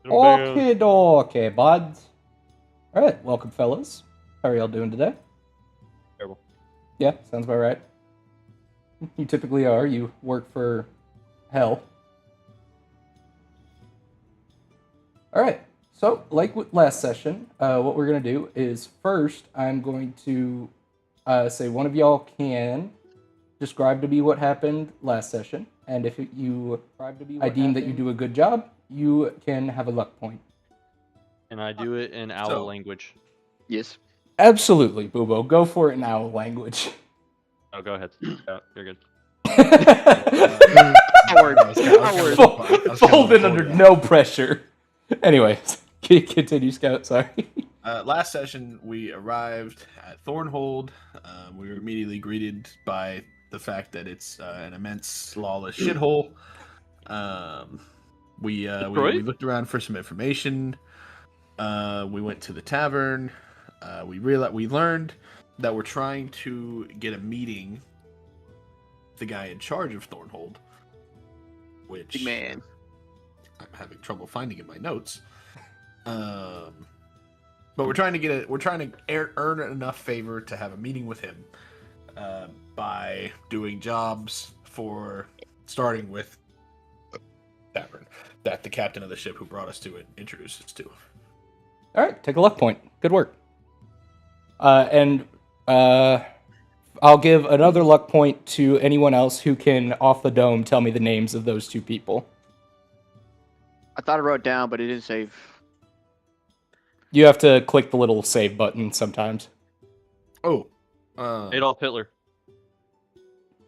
Okay, buds. Alright, welcome, fellas. How are y'all doing today? Terrible. Yeah, sounds about right. You typically are. You work for hell. Alright, so, like with last session, what we're going to do is first, I'm going to say one of y'all can describe to me what happened last session, and if I deem that you do a good job, you can have a luck point. And I do it in owl language. Yes. Absolutely, Boobo. Go for it in owl language. Oh, go ahead. Yeah, you're good. Folded under no pressure. Anyway, continue, Scout. Sorry. Last session, we arrived at Thornhold. We were immediately greeted by the fact that it's an immense, lawless shithole. We looked around for some information. We went to the tavern. We learned that we're trying to get a meeting with the guy in charge of Thornhold, which Big man. I'm having trouble finding in my notes. But we're trying to earn enough favor to have a meeting with him by doing jobs for starting with tavern that the captain of the ship who brought us to it introduced us to. All right, take a luck point. Good work. And I'll give another luck point to anyone else who can, off the dome, tell me the names of those two people. I thought I wrote down, but it didn't save. You have to click the little save button sometimes. Oh. Adolf Hitler.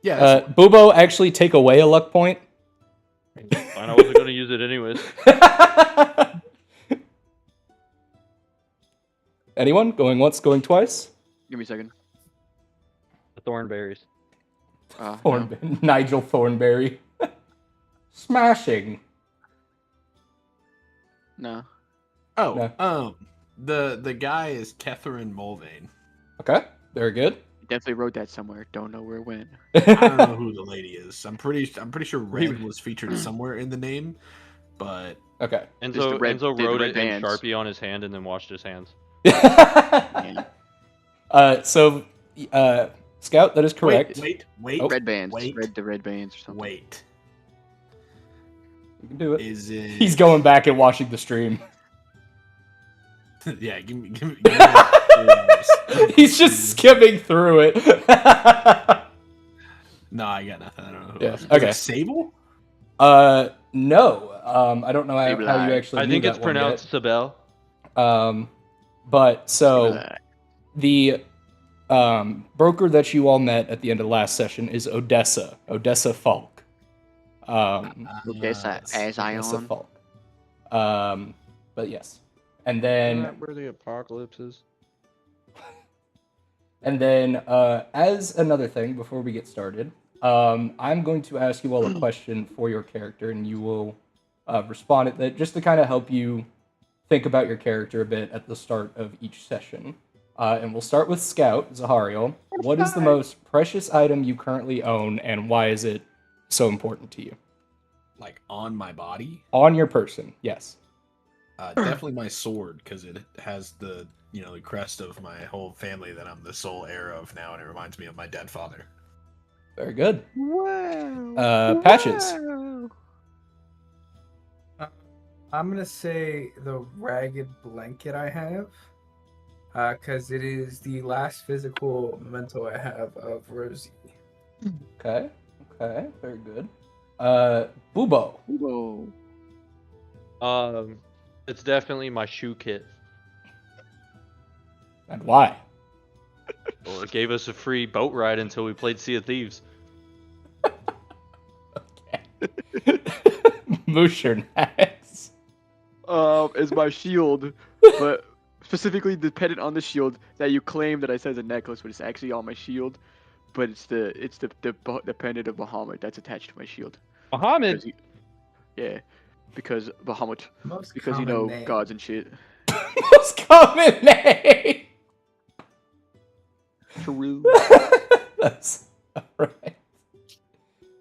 Yeah. Boobo, actually take away a luck point. Fine, I wasn't going to use it anyways. Anyone? Going once, going twice? Give me a second. The Thornberries. Nigel Thornberry. Smashing. No. Oh, No. The guy is Catherine Mulvane. Okay, very good. Definitely wrote that somewhere. Don't know where it went. I don't know who the lady is. I'm pretty sure Red was featured somewhere in the name, but Okay. Enzo the wrote red it in bands. Sharpie on his hand and then washed his hands. Scout, that is correct. Wait. Oh. Red bands. Wait. The red bands or something. Wait. You can do it. Is it? He's going back and watching the stream. Yeah, give me He's just skimming through it. No, I got nothing. I don't know who Yeah, else. okay. Is it Sable? No. I don't know how you actually I knew think that it's one pronounced Sabelle. yet. But so the broker that you all met at the end of the last session is Odessa Falk. Odessa, as I Odessa on. Falk. But yes. And then where the apocalypse is. And then, as another thing, before we get started, I'm going to ask you all a question for your character, and you will respond at that, just to kind of help you think about your character a bit at the start of each session. And we'll start with Scout, Zahariel. What is the most precious item you currently own, and why is it so important to you? Like on my body? On your person, yes. Definitely my sword, because it has the the crest of my whole family that I'm the sole heir of now, and it reminds me of my dead father. Very good. Wow. Patches. Wow. I'm gonna say the ragged blanket I have, because it is the last physical memento I have of Rosie. Okay, very good. Boobo. Whoa. It's definitely my shoe kit. And why? Well, it gave us a free boat ride until we played Sea of Thieves. Moosher next. Is my shield, but specifically dependent on the shield that you claim that I said is a necklace, but it's actually on my shield. But it's the pendant of Bahamut that's attached to my shield. Muhammad. Because Bahamut. Most Because common name. gods and shit. Most common name. True. That's alright.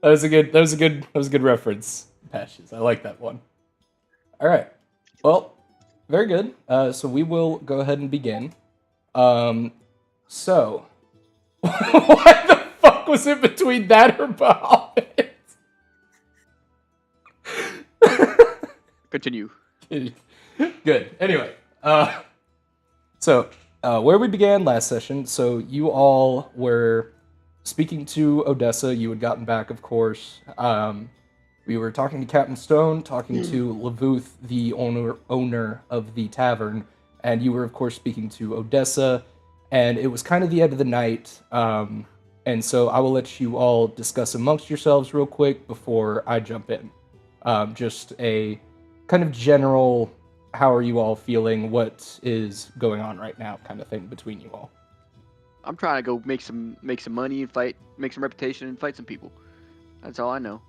That was a good reference, Patches. I like that one. Alright. Well, very good. So we will go ahead and begin. So, what the fuck was in between that or Bahamut? Continue. Good. Anyway, so where we began last session, so you all were speaking to Odessa. You had gotten back, of course. We were talking to Captain Stone, talking to Lavuth, the owner of the tavern, and you were, of course, speaking to Odessa, and it was kind of the end of the night, and so I will let you all discuss amongst yourselves real quick before I jump in. Just a kind of general, how are you all feeling, what is going on right now kind of thing between you all. I'm trying to go make some money and fight, make some reputation and fight some people. That's all I know.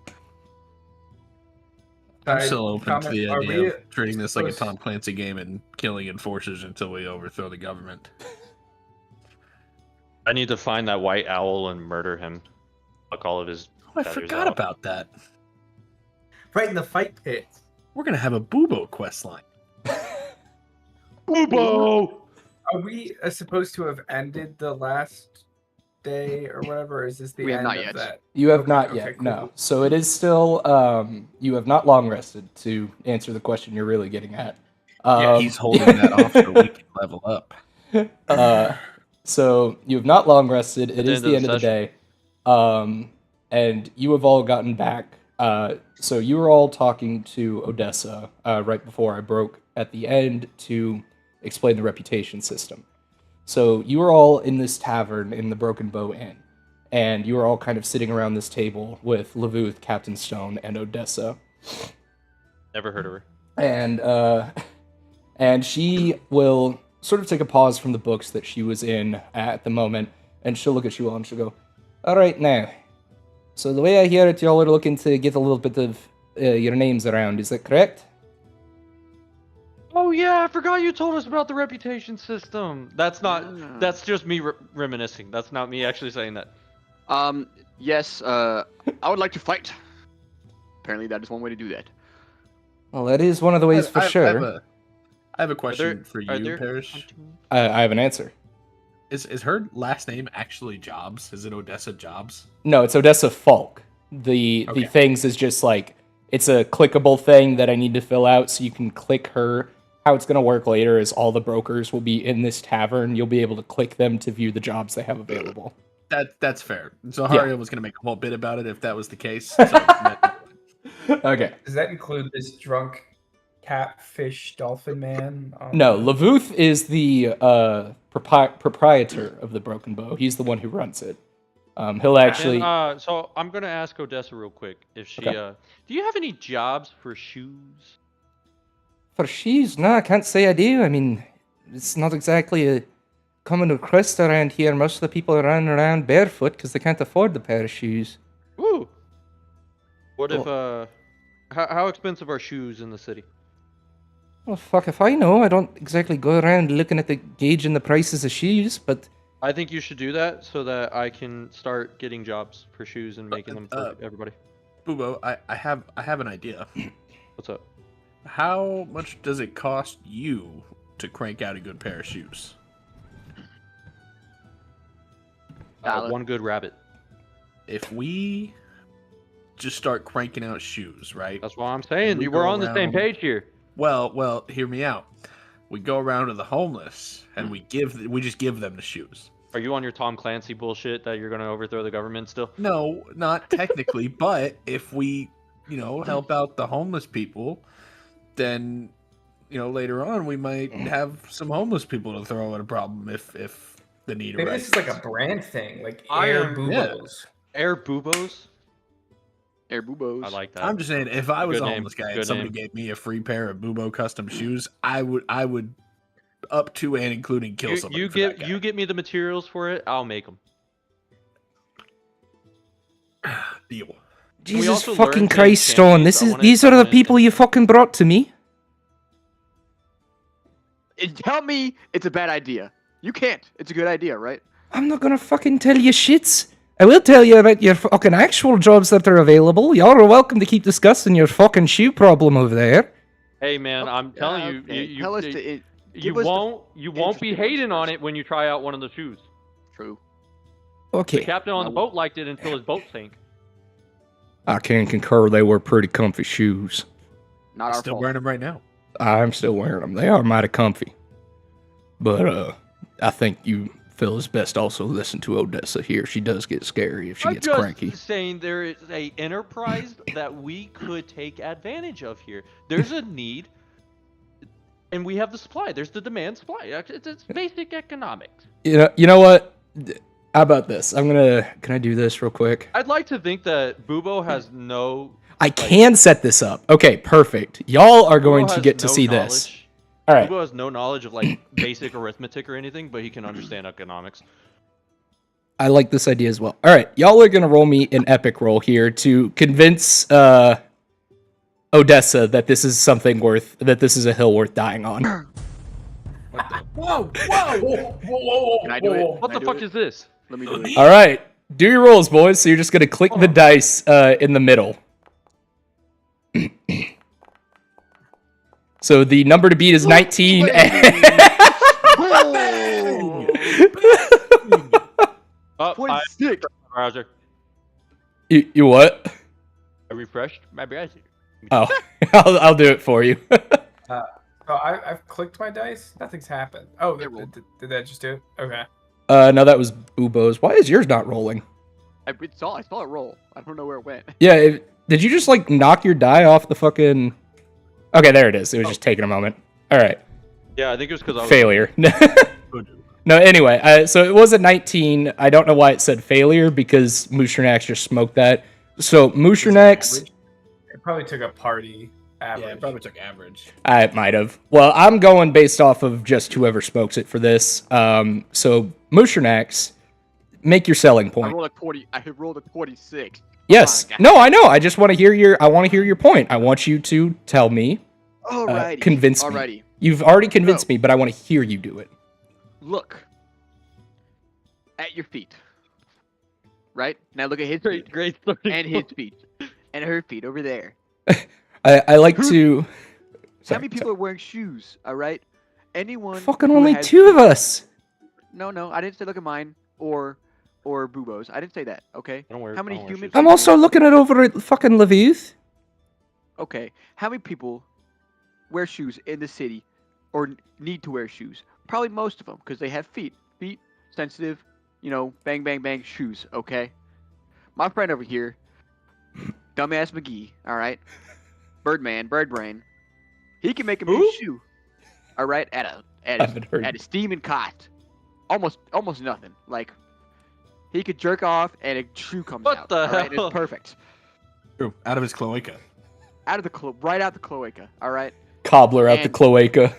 I'm still open to the Are idea we of treating this like a supposed- Tom Clancy game and killing enforcers until we overthrow the government. I need to find that white owl and murder him. Fuck all of his. Oh, I feathers forgot out. about that. Right in the fight pit. We're gonna have a Boobo quest line. Boobo! Are we supposed to have ended the last day or whatever? Or is this the We have end not of yet. that? You have Okay, not okay, yet, cool. no. So it is still, you have not long rested to answer the question you're really getting at. He's holding that off so we can level up. So you have not long rested. It is the end of the session. day. And you have all gotten back. So you were all talking to Odessa right before I broke at the end to explain the reputation system. So you were all in this tavern in the Broken Bow Inn. And you were all kind of sitting around this table with Lavuth, Captain Stone, and Odessa. Never heard of her. And she will sort of take a pause from the books that she was in at the moment, and she'll look at you all and she'll go, "All right, now. So the way I hear it, y'all are looking to get a little bit of your names around. Is that correct?" Oh yeah, I forgot you told us about the reputation system. That's not. That's just me reminiscing. That's not me actually saying that. Yes. I would like to fight. Apparently, that is one way to do that. Well, that is one of the ways for sure. I have a question for Are you, there Parrish. hunting- I have an answer. Is her last name actually Jobs? Is it Odessa Jobs? No, it's Odessa Falk. The Okay. things is just like, it's a clickable thing that I need to fill out, so you can click her. How it's going to work later is all the brokers will be in this tavern. You'll be able to click them to view the jobs they have available. That's fair. So Yeah. Haria was gonna make a whole bit about it if that was the case. So, Okay. Does that include this drunk catfish dolphin man? No, Lavuth is the proprietor of the Broken Bow. He's the one who runs it. He'll actually... And, so I'm gonna ask Odessa real quick if she. Okay. Do you have any jobs for shoes? For shoes? No, I can't say I do. I mean, it's not exactly a common request around here. Most of the people are running around barefoot because they can't afford the pair of shoes. Woo. What if how expensive are shoes in the city? Well, fuck if I know. I don't exactly go around looking at the gauging the prices of shoes, but... I think you should do that so that I can start getting jobs for shoes and making them for everybody. Boobo, I have an idea. What's up? How much does it cost you to crank out a good pair of shoes? One good rabbit. If we just start cranking out shoes, right? That's what I'm saying. We We're go on the same around- page here. Well, hear me out. We go around to the homeless and we just give them the shoes. Are you on your Tom Clancy bullshit that you're gonna overthrow the government still? No, not technically, but if we, help out the homeless people, then, later on we might have some homeless people to throw at a problem if the need Maybe arises. this is like a brand thing, like Iron- Air Boobos. Air Boobos? Air boobos. I like that. I'm just saying, if I was Good a name, homeless guy and good somebody name. gave me a free pair of Boobo custom shoes, I would up to and including kill somebody. you for that get guy. you get me the materials for it. I'll make them. Deal. we Jesus also fucking learn to Christ, make Stone. champions? These are the people you fucking brought to me. Tell me it's a bad idea. You can't. It's a good idea, right? I'm not gonna fucking tell you shits. I will tell you about your fucking actual jobs that are available. Y'all are welcome to keep discussing your fucking shoe problem over there. Hey man, I'm telling you, okay. you Tell us to you give us the won't be interesting ones hating on first. it when you try out one of the shoes. True. The Okay. captain on the boat liked it until his boat sank. I can concur they were pretty comfy shoes. Not I'm our still fault. wearing them right now. I'm still wearing them. They are mighty comfy. But I think you feel it's best also listen to Odessa here. She does get scary if she I'm gets just cranky. saying there is a enterprise that we could take advantage of here. There's a need, and we have the supply. There's the demand supply. It's basic economics. You know what? How about this? Can I do this real quick? I'd like to think that Bubo has no. I can set this up. Okay, perfect. Y'all are going Bubo to has get to no see this. knowledge. All right. Bubo has no knowledge of like basic arithmetic or anything, but he can understand economics. I like this idea as well. All right, y'all are gonna roll me an epic roll here to convince Odessa that this is a hill worth dying on. Whoa! Whoa! Can I do it? What Can I the do fuck it? is this? Let me do it. All right, do your rolls, boys. So you're just gonna click the dice in the middle. So the number to beat is 19. Oh, 26. browser. You what? I refreshed my browser. Oh, I'll do it for you. So I've clicked my dice. Nothing's happened. Oh, did that just do it? Okay. No, that was Bubo's. Why is yours not rolling? I saw it roll. I don't know where it went. Yeah, did you just like knock your die off the fucking? Okay, there it is. It was just taking a moment. All right, Yeah, I think it was because I was failure. No, anyway, so it was a 19. I don't know why it said failure because Mooshanax just smoked that. So Mooshanax, It probably took a party average. Yeah, it probably took average. I might have. Well, I'm going based off of just whoever smokes it for this. So Mooshanax, make your selling I point. rolled a 40. I rolled a 26. Yes. Come on, No, I know. I just want to hear your. I want to hear your point. I want you to tell me. Alrighty. Convince me. Alrighty. You've already convinced me, but I want to hear you do it. Look at your feet. Right? Now look at his feet. great starting And his feet. And her feet over there. I like to. How many people are wearing shoes? Alright? Anyone. Fucking who only has- two of us. No, I didn't say look at mine or Bubo's. I didn't say that, okay? Don't worry. How many humans? I'm also looking at over at fucking Lviv. Okay. How many people wear shoes in the city or need to wear shoes? Probably most of them because they have feet. Feet, sensitive, bang, bang, bang shoes, okay? My friend over here, Dumbass McGee, alright? Birdman, Bird Brain. He can make a mean shoe. Alright? At a steaming cost. Almost nothing. Like, he could jerk off and a shoe comes What out. the alright? hell? It's perfect. True. Out of his cloaca. Right out the cloaca, alright? Cobbler out the And- cloaca.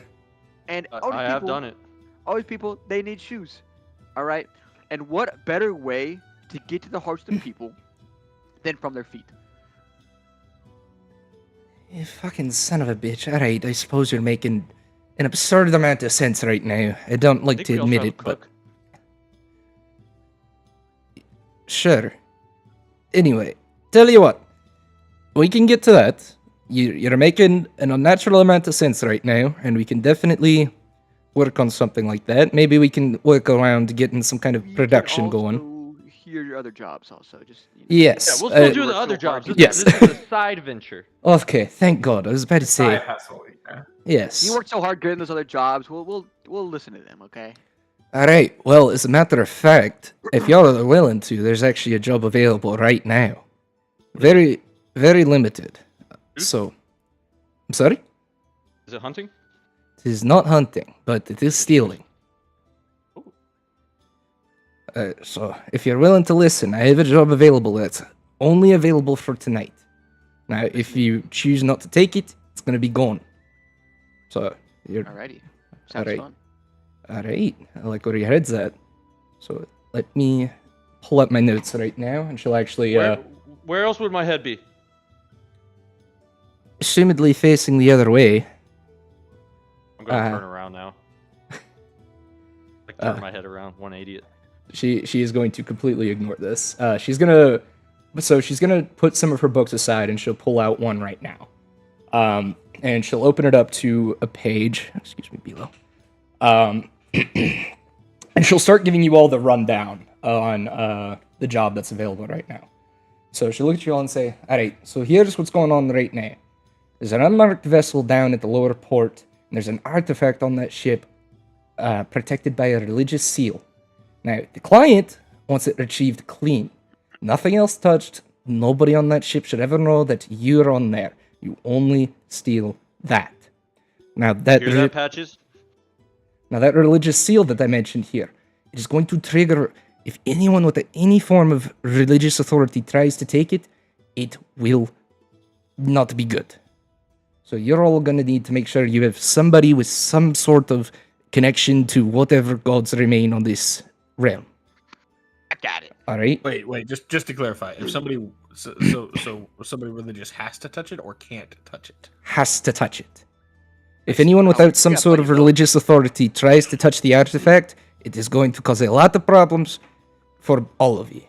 And all I these have people, done it. all these people, they need shoes. Alright? And what better way to get to the hearts of the people than from their feet? You fucking son of a bitch. Alright, I suppose you're making an absurd amount of sense right now. I don't I like think to we also admit have a it, but cook. sure. Anyway, tell you what. We can get to that. You're making an unnatural amount of sense right now, and we can definitely work on something like that. Maybe we can work around getting some kind of You can production also going. hear your other jobs also. Just Yes. Yeah, we'll still do work the so other hard jobs. to This, Yes. this is a side venture. Okay, thank God. I was about to say Side hustle, yeah. yes. You work so hard getting those other jobs. We'll listen to them, okay? All right. Well, as a matter of fact, if y'all are willing to, there's actually a job available right now. Very, very limited. So, I'm sorry? Is it hunting? It is not hunting, but it is stealing. So, if you're willing to listen, I have a job available that's only available for tonight. Now, if you choose not to take it, it's going to be gone. So, you're Alrighty. Sounds Alright. fun. all right. I like where your head's at. So, let me pull up my notes right now, and she'll actually, Where else would my head be? assumedly facing the other way. I'm gonna Uh, turn around now. Like turn my head around 180 it. She is going to completely ignore this. She's gonna put some of her books aside, and she'll pull out one right now. and she'll open it up to a page. Excuse me, below. And she'll start giving you all the rundown on the job that's available right now. So she'll look at you all and say, all right, so here's what's going on right now. There's an unmarked vessel down at the lower port, and there's an artifact on that ship protected by a religious seal. Now, the client wants it retrieved clean. Nothing else touched. Nobody on that ship should ever know that you're on there. You only steal that. Now, Hear that, Patches? Now, that religious seal that I mentioned here, it is going to trigger, if anyone with any form of religious authority tries to take it, it will not be good. So you're all going to need to make sure you have somebody with some sort of connection to whatever gods remain on this realm. I got it. All right? Wait, just to clarify, if somebody so somebody religious has to touch it or can't touch it? Has to touch it. If anyone without some sort of religious authority tries to touch the artifact, it is going to cause a lot of problems for all of you.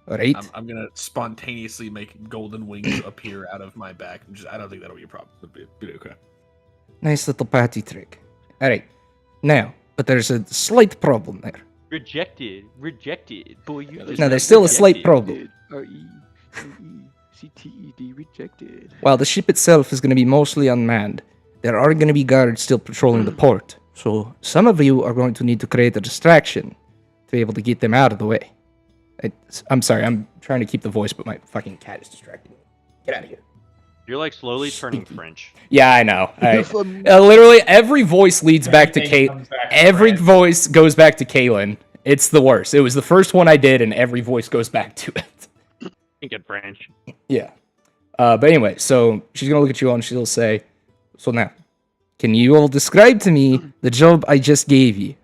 All right? I'm gonna spontaneously make golden wings appear out of my back. I don't think that'll be a problem. It'll be okay. Nice little party trick. All right. Now, but there's a slight problem there. Rejected. Boy, you just Now, there's still a slight problem. R-E-C-T-E-D, rejected. While the ship itself is going to be mostly unmanned, there are going to be guards still patrolling the port. So some of you are going to need to create a distraction to be able to get them out of the way. I'm sorry, I'm trying to keep the voice, but my fucking cat is distracting me. Get out of here. You're like slowly turning French. Yeah, I know. Literally, every voice leads back to Caitlin. Every voice goes back to Caitlin. It's the worst. It was the first one I did, and every voice goes back to it. Thinking French. Yeah. But anyway, so she's going to look at you all and she'll say, so now, can you all describe to me the job I just gave you?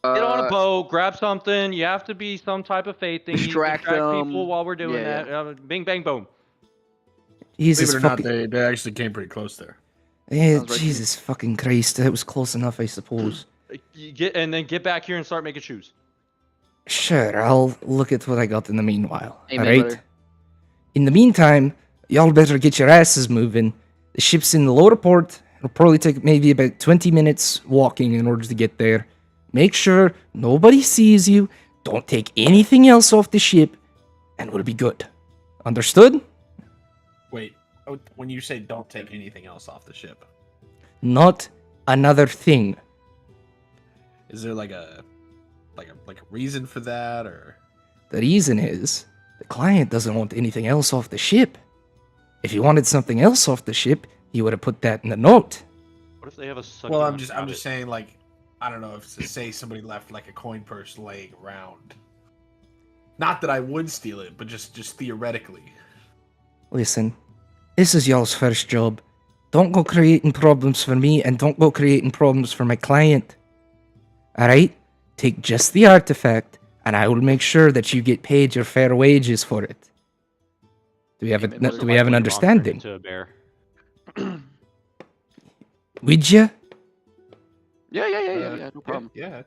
Get on a boat, grab something. You have to be some type of faith thing. Distract people while we're doing yeah. that. Bing, bang, boom. Jesus Believe it or fucking... not, they actually came pretty close there. Yeah, Sounds right. Jesus fucking Christ. That was close enough, I suppose. Then get back here and start making shoes. Sure, I'll look at what I got in the meanwhile. Amen, Alright? brother. In the meantime, y'all better get your asses moving. The ship's in the lower port. It'll probably take maybe about 20 minutes walking in order to get there. Make sure nobody sees you. Don't take anything else off the ship, and we'll be good. Understood? Wait, when you say don't take anything else off the ship, Not another thing. is there like a reason for that, or? The reason is, the client doesn't want anything else off the ship. If he wanted something else off the ship, he would have put that in the note. What if they have a succulent Well, I'm just rabbit? saying, like, I don't know if to say somebody left like a coin purse laying around. Not that I would steal it, but just theoretically. Listen, this is y'all's first job. Don't go creating problems for me, and don't go creating problems for my client. Alright? Take just the artifact, and I will make sure that you get paid your fair wages for it. Do we have an understanding? To a bear. Would ya? Yeah, no problem. Yeah.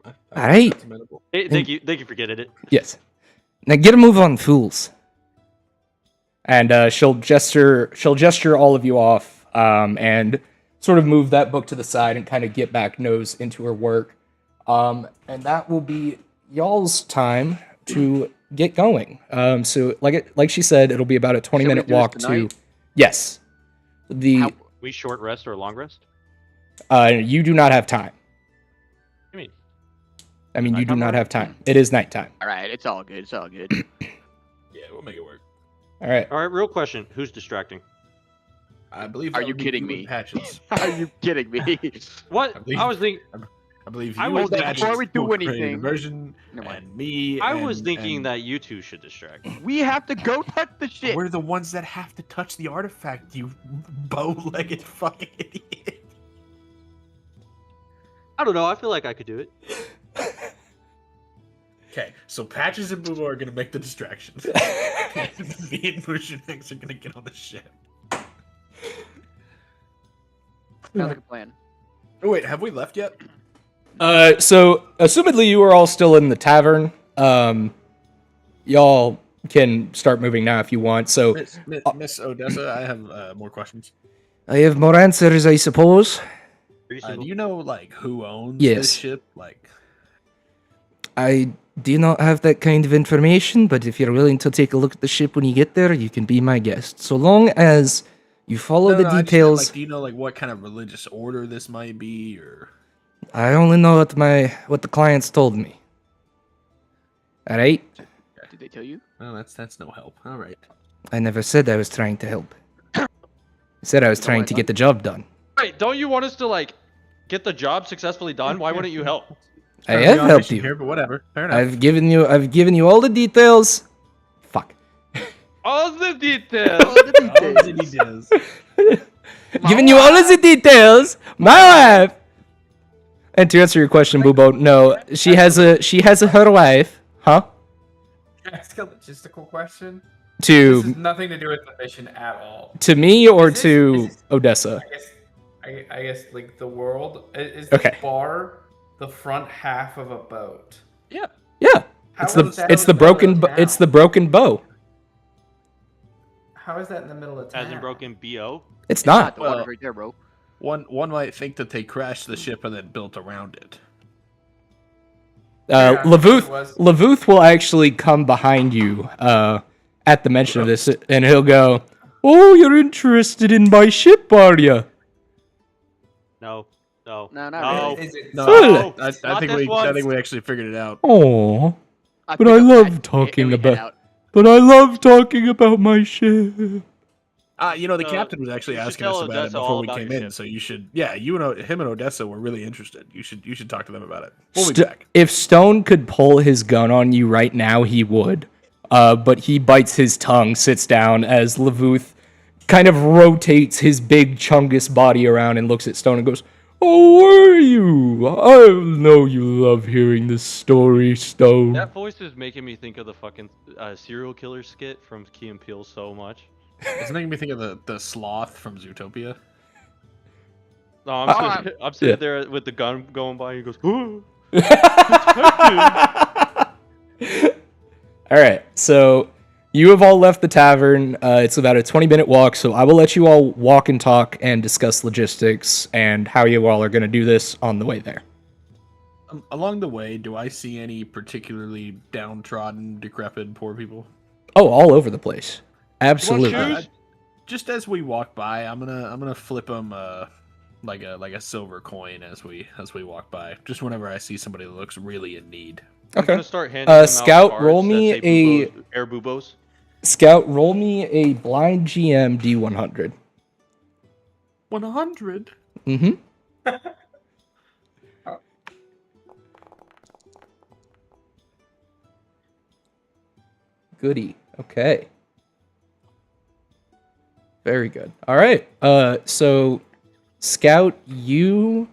All right. That's amenable. Hey, thank you for getting it. Yes. Now get a move on, fools. And she'll gesture all of you off, and sort of move that book to the side and kind of get back nose into her work. And that will be y'all's time to get going. So like she said, it'll be about a 20-minute do this walk to. tonight? Yes. We short rest or long rest? You do not have time. What do you mean? I mean, you do Nighttime not already? have time. It is nighttime. All right, it's all good. Yeah, we'll make it work. All right. All right, real question. Who's distracting? I believe. Are that you would be kidding you me? and Patches. Are you kidding me? What? I believe- I was thinking. I believe I you was and thinking- Patches Before we do will create anything- a version, Never mind. and me. I was and- thinking and that you two should distract. We have to go touch the shit. we're the ones that have to touch the artifact. You bow-legged fucking idiot. I don't know. I feel like I could do it. Okay, so Patches and Boo are gonna make the distractions. Me and Mushinex are gonna get on the ship. Sounds like a plan. Oh wait, have we left yet? So assumedly you are all still in the tavern. Y'all can start moving now if you want. So Miss Odessa, I have more questions. I have more answers, I suppose. Do you know like who owns Yes. this ship? Like, I do not have that kind of information, but if you're willing to take a look at the ship when you get there, you can be my guest. So long as you follow the I just meant, details. like, do you know like what kind of religious order this might be, or? I only know what the clients told me. All right? Did they tell you? Well, that's no help. All right. I never said I was trying to help. I said I was trying to get the job done. Wait, don't you want us to like get the job successfully done? Why wouldn't you help? I have helped you. Here, but whatever. Fair enough. I've given you all the details. Fuck. All the details. Giving you all of the details. My wife. And to answer your question, Boobo, no, she has her wife, huh? Can I ask a logistical question? This To has nothing to do with the mission at all. to me or Is to this- Odessa? I guess like the world is this Okay. bar the front half of a boat? Yeah. How It's is that it's in the middle of broken town? it's the broken bow. How is that in the middle of town? As in broken BO. It's not. The water's Well- right there, bro. One might think that they crashed the ship and then built around it. Yeah, Lavuth it was. Lavuth will actually come behind you at the mention of this, and he'll go, "Oh, you're interested in my ship, are you?" No. No, not No. Is it No, Well, I not think this we one. actually figured it out. Oh, I But pick I up love that and talking we head about- out. but I love talking about my ship. The No, captain was actually you should asking us tell about it Odessa before all we about came your in. ship. So you should, him and Odessa were really interested. You should talk to them about it. We'll be St- back. if Stone could pull his gun on you right now, he would. But he bites his tongue, sits down as Lavuth kind of rotates his big chungus body around and looks at Stone and goes, "Oh, are you? I know you love hearing this story, Stone." That voice is making me think of the fucking serial killer skit from Key and Peele so much. It's making me think of the sloth from Zootopia. No, Oh, I'm sitting yeah. there with the gun going by. He goes, "Ooh." All right, so you have all left the tavern. It's about a 20-minute walk, so I will let you all walk and talk and discuss logistics and how you all are going to do this on the way there. Along the way, do I see any particularly downtrodden, decrepit, poor people? Oh, all over the place. Absolutely. shoes? Just as we walk by, I'm gonna flip them like a silver coin as we walk by. Just whenever I see somebody that looks really in need. I'm Okay. gonna start handing them out Scout, cards roll that me say a- boobos, air boobos. Scout, roll me a blind GM D100. 100. Mm-hmm. Goody. Okay. Very good. All right. So, Scout, you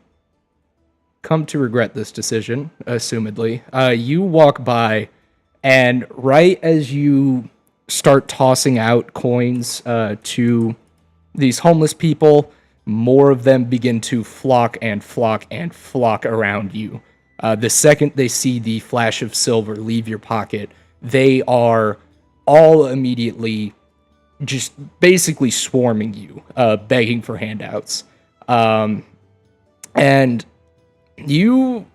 come to regret this decision, assumedly. You walk by, and right as you start tossing out coins to these homeless people, more of them begin to flock and flock and flock around you. The second they see the flash of silver leave your pocket, they are all immediately just basically swarming you, begging for handouts. And you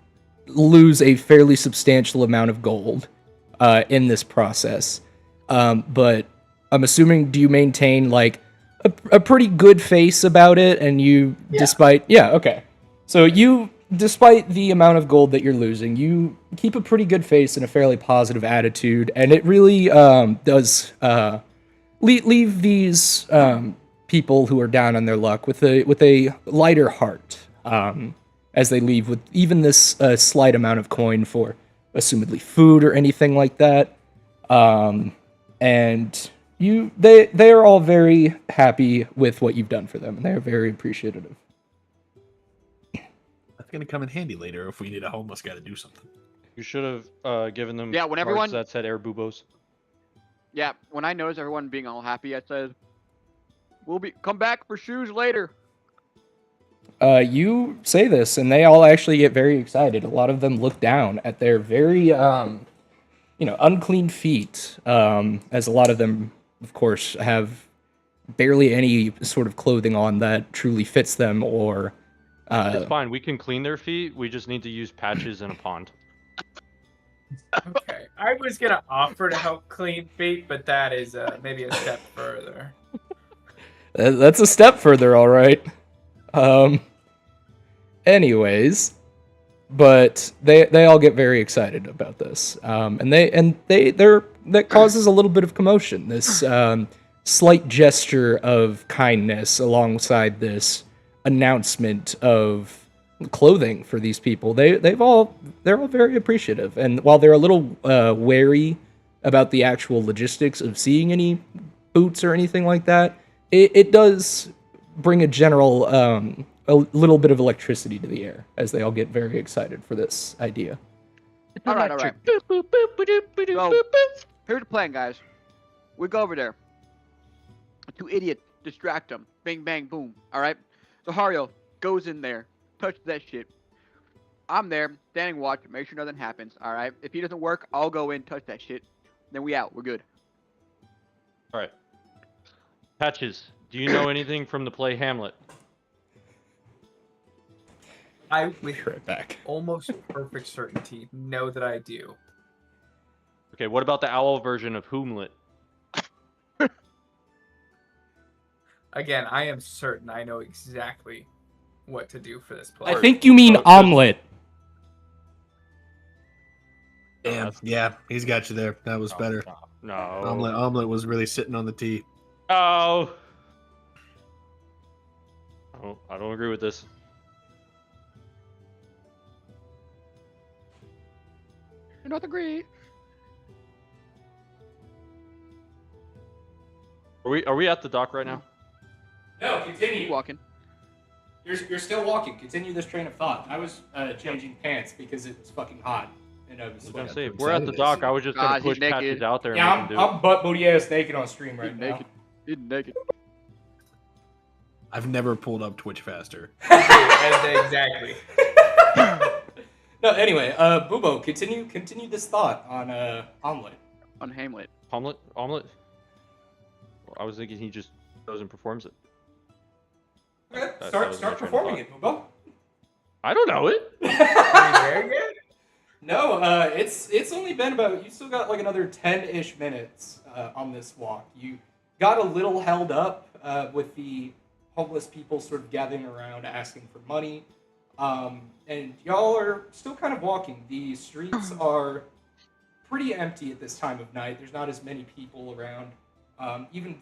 lose a fairly substantial amount of gold in this process. But I'm assuming, do you maintain like a pretty good face about it? And you, okay. So you, despite the amount of gold that you're losing, you keep a pretty good face and a fairly positive attitude, and it really does leave these people who are down on their luck with a lighter heart as they leave with even this slight amount of coin for assumedly food or anything like that. And they are all very happy with what you've done for them, and they're very appreciative. That's gonna come in handy later if we need a homeless guy to do something. You should have given them Yeah, when cards everyone- that said air boobos. Yeah, when I noticed everyone being all happy, I said, "We'll come back for shoes later." You say this, and they all actually get very excited. A lot of them look down at their very, unclean feet, as a lot of them, of course, have barely any sort of clothing on that truly fits them, or It's fine. We can clean their feet. We just need to use patches in a pond. Okay, I was gonna offer to help clean feet, but that is maybe a step further. that's a step further, all right. Anyways, but they all get very excited about this, and that causes a little bit of commotion. This slight gesture of kindness alongside this announcement of clothing for these people. They're all very appreciative, and while they're a little wary about the actual logistics of seeing any boots or anything like that, it does bring a general a little bit of electricity to the air as they all get very excited for this idea. All right. Boop, boop, boop, boop, boop, So- boop, boop. Here's the plan, guys. We go over there. Two idiots distract them. Bing, bang, boom. All right. So Hario goes in there, touches that shit. I'm there, standing watch, make sure nothing happens. All right. If he doesn't work, I'll go in, touch that shit. Then we out. We're good. All right. Patches, do you know anything from the play Hamlet? I, with Right back. almost perfect certainty, know that I do. Okay, what about the owl version of Hoomlet? Again, I am certain I know exactly what to do for this play. I think you mean Oh, omelet. Damn. Yeah, he's got you there. That was better. No. Omelet was really sitting on the tee. Oh. Oh, I don't agree with this. I don't agree. Are we at the dock right now? No, Keep continue. walking. You're still walking. Continue this train of thought. I was changing pants because it was fucking hot, and I was I was gonna sweating. say, if we're at the dock, I was just gonna God, he's push Patches naked. out there and Yeah, make him do it. I'm butt booty ass naked on stream right He's now. naked. He's naked. I've never pulled up Twitch faster. Exactly. No, anyway, Bubo, continue this thought on omelet. On Hamlet. Omelet? Well, I was thinking he just goes and performs it. Okay, That start was my train of performing it, Bubo. I don't know it. Are you there yet? No, it's only been about, you still got like another 10-ish minutes on this walk. You got a little held up with the homeless people sort of gathering around asking for money. And y'all are still kind of walking. The streets are pretty empty at this time of night. There's not as many people around. Even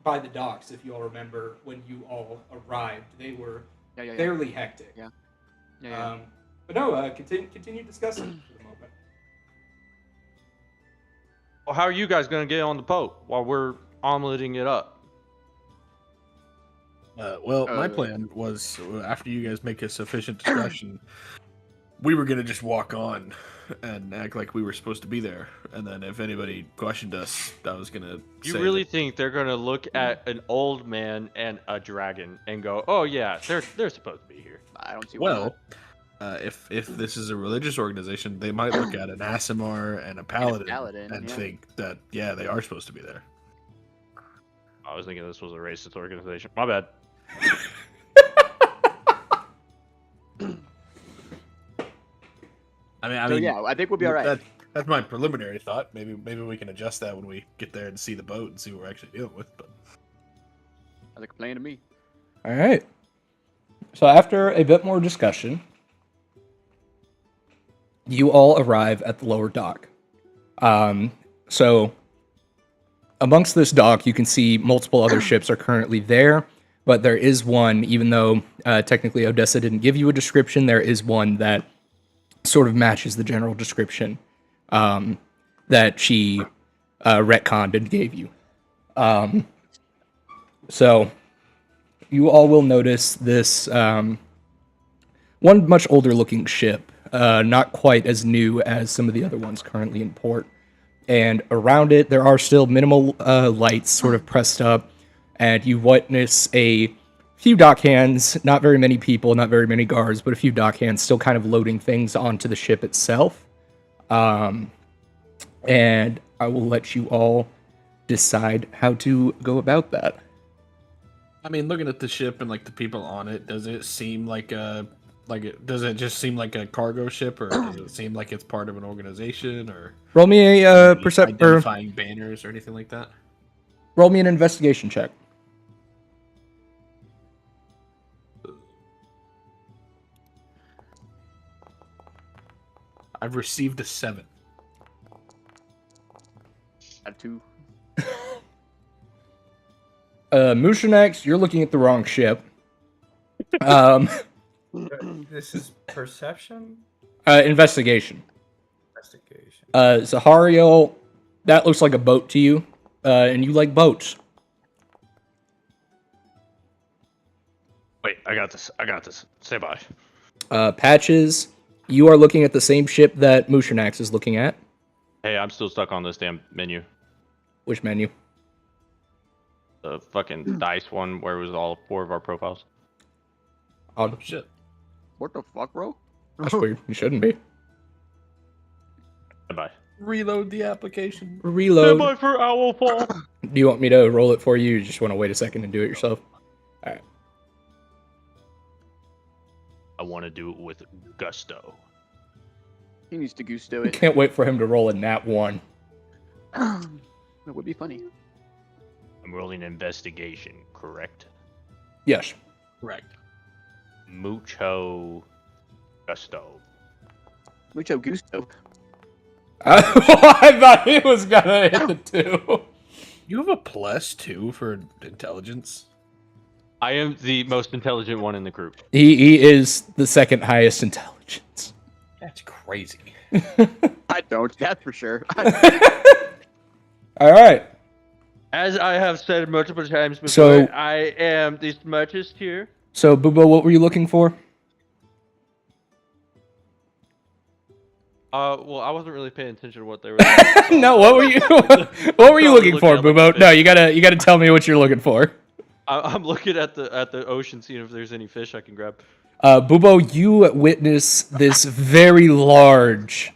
by the docks, if you all remember, when you all arrived, they were Yeah. fairly hectic. Yeah. But no, continue discussing for the moment. Well, how are you guys gonna get on the boat while we're omeleting it up? Well, my plan was after you guys make a sufficient discussion, we were gonna just walk on and act like we were supposed to be there, and then if anybody questioned us, I was gonna. You say really that- think they're gonna look at an old man and a dragon and go, "Oh yeah, they're supposed to be here." I don't see why Well, if this is a religious organization, they might look at an Aasimar and a paladin and yeah. think that they are supposed to be there. I was thinking this was a racist organization. My bad. I So mean, yeah, I think we'll be all right. That's my preliminary thought. Maybe we can adjust that when we get there and see the boat and see what we're actually dealing with. But Sounds like a plan to me. All right. So after a bit more discussion, you all arrive at the lower dock. So amongst this dock, you can see multiple other ships are currently there, but there is one, even though technically Odessa didn't give you a description, there is one that sort of matches the general description that she retconned and gave you. So you all will notice this one much older looking ship, not quite as new as some of the other ones currently in port. And around it, there are still minimal lights sort of pressed up, and you witness a few dockhands, not very many people, not very many guards, but a few dockhands still kind of loading things onto the ship itself. and I will let you all decide how to go about that. I mean, looking at the ship and like the people on it, does it seem like does it just seem like a cargo ship, or does it seem like it's part of an organization, or Roll me a identifying banners or anything like that? roll me an investigation check. I've received a 7. Got 2. Mushinax, you're looking at the wrong ship. This is perception? Investigation. Investigation. Zahariel, that looks like a boat to you, and you like boats. Wait, I got this. Say bye. Patches, you are looking at the same ship that Mushinax is looking at. Hey, I'm still stuck on this damn menu. Which menu? The fucking dice one where it was all 4 of our profiles. Oh, Shit. What the fuck, bro? that's weird. You shouldn't be. Bye. Reload the application. Reload. Bye for Owlfall. Do you want me to roll it for you? You just want to wait a second and do it yourself? Alright. I want to do it with gusto. He needs to gusto it. Can't wait for him to roll a nat 1. That would be funny. I'm rolling investigation, correct? Yes. Correct. Mucho gusto. Mucho gusto. I thought he was gonna hit the 2. You have a +2 for intelligence. I am the most intelligent one in the group. He is the second highest intelligence. That's crazy. I don't, that's for sure. Alright. As I have said multiple times before, So- I am the smartest here. So, Bubo, what were you looking for? Well, I wasn't really paying attention to what they were doing. So No, what were you looking for, Bubo? No, you gotta tell me what you're looking for. I'm looking at the ocean, seeing if there's any fish I can grab. Bubo, you witness this very large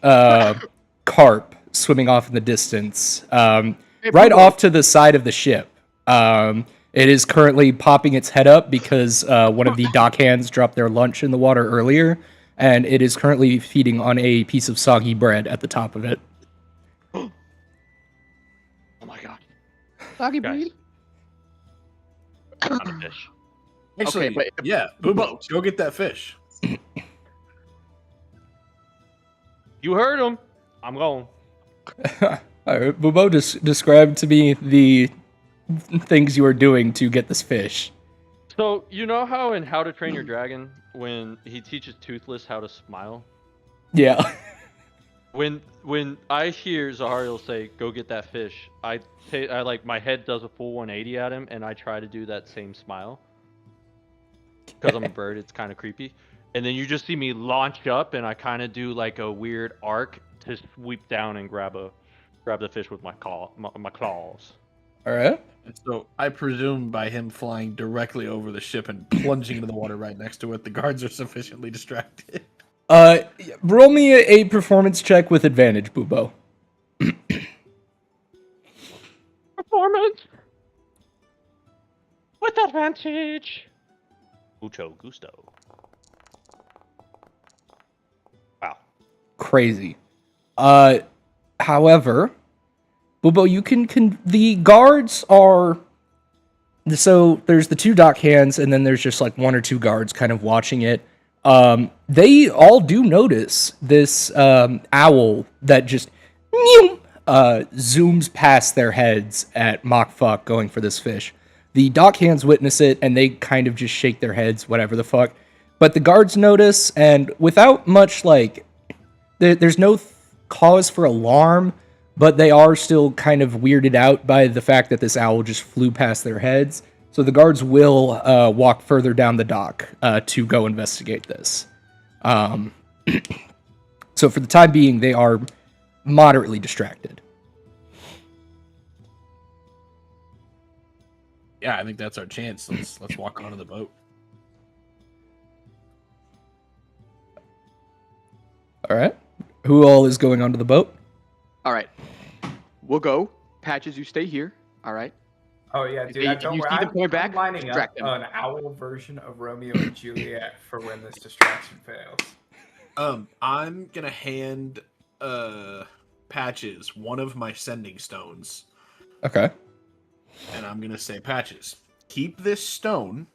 carp swimming off in the distance, right Bubo. off to the side of the ship. It is currently popping its head up because one of the dockhands dropped their lunch in the water earlier, and it is currently feeding on a piece of soggy bread at the top of it. Oh my god. Soggy Guys. breed? Not a fish. Actually, Okay, but- yeah, Boobo, go get that fish. You heard him. I'm going. All right, Bubo, describe to me the things you are doing to get this fish. So, you know how in How to Train Your Dragon, when he teaches Toothless how to smile? Yeah. When I hear Zahariel say, "Go get that fish," I like my head does a full 180 at him, and I try to do that same smile. Because I'm a bird, it's kind of creepy. And then you just see me launch up, and I kind of do like a weird arc to sweep down and grab the fish with my claws. All right. So I presume by him flying directly over the ship and plunging into the water right next to it, the guards are sufficiently distracted. Roll me a performance check with advantage, Bubo. Performance with advantage. Mucho gusto. Wow. Crazy. However, Bubo, you can the guards are. So there's the 2 dockhands, and then there's just like 1 or 2 guards kind of watching it. They all do notice this owl that just zooms past their heads at Mockfuck going for this fish. The dockhands witness it, and they kind of just shake their heads, whatever the fuck. But the guards notice, and without much, like, there's no cause for alarm, but they are still kind of weirded out by the fact that this owl just flew past their heads. So the guards will walk further down the dock to go investigate this. So for the time being, they are moderately distracted. Yeah, I think that's our chance. Let's walk onto the boat. All right. Who all is going onto the boat? All right. we'll go. Patches, you stay here. All right. Oh yeah, If dude. you Don't see worry. them coming back, I'm lining up distract them. an owl version of Romeo and Juliet for when this distraction fails. I'm gonna hand Patches one of my sending stones, Okay. and I'm gonna say, Patches, keep this stone,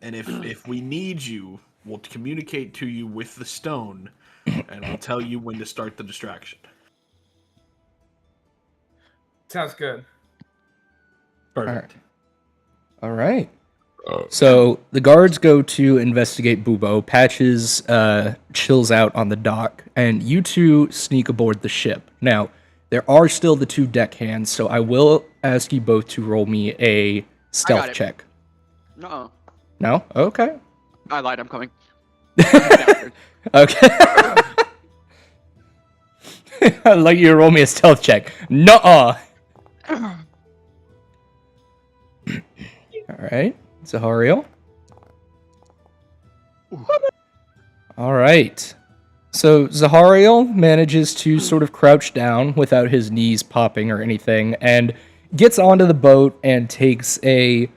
and if we need you, we'll communicate to you with the stone, and I'll tell you when to start the distraction. Sounds good. Perfect. All right. So the guards go to investigate Bubo. Patches chills out on the dock, and you two sneak aboard the ship. Now, there are still the 2 deckhands, so I will ask you both to roll me a stealth it. check. No. No? Okay. I lied. I'm coming. Okay. I'd like you to roll me a stealth check. Nuh-uh. All right, Zahario. All right. So Zahario manages to sort of crouch down without his knees popping or anything, and gets onto the boat and takes a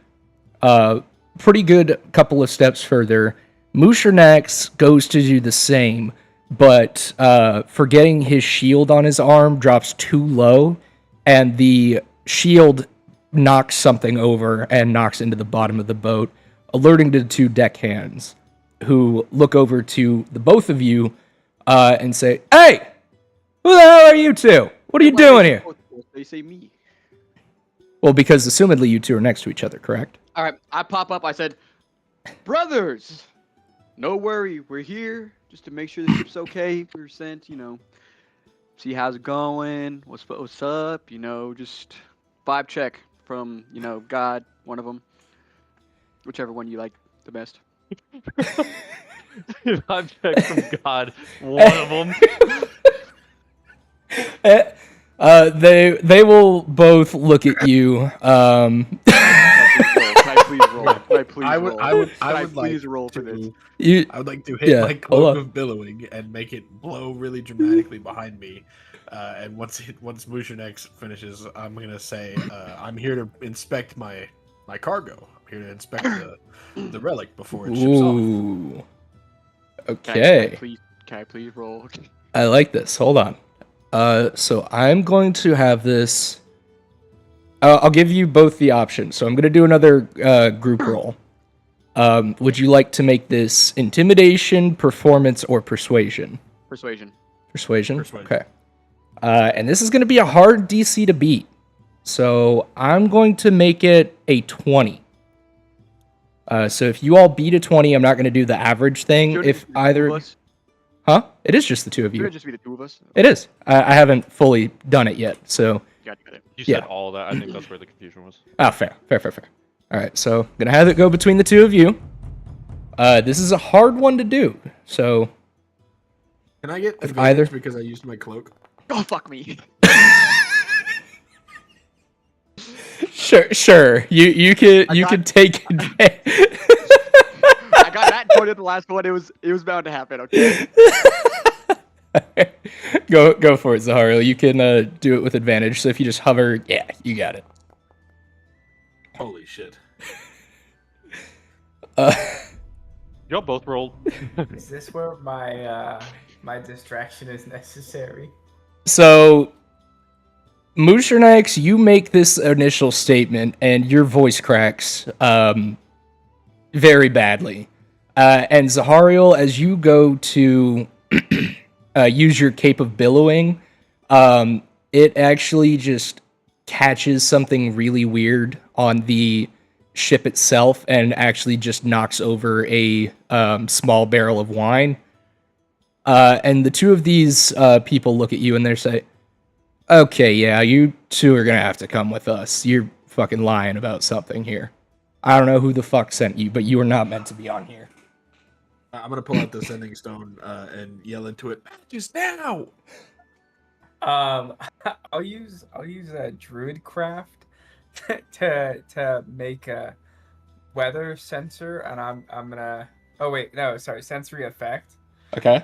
pretty good couple of steps further. Mushernax goes to do the same, but forgetting his shield on his arm drops too low, and the shield knocks something over and knocks into the bottom of the boat, alerting the 2 deckhands, who look over to the both of you and say, "Hey, who the hell are you two? What are you doing here?" They say me. Well, because assumedly you two are next to each other, correct? All right. I pop up. I said, brothers, no worry. We're here just to make sure the ship's okay. We were sent, see how's it going. What's up? Just vibe check from, God, one of them. Whichever one you like the best. Vibe check from God, one of them. They will both look at you. Can I please roll? Can I please roll? I would Can I like please roll for this? I would like to hit my hold cloak on. of billowing and make it blow really dramatically behind me. And once Mushernex finishes, I'm gonna say, I'm here to inspect my cargo. I'm here to inspect the relic before it ships off. Ooh. Okay. Can I please roll? I like this. Hold on. So I'm going to have this. I'll give you both the options. So I'm going to do another group roll. Would you like to make this intimidation, performance, or persuasion? Persuasion. Persuasion? Okay. And this is going to be a hard DC to beat. So I'm going to make it a 20. So if you all beat a 20, I'm not going to do the average thing. Shouldn't If it be either... two of us? Huh? It is just the 2 of you. Shouldn't it just be the 2 of us? It is. I haven't fully done it yet, so... Got it. You Yeah. said all that. I think that's where the confusion was. Ah, fair. All right, so I'm gonna have it go between the 2 of you. This is a hard one to do, so Can I get If advantage either- because I used my cloak? Oh, fuck me. sure. You can take advantage. I got that point at the last one. It was bound to happen. Okay. Go for it, Zahario. You can do it with advantage. So if you just hover, yeah, you got it. Holy shit. Y'all both rolled. Is this where my my distraction is necessary? So, Mushernax, you make this initial statement, and your voice cracks very badly. And Zahariel, as you go to use your cape of billowing, it actually just catches something really weird on the ship itself and actually just knocks over a small barrel of wine. And the 2 of these people look at you and they say, "Okay, yeah, you 2 are gonna have to come with us. You're fucking lying about something here. I don't know who the fuck sent you, but you are not meant to be on here." I'm gonna pull out the sending stone and yell into it. Just now. I'll use a druid craft to make a weather sensor, and I'm gonna. Oh wait, no, sorry, sensory effect. Okay.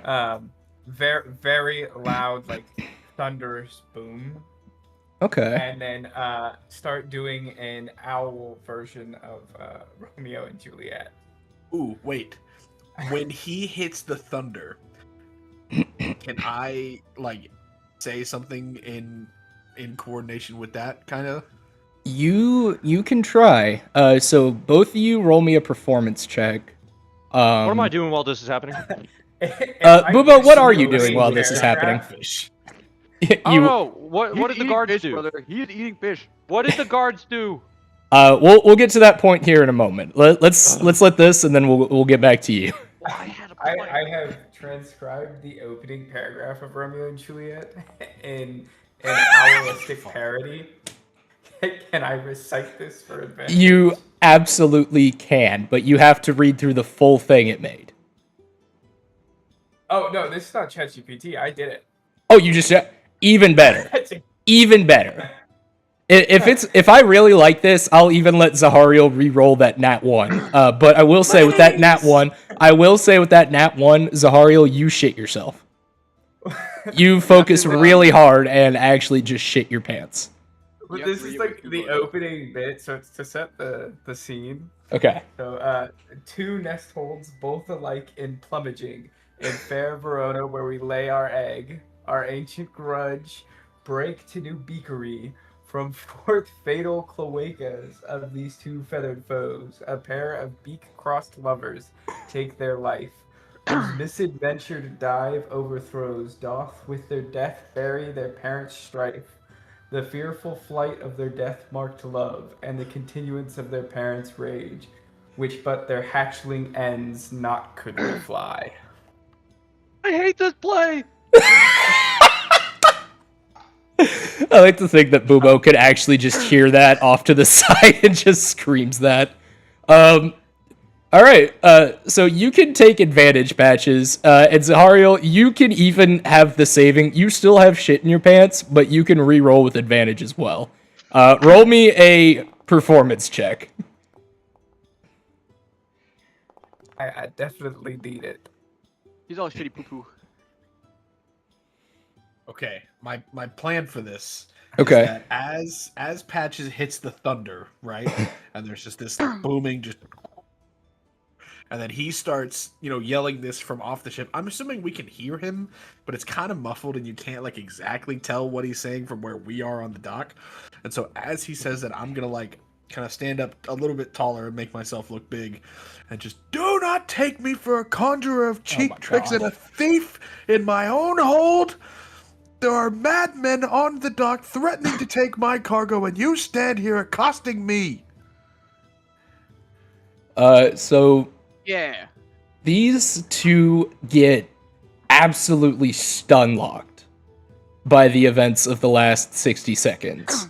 Very loud, like thunderous boom. Okay. and then start doing an owl version of Romeo and Juliet. Ooh, wait. When he hits the thunder, can I like say something in coordination with that kind of? You can try. So both of you roll me a performance check. What am I doing while this is happening? Boobo, what are you doing while this is happening? Fish. I don't know. What He's did the eating guards fish, do? brother. He's eating fish. What did the guards do? We'll get to that point here in a moment. Let's let this, and then we'll get back to you. I had a I plan. have transcribed the opening paragraph of Romeo and Juliet in an owlistic parody. Can I recite this for advantage? You absolutely can, but you have to read through the full thing it made. Oh no, this is not ChatGPT. I did it. Oh, you just even better, even better. If I really like this, I'll even let Zahariel re-roll that nat 1. But I will say with that nat 1, Zahariel, you shit yourself. You focus really hard and actually just shit your pants. But You have this to is read like what you the wrote. opening bit, so it's to set the scene. Okay. So, 2 nest holds, both alike in plumaging, in fair Verona where we lay our egg, our ancient grudge, break to new beakery, from forth fatal cloacas of these 2 feathered foes, a pair of beak-crossed lovers take their life, whose misadventured dive overthrows, doth with their death bury their parents' strife, the fearful flight of their death-marked love, and the continuance of their parents' rage, which but their hatchling ends not could they fly. I hate this play. I like to think that Boobo could actually just hear that off to the side and just screams that. All right, so you can take advantage, Patches, and Zahariel, you can even have the saving. You still have shit in your pants, but you can re-roll with advantage as well. Roll me a performance check. I definitely need it. He's all shitty poo poo. Okay, my plan for this. Okay. Is that as Patches hits the thunder, right, and there's just this like, booming, just, and then he starts, yelling this from off the ship. I'm assuming we can hear him, but it's kind of muffled, and you can't like exactly tell what he's saying from where we are on the dock. And so as he says that, I'm gonna like kind of stand up a little bit taller and make myself look big, and just do not take me for a conjurer of cheap my tricks God. and a thief in my own hold. There are madmen on the dock threatening to take my cargo, and you stand here accosting me. So Yeah. these 2 get absolutely stun-locked by the events of the last 60 seconds.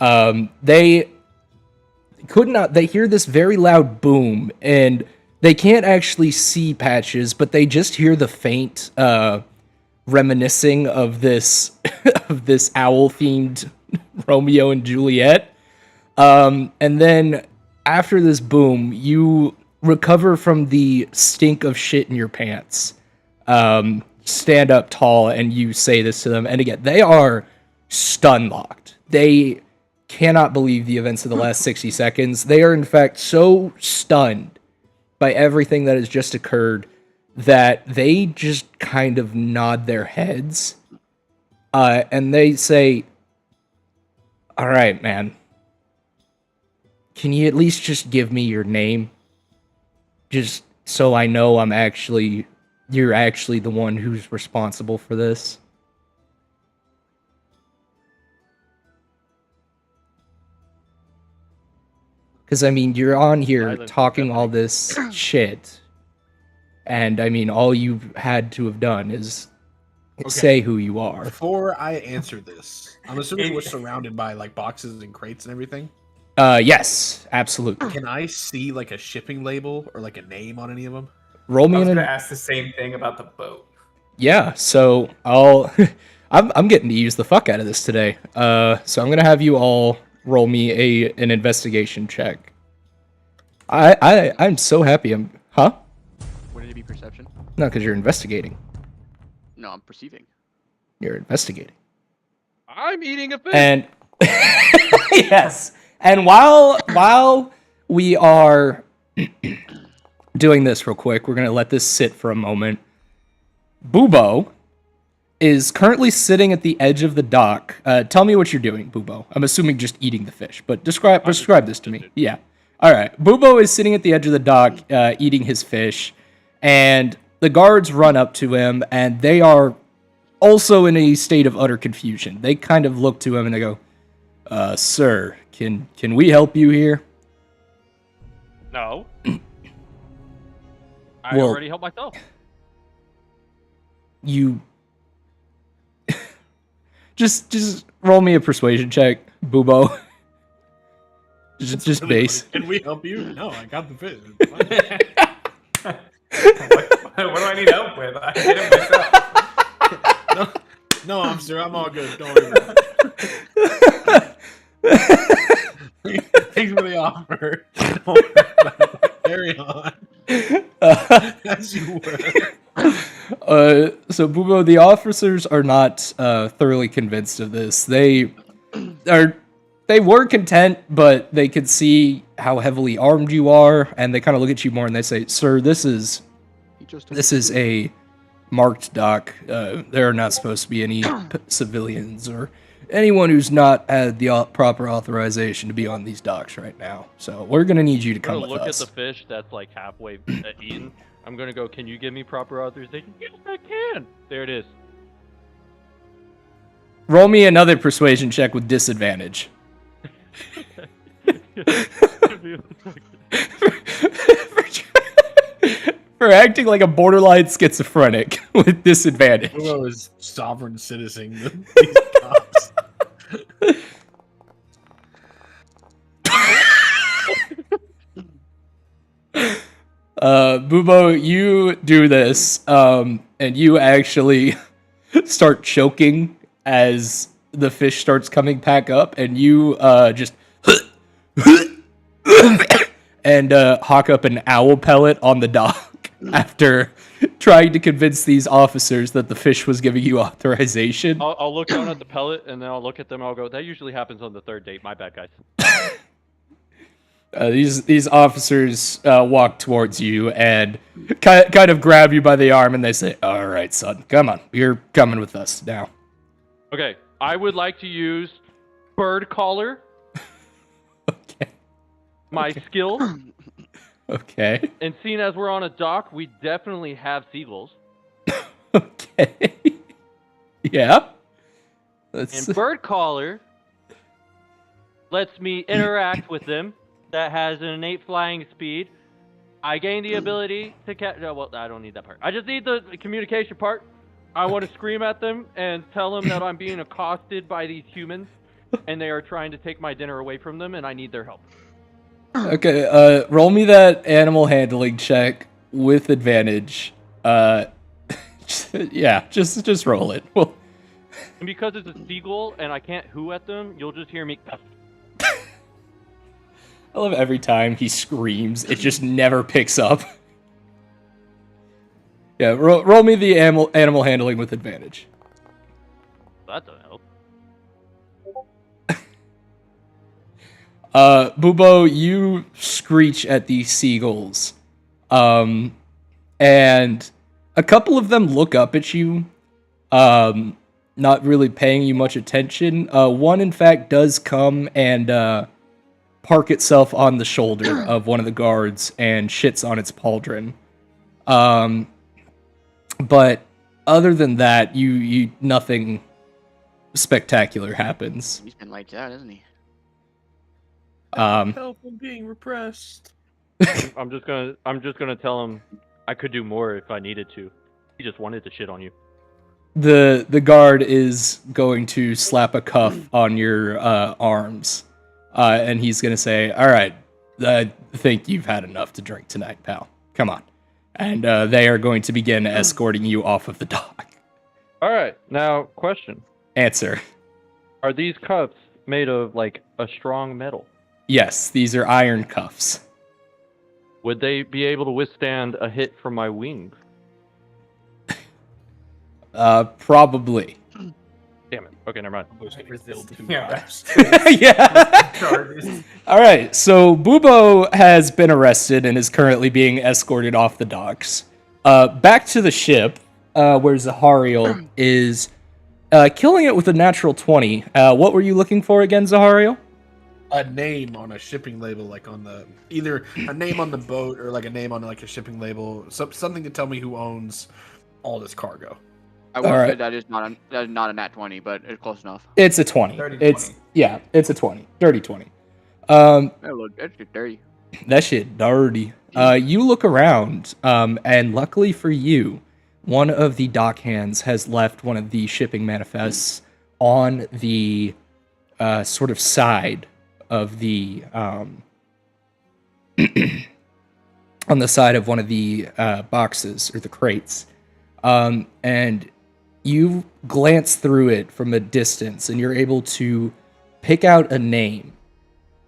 They hear this very loud boom, and they can't actually see Patches, but they just hear the faint, reminiscing of this of this owl-themed Romeo and Juliet. And then after this boom, you recover from the stink of shit in your pants. Stand up tall and you say this to them. And again, they are stun-locked. They cannot believe the events of the last 60 seconds. They are in fact so stunned by everything that has just occurred that they just kind of nod their heads, and they say, all right, man, can you at least just give me your name? Just so I know you're actually the one who's responsible for this. Because, I mean, you're on here Silence is talking all deafening. this shit. And, I mean, all you've had to have done is say who you are. Before I answer this, I'm assuming we're surrounded by like boxes and crates and everything. Yes, absolutely. Can I see like a shipping label or like a name on any of them? Roll I me was an... gonna ask the same thing about the boat. Yeah, so I'll... I'm getting to use the fuck out of this today. So I'm gonna have you all roll me an investigation check. I'm so happy Huh? Wouldn't it be perception? No, because you're investigating. No, I'm perceiving. You're investigating. I'm eating a fish. And yes, and while we are doing this real quick, we're gonna let this sit for a moment. Bubo is currently sitting at the edge of the dock. Tell me what you're doing, Bubo. I'm assuming just eating the fish, but describe this to me. Yeah. All right. Bubo is sitting at the edge of the dock, eating his fish, and the guards run up to him, and they are also in a state of utter confusion. They kind of look to him and they go, "Sir, can we help you here?" No. I Well- already helped myself. You just roll me a persuasion check, Bubo. just Really base. funny. Can we help you? No, I got the fish. What do I need help with? I did it myself. No, officer, I'm all good. Don't worry about it. Thanks for the offer. Don't worry about it. Carry on. As you were. So Bubo, the officers are not thoroughly convinced of this. They were content, but they could see how heavily armed you are, and they kind of look at you more and they say, "Sir, this is a marked dock. There are not supposed to be any civilians or anyone who's not had the proper authorization to be on these docks right now. So we're gonna need you to I'm come gonna with look us." at the fish that's like halfway eaten. I'm gonna go, "Can you give me proper authorization?" Yes, I can. There it is. Roll me another persuasion check with disadvantage. For acting like a borderline schizophrenic with disadvantage. Bubo is sovereign citizen. These cops. Bubo, you do this, and you actually start choking as the fish starts coming back up, and you just and hawk up an owl pellet on the dock after trying to convince these officers that the fish was giving you authorization. I'll look down at the pellet and then I'll look at them and I'll go, "That usually happens on the third date. My bad, guys." These officers walk towards you and kind of grab you by the arm, and they say, "All right, son, come on. You're coming with us now." Okay, I would like to use bird caller, Okay. my skill, Okay. and seeing as we're on a dock, we definitely have seagulls. Okay. Yeah. That's And bird caller lets me interact with them. That has an innate flying speed. I gain the ability to catch. No, well, I don't need that part. I just need the communication part. I want to scream at them and tell them that I'm being accosted by these humans, and they are trying to take my dinner away from them, and I need their help. okay. Roll me that animal handling check with advantage. Yeah, just roll it. Well, And because it's a seagull and I can't who at them, you'll just hear me. I love every time he screams, it just never picks up. Yeah, roll me the animal handling with advantage. That doesn't help. Bubo, you screech at these seagulls. And a couple of them look up at you, not really paying you much attention. One, in fact, does come and park itself on the shoulder of one of the guards and shits on its pauldron. But other than that, you nothing spectacular happens. He's been lights out, hasn't he? Help, I'm being repressed. I'm just gonna tell him I could do more if I needed to. He just wanted to shit on you. The guard is going to slap a cuff on your arms, and he's going to say, "All right, I think you've had enough to drink tonight, pal. Come on." And they are going to begin escorting you off of the dock. All right, now question: Answer: are these cuffs made of like a strong metal? yes, these are iron cuffs. Would they be able to withstand a hit from my wings? Probably. Damn it. Okay, never mind. Resisting. Yeah. Yeah. Charges. All right, so Bubo has been arrested and is currently being escorted off the docks. Back to the ship, where Zahariel is killing it with a natural 20. What were you looking for again, Zahariel? A name on a shipping label, like on the either a name on the boat or like a name on like a shipping label, something to tell me who owns all this cargo. I will All say right. that is not a nat 20, but it's close enough. It's a 20. Dirty It's 20. yeah, it's a 20. Dirty 20. That look, that's just dirty. That shit dirty. You look around, and luckily for you, one of the dock hands has left one of the shipping manifests on the sort of side of the on the side of one of the boxes or the crates, and you glance through it from a distance, and you're able to pick out a name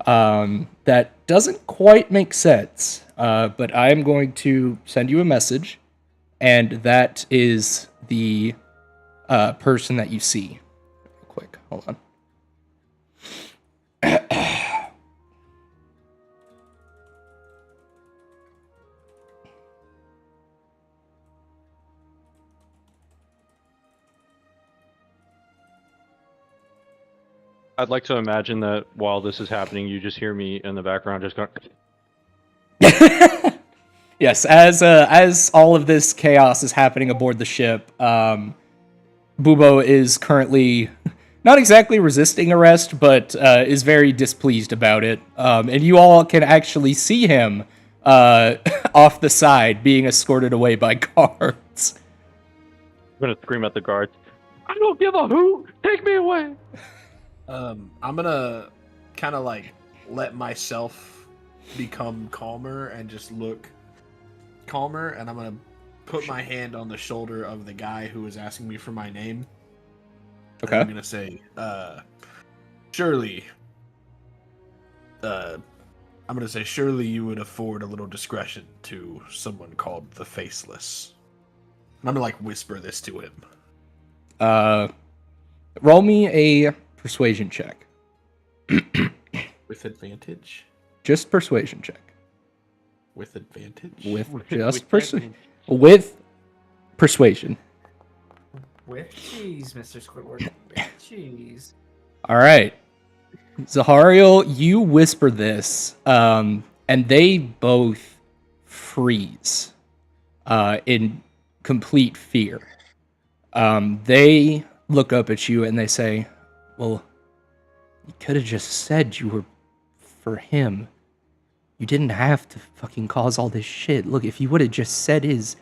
that doesn't quite make sense, but I'm going to send you a message, and that is the person that you see. Real quick, hold on. I'd like to imagine that while this is happening, you just hear me in the background just going. Yes, as all of this chaos is happening aboard the ship, Bubo is currently not exactly resisting arrest, but is very displeased about it. And you all can actually see him off the side being escorted away by guards. I'm gonna scream at the guards. I don't give a hoot. Take me away. I'm gonna kind of like let myself become calmer and just look calmer, and I'm gonna put my hand on the shoulder of the guy who was asking me for my name. Okay. And I'm gonna say, surely, surely you would afford a little discretion to someone called the Faceless. And I'm gonna like whisper this to him. Roll me a persuasion check. With advantage? Just persuasion check. With advantage? With With just advantage. with persuasion. With cheese, Mr. Squidward. With cheese. All right. Zahariel, you whisper this, and they both freeze in complete fear. They look up at you and they say, well, you could have just said you were for him. You didn't have to fucking cause all this shit. Look, if you would have just said his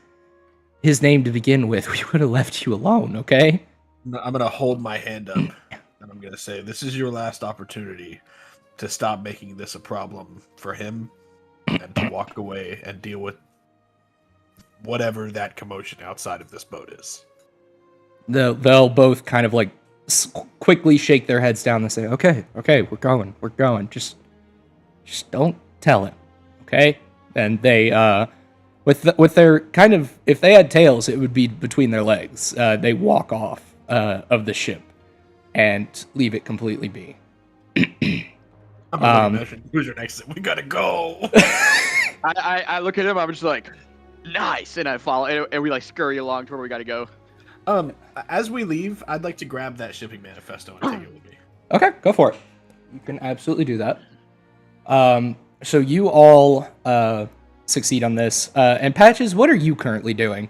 name to begin with, we would have left you alone, okay? I'm gonna hold my hand up and I'm gonna say, this is your last opportunity to stop making this a problem for him and to walk away and deal with whatever that commotion outside of this boat is. They'll both kind of like quickly shake their heads down and say, okay, we're going. Just don't tell him, okay? And they, with their kind of, if they had tails, it would be between their legs. They walk off of the ship and leave it completely be. I'm gonna imagine who's your next. We gotta go. I look at him. I'm just like, nice, and I follow, and we like scurry along to where we gotta go. As we leave, I'd like to grab that shipping manifesto and take it with me. Okay, go for it. You can absolutely do that. So you all succeed on this. And Patches, what are you currently doing?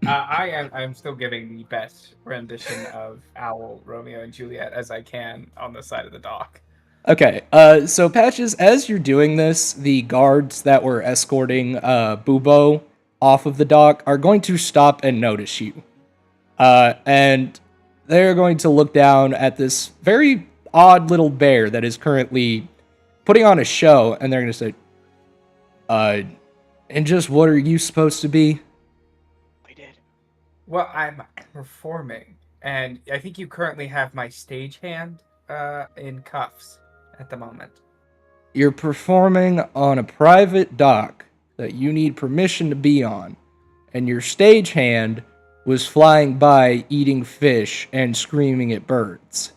I'm still giving the best rendition of Owl, Romeo, and Juliet as I can on the side of the dock. Okay, so Patches, as you're doing this, the guards that were escorting Bubo off of the dock are going to stop and notice you. And they're going to look down at this very odd little bear that is currently putting on a show, and they're going to say, and just what are you supposed to be? We did. Well, I'm performing, and I think you currently have my stagehand in cuffs at the moment. You're performing on a private dock that you need permission to be on, and your stagehand was flying by, eating fish, and screaming at birds.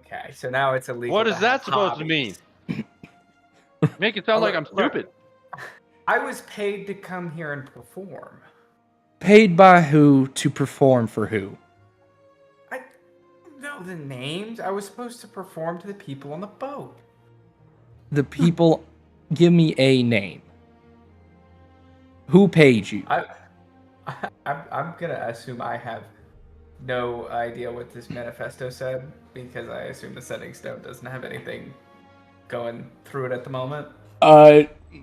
Okay, so now it's illegal. What to is that have supposed to mean? hobbies. Make it sound like I'm Look, stupid. I was paid to come here and perform. Paid by who to perform for who? I don't know the names. I was supposed to perform to the people on the boat. The people. Give me a name. Who paid you? I'm gonna assume I have no idea what this manifesto said because I assume the Setting Stone doesn't have anything going through it at the moment.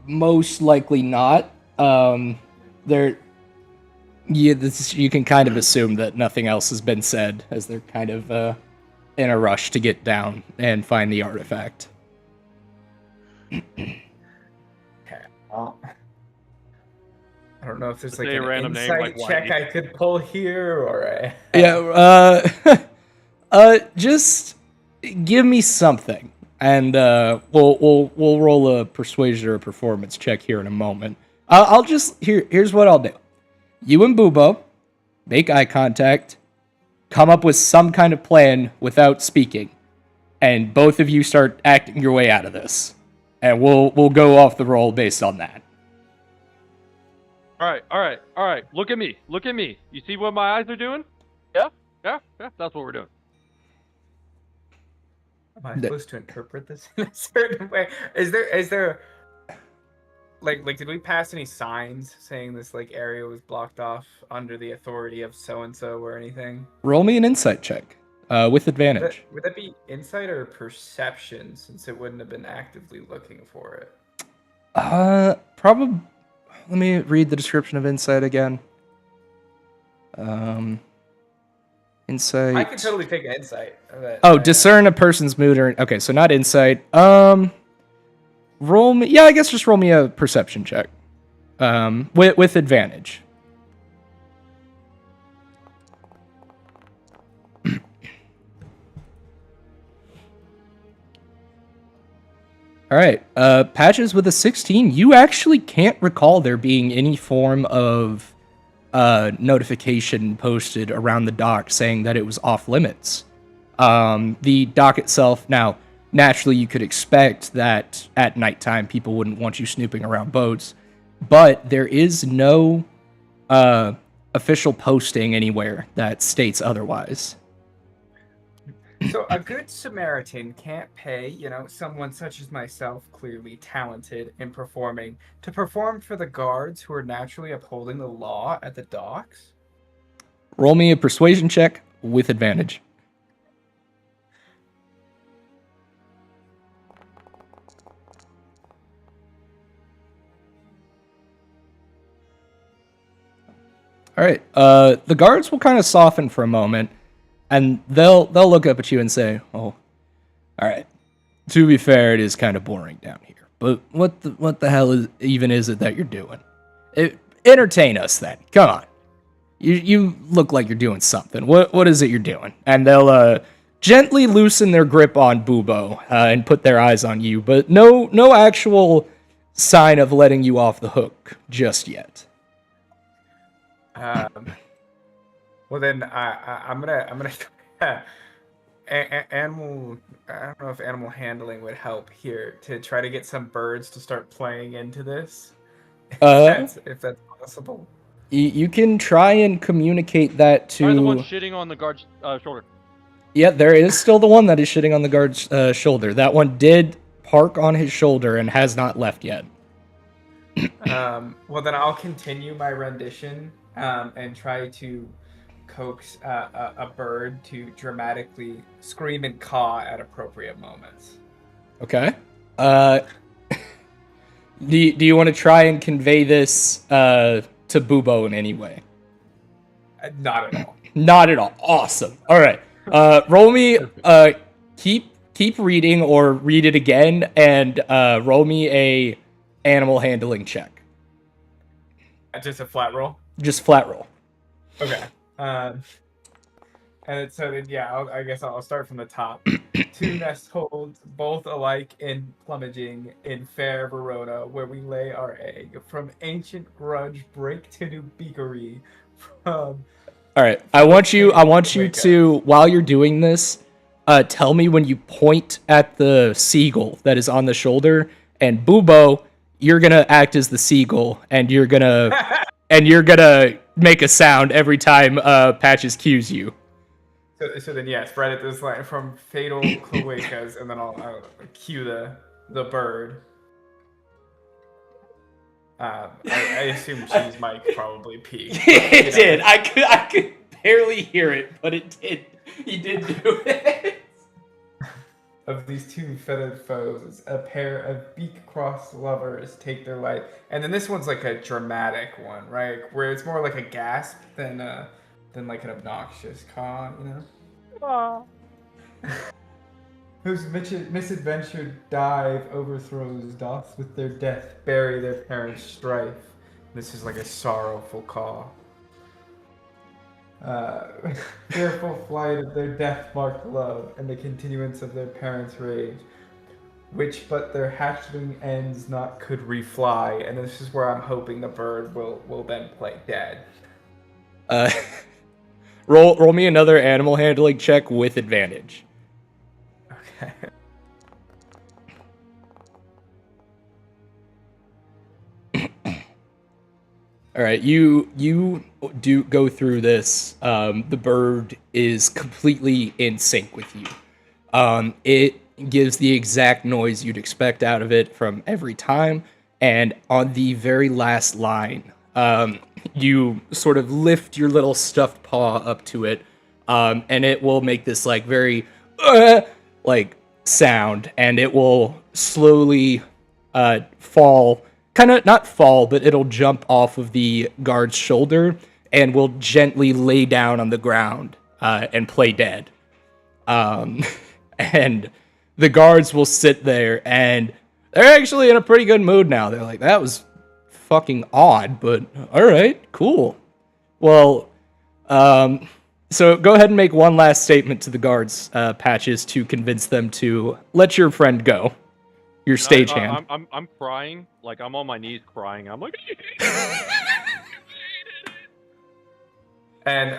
Most likely not. There. Yeah, you can kind of assume that nothing else has been said, as they're kind of in a rush to get down and find the artifact. Okay. Well, I don't know if there's like Say a an random name, insight like check Whitey. I could pull here, or a... Yeah. Just give me something, and we'll roll a persuasion or a performance check here in a moment. I'll just here's what I'll do. You and Bubo make eye contact, come up with some kind of plan without speaking, and both of you start acting your way out of this. And we'll go off the roll based on that. All right. Look at me. You see what my eyes are doing? Yeah. That's what we're doing. Am I supposed to interpret this in a certain way? Is there like did we pass any signs saying this like area was blocked off under the authority of so and so or anything? Roll me an insight check with advantage. Would that be insight or perception, since it wouldn't have been actively looking for it? Probably. Let me read the description of insight again. Insight. I could totally take insight. Discern a person's mood or okay, so not insight. Roll me. Yeah, I guess just roll me a perception check. With advantage. All right, Patches with a 16. You actually can't recall there being any form of notification posted around the dock saying that it was off limits. The dock itself, now, naturally you could expect that at nighttime people wouldn't want you snooping around boats, but there is no official posting anywhere that states otherwise. So a good Samaritan can't pay, someone such as myself, clearly talented in performing, to perform for the guards who are naturally upholding the law at the docks? Roll me a persuasion check with advantage. All right. The guards will kind of soften for a moment, and they'll look up at you and say, "Oh, all right. To be fair, it is kind of boring down here. But what the hell is it that you're doing? Entertain us then. Come on. You look like you're doing something. What is it you're doing?" And they'll gently loosen their grip on Bubo and put their eyes on you, but no actual sign of letting you off the hook just yet. Well then, I'm gonna animal. I don't know if animal handling would help here to try to get some birds to start playing into this. If that's possible. You can try and communicate that to. Try the one shitting on the guard's shoulder. Yeah, there is still the one that is shitting on the guard's shoulder. That one did park on his shoulder and has not left yet. Well then, I'll continue my rendition and try to coax a bird to dramatically scream and caw at appropriate moments. Okay. Do you want to try and convey this to Bubo in any way? Not at all. Not at all. Awesome. All right. Roll me. Keep reading or read it again, and roll me a animal handling check. Just a flat roll. Just flat roll. Okay. And so then, yeah, I guess I'll start from the top. 2 nest holds, both alike in plumaging, in fair Verona, where we lay our egg. From ancient grudge, break to new beakery. From All right, I want you to, while you're doing this, tell me when you point at the seagull that is on the shoulder, and Bubo, you're gonna act as the seagull, and you're gonna make a sound every time Patches cues you. So then, yes, right at this line from fatal cloacas, and then I'll cue the bird. I assume Cheese Mike probably peeked. It did. I could barely hear it, but it did. He did do it. Of these 2 fetid foes, a pair of beak-crossed lovers take their life. And then this one's like a dramatic one, right? Where it's more like a gasp than like an obnoxious caw, you know? Whose misadventured dive overthrows doth with their death bury their parents' strife. This is like a sorrowful caw. Fearful flight of their death-marked love and the continuance of their parents' rage, which but their hatchling ends not could refly. And this is where I'm hoping the bird will then play dead. Roll me another animal handling check with advantage. Okay. All right, you do go through this. The bird is completely in sync with you. It gives the exact noise you'd expect out of it from every time. And on the very last line, you sort of lift your little stuffed paw up to it, and it will make this like very like sound, and it will slowly fall. Kind of not fall, but it'll jump off of the guard's shoulder and will gently lay down on the ground and play dead. And the guards will sit there, and they're actually in a pretty good mood now. They're like, that was fucking odd, but all right, cool. Well, so go ahead and make one last statement to the guards, Patches, to convince them to let your friend go. Your stagehand. I'm crying, like I'm on my knees crying. I'm like, and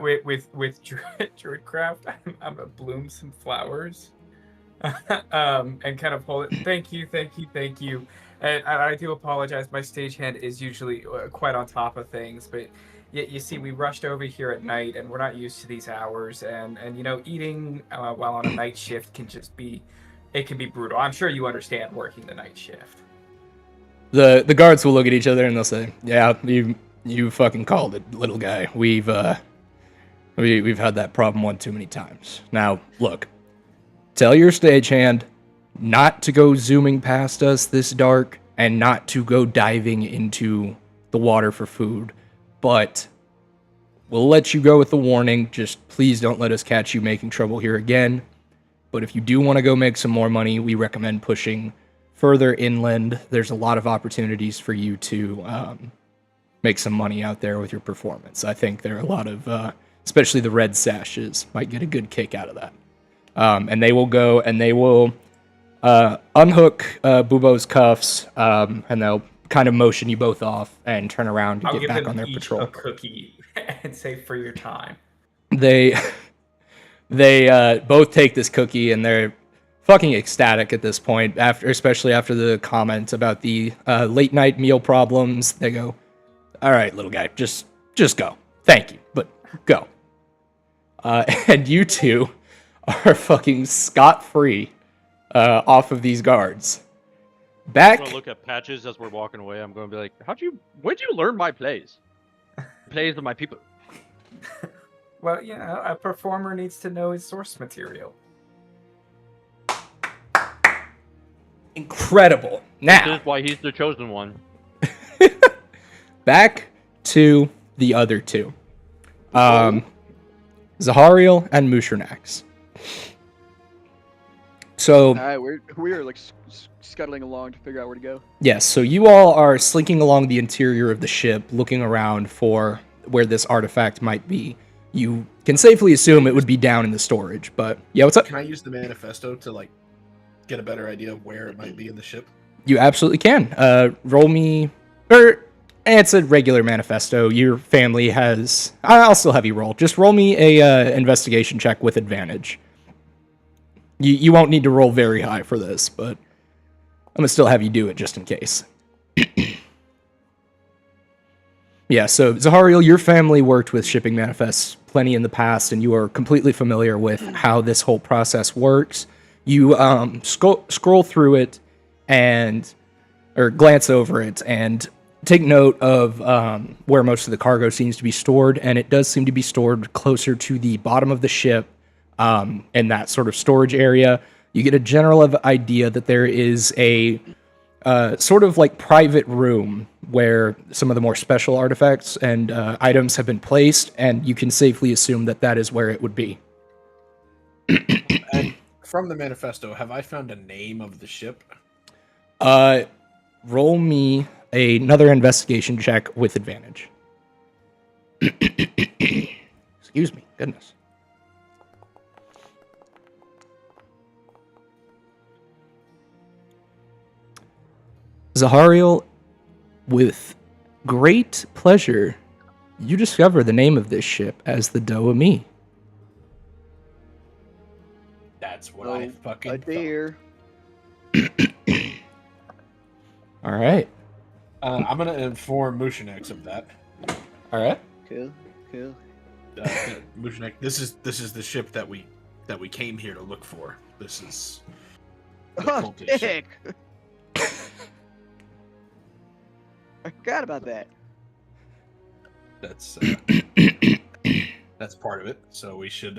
with Druidcraft, I'm gonna bloom some flowers, and kind of hold it. Thank you. And I do apologize. My stagehand is usually quite on top of things, but you see, we rushed over here at night, and we're not used to these hours, and you know, eating while on a night shift can just be. It can be brutal. I'm sure you understand working the night shift. The guards will look at each other and they'll say, "Yeah, you fucking called it, little guy. We've had that problem one too many times. Now, look, tell your stagehand not to go zooming past us this dark and not to go diving into the water for food, but we'll let you go with the warning. Just please don't let us catch you making trouble here again. But if you do want to go make some more money, we recommend pushing further inland. There's a lot of opportunities for you to make some money out there with your performance. I think there are a lot of, especially the red sashes, might get a good kick out of that. And they will go and they will unhook Bubo's cuffs, and they'll kind of motion you both off and turn around to get back on their patrol. I'll give them each a cookie and say, for your time. They both take this cookie and they're fucking ecstatic at this point, especially after the comment about the late night meal problems. They go, all right, little guy, just go. Thank you, but go. And you two are fucking scot-free off of these guards. Back. I'm gonna look at Patches as we're walking away. I'm gonna be like, when'd you learn my plays? Plays of my people. Well, you know, a performer needs to know his source material. Incredible. Now, This is why he's the chosen one. back to the other two. Zahariel and Mushranax. So, All right, we are like scuttling along to figure out where to go. yes, so you all are slinking along the interior of the ship, looking around for where this artifact might be. you can safely assume it would be down in the storage. But yeah, what's up? Can I use the manifesto to like get a better idea of where it might be in the ship? You absolutely can. Roll me, or it's a regular manifesto. Your family has. I'll still have you roll. Just roll me a investigation check with advantage. You won't need to roll very high for this, but I'm gonna still have you do it just in case. Yeah, so Zahariel, your family worked with shipping manifests plenty in the past, and you are completely familiar with how this whole process works. You scroll through it or glance over it and take note of where most of the cargo seems to be stored, and it does seem to be stored closer to the bottom of the ship in that sort of storage area. You get a general idea that there is a sort of like private room where some of the more special artifacts and items have been placed, and you can safely assume that that is where it would be. And from the manifesto, have I found a name of the ship? Roll me another investigation check with advantage. Excuse me, goodness. Zahariel, with great pleasure, you discover the name of this ship as the Deux. That's what I fucking dear. All right. I'm gonna inform Mushinex of that. All right. Cool. Mushinex, this is the ship that we came here to look for. This is the Oh, cultist ship. dick. I forgot about that. That's that's part of it. So we should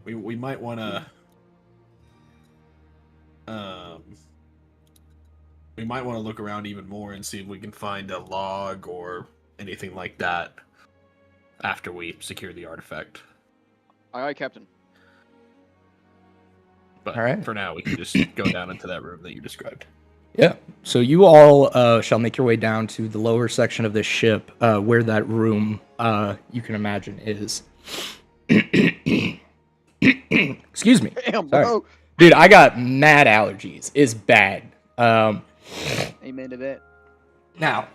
we might want to look around even more and see if we can find a log or anything like that after we secure the artifact. Aye, aye, Captain. But All right. for now, we can just go down into that room that you described. Yeah. So you all shall make your way down to the lower section of this ship, where that room you can imagine is. Excuse me. Damn, Sorry. bro. Dude, I got mad allergies. It's bad. Amen to that. Now,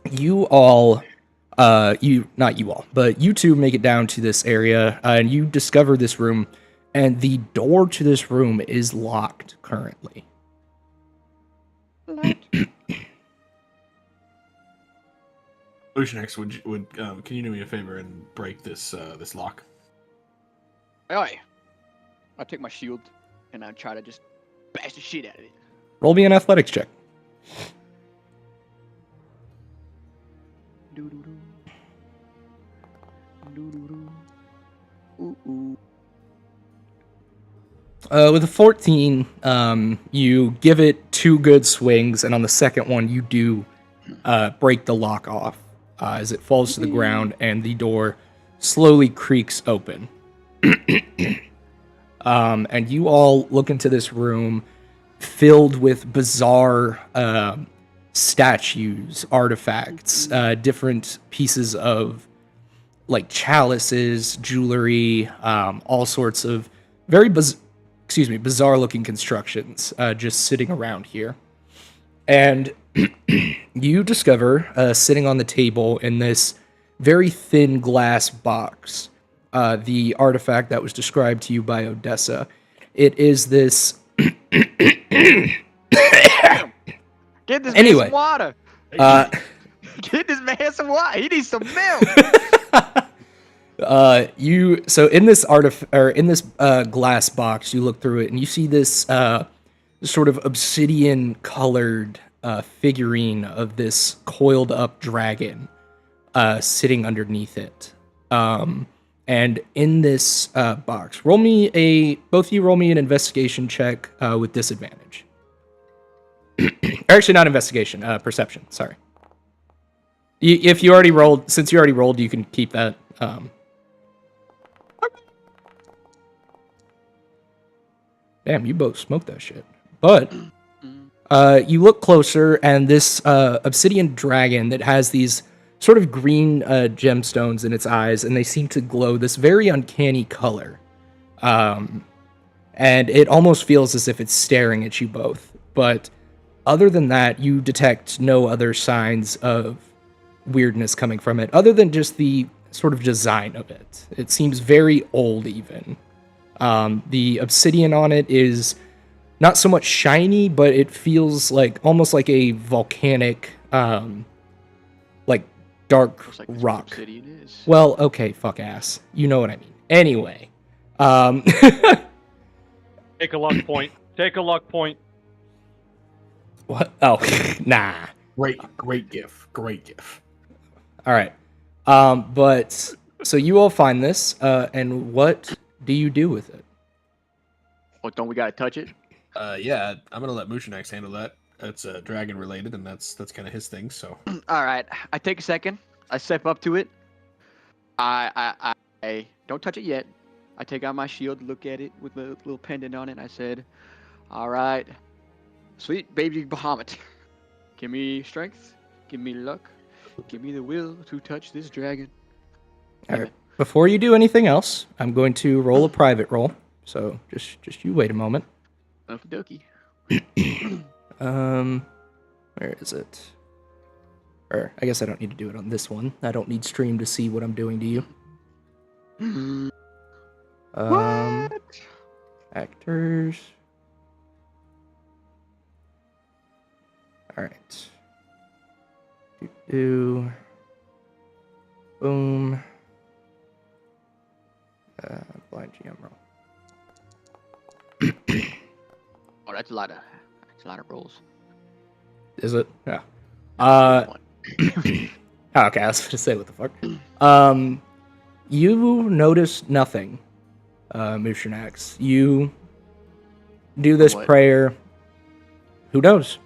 you all, not you all, but you two make it down to this area, and you discover this room, and the door to this room is locked currently. Mushinex, can you do me a favor and break this this lock? Aye, aye. I'll take my shield and I'll try to just bash the shit out of it. Roll me an athletics check. Doo-doo-doo. Doo-doo-doo. Ooh-ooh. With a 14, you give it 2 good swings, and on the second one, you do break the lock off as it falls to the ground, and the door slowly creaks open. And you all look into this room filled with bizarre statues, artifacts, different pieces of like chalices, jewelry, all sorts of very bizarre looking constructions just sitting around here. And you discover sitting on the table in this very thin glass box the artifact that was described to you by Odessa. It is this. Get this Anyway, man some water. uh, Get this man some water. He needs some milk. So in this glass box, you look through it and you see this sort of obsidian colored figurine of this coiled up dragon sitting underneath it. And in this box, both of you roll me an investigation check with disadvantage. Actually, not investigation, perception. Sorry. If you already rolled, since you already rolled, you can keep that. Damn, you both smoked that shit. But you look closer, and this obsidian dragon that has these sort of green gemstones in its eyes, and they seem to glow this very uncanny color. And it almost feels as if it's staring at you both. But other than that, you detect no other signs of weirdness coming from it, other than just the sort of design of it. It seems very old, even. The obsidian on it is not so much shiny, but it feels like almost like a volcanic, like dark Looks like this rock. obsidian is. Well, okay, fuck ass. You know what I mean. Anyway, Take a luck point. Take a luck point. what? Oh, nah. Great gif. Great gif. All right. But so you all find this, and what do you do with it? Oh, don't we gotta touch it? Yeah, I'm gonna let Mushinax handle that. That's dragon related, and that's kind of his thing. So All right. I take a second. I step up to it. I don't touch it yet. I take out my shield, look at it with the little pendant on it. And I said, "All right, sweet baby Bahamut, give me strength, give me luck, give me the will to touch this dragon." All right. Before you do anything else, I'm going to roll a private roll. So just you wait a moment. Okie Where is it? Or I guess I don't need to do it on this one. I don't need stream to see what I'm doing to you. dokie. Actors. All right. Boom. Blind GM roll. Oh, that's a lot of rolls. Is it? Yeah. One. Okay, I was gonna say what the fuck. You notice nothing, Mushinax. You do this What? prayer. Who knows?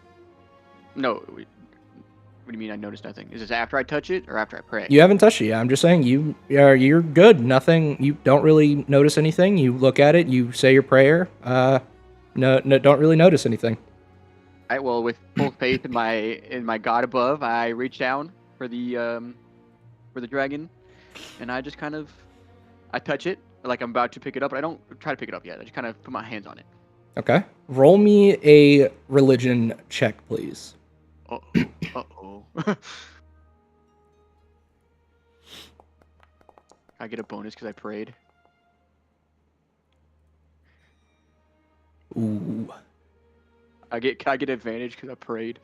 No. What do you mean? I noticed nothing. Is this after I touch it or after I pray? You haven't touched it yet. I'm just saying you're good. Nothing. You don't really notice anything. You look at it. You say your prayer. No, don't really notice anything. Alright, well, with full faith in my God above, I reach down for the dragon, and I just kind of I touch it like I'm about to pick it up, but I don't try to pick it up yet. I just kind of put my hands on it. Okay. Roll me a religion check, please. Uh-oh. I get a bonus because I prayed. Ooh. Can I get advantage because I prayed?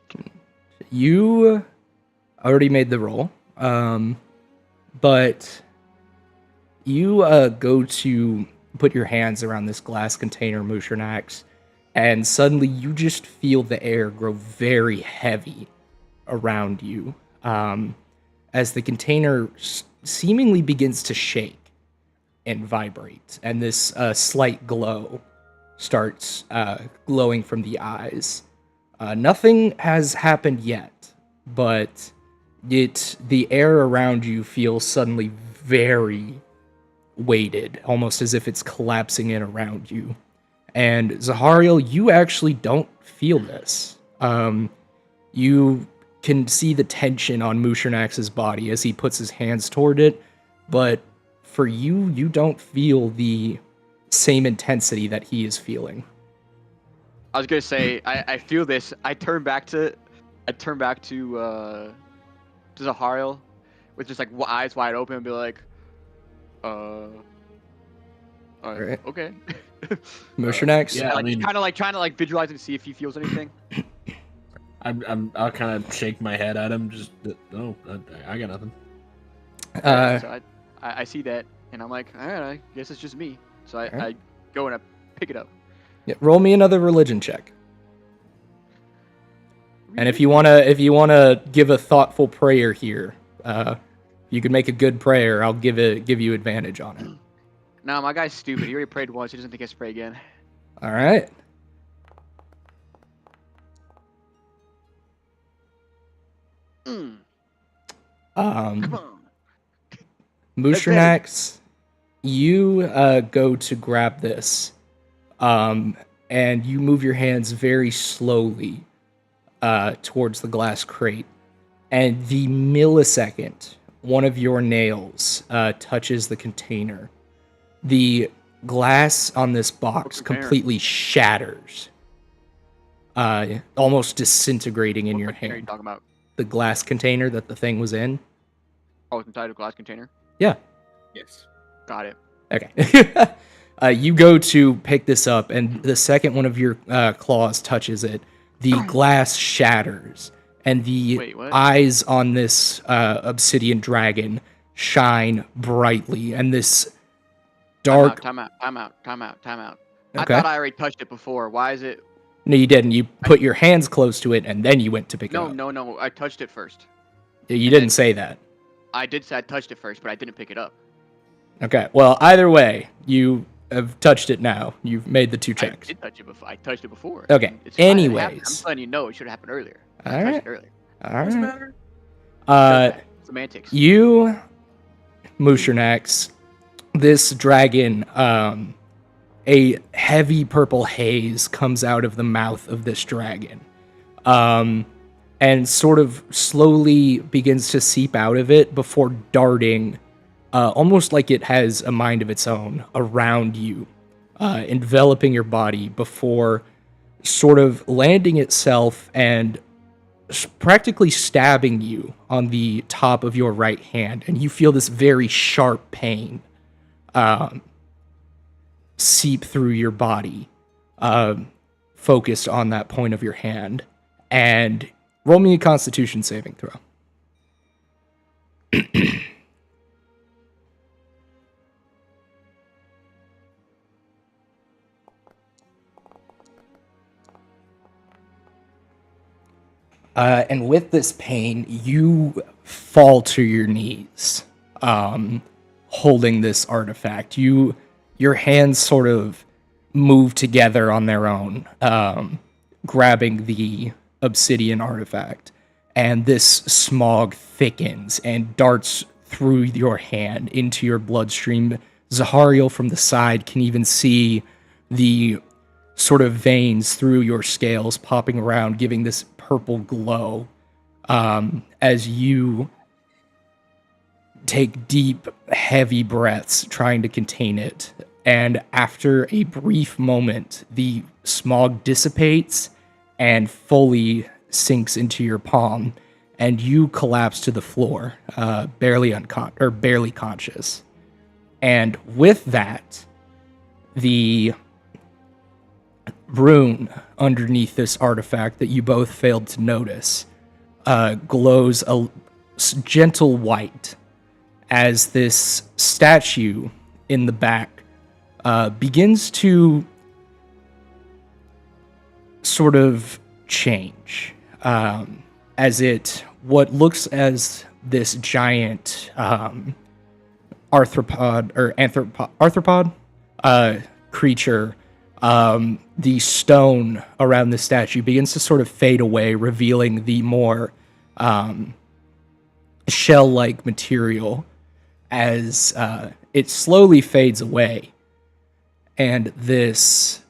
You already made the roll, but you go to put your hands around this glass container, Mushinax, and suddenly you just feel the air grow very heavy around you as the container seemingly begins to shake and vibrate, and this slight glow starts glowing from the eyes. Nothing has happened yet, but the air around you feels suddenly very weighted, almost as if it's collapsing in around you. And Zahariel, you actually don't feel this. You can see the tension on Mushinax's body as he puts his hands toward it, but for you, you don't feel the same intensity that he is feeling. I was gonna say I feel this. I turn back to Zahariel with just like eyes wide open and be like, Alright. okay. Mushinax? yeah. I mean- kind of like trying to like visualize and see if he feels anything. I'll kind of shake my head at him. Just no, I got nothing. So I see that and I'm like, all right, I guess it's just me. So I Alright. go and I pick it up. Yeah, roll me another religion check. And if you wanna give a thoughtful prayer here, you can make a good prayer. I'll give you advantage on it. No, my guy's stupid. He already prayed once. He doesn't think he has to pray again. All right. Come on. Mushinax, you go to grab this, and you move your hands very slowly towards the glass crate, and the millisecond one of your nails touches the container, the glass on this box container? completely shatters, almost disintegrating in your What container are you hand. talking about? The glass container that the thing was in. Oh, it's inside a glass container. Yeah. Yes. Got it. Okay. You go to pick this up, and the second one of your claws touches it, the glass shatters, and the Wait, what? eyes on this obsidian dragon shine brightly, and this dark. Time out. Okay. I thought I already touched it before. Why is it? No, you didn't. You put your hands close to it, and then you went to pick it up. No. I touched it first. You didn't say that. I did say I touched it first, but I didn't pick it up. Okay. Well, either way, you have touched it now. You've made the 2 I checks. did touch it before. I touched it before. Okay. It's fine, it happened. Anyways. I'm just letting you know it should have happened earlier. I All touched right. it earlier. All What's the right. matter? Semantics. You, Mushernax, this dragon, a heavy purple haze comes out of the mouth of this dragon, and sort of slowly begins to seep out of it before darting, almost like it has a mind of its own, around you, enveloping your body before sort of landing itself and practically stabbing you on the top of your right hand, and you feel this very sharp pain seep through your body, focused on that point of your hand. And roll me a Constitution saving throw. And with this pain, you fall to your knees, holding this artifact. Your hands sort of move together on their own, grabbing the obsidian artifact. And this smog thickens and darts through your hand into your bloodstream. Zahariel from the side can even see the sort of veins through your scales popping around, giving this purple glow, as you take deep, heavy breaths trying to contain it. And after a brief moment, the smog dissipates and fully sinks into your palm, and you collapse to the floor, barely conscious. And with that, the rune underneath this artifact that you both failed to notice glows a gentle white as this statue in the back begins to sort of change, as what looks as this giant arthropod creature. The stone around the statue begins to sort of fade away, revealing the more shell-like material as it slowly fades away. And this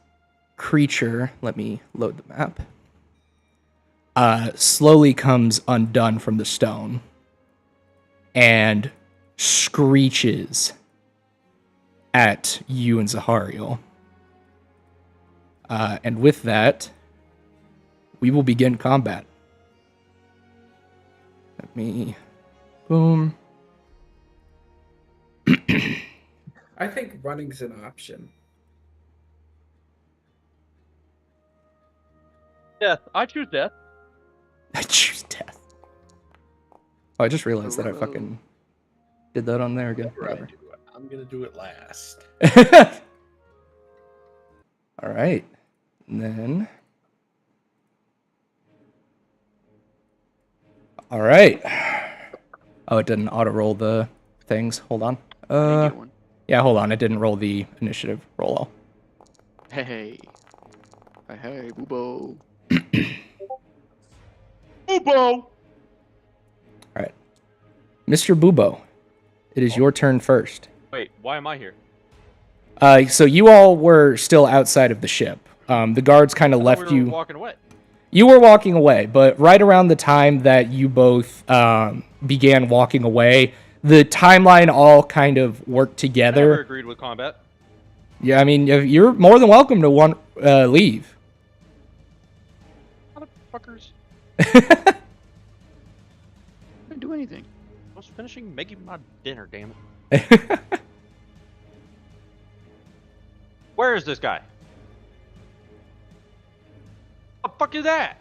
creature, let me load the map, slowly comes undone from the stone and screeches at you and Zahariel. And with that, we will begin combat. Let me... Boom. I think running's an option. Death. I choose death. I choose death. Oh, I just realized that I fucking did that on there again. Whatever. I'm gonna do it last. All right. And then... All right. Oh, it didn't auto-roll the things. Hold on. Yeah, hold on. It didn't roll the initiative roll. Hey, Boobo. Boobo! All right. Mr. Boobo, it is your turn first. Wait, why am I here? So you all were still outside of the ship. The guards kind of I thought left we were you. walking away. You were walking away, but right around the time that you both began walking away, the timeline all kind of worked I never together. agreed with combat. Yeah, I mean, you're more than welcome to leave. Motherfuckers. I didn't do anything. I was finishing making my dinner, damn it. Where is this guy? What the fuck is that?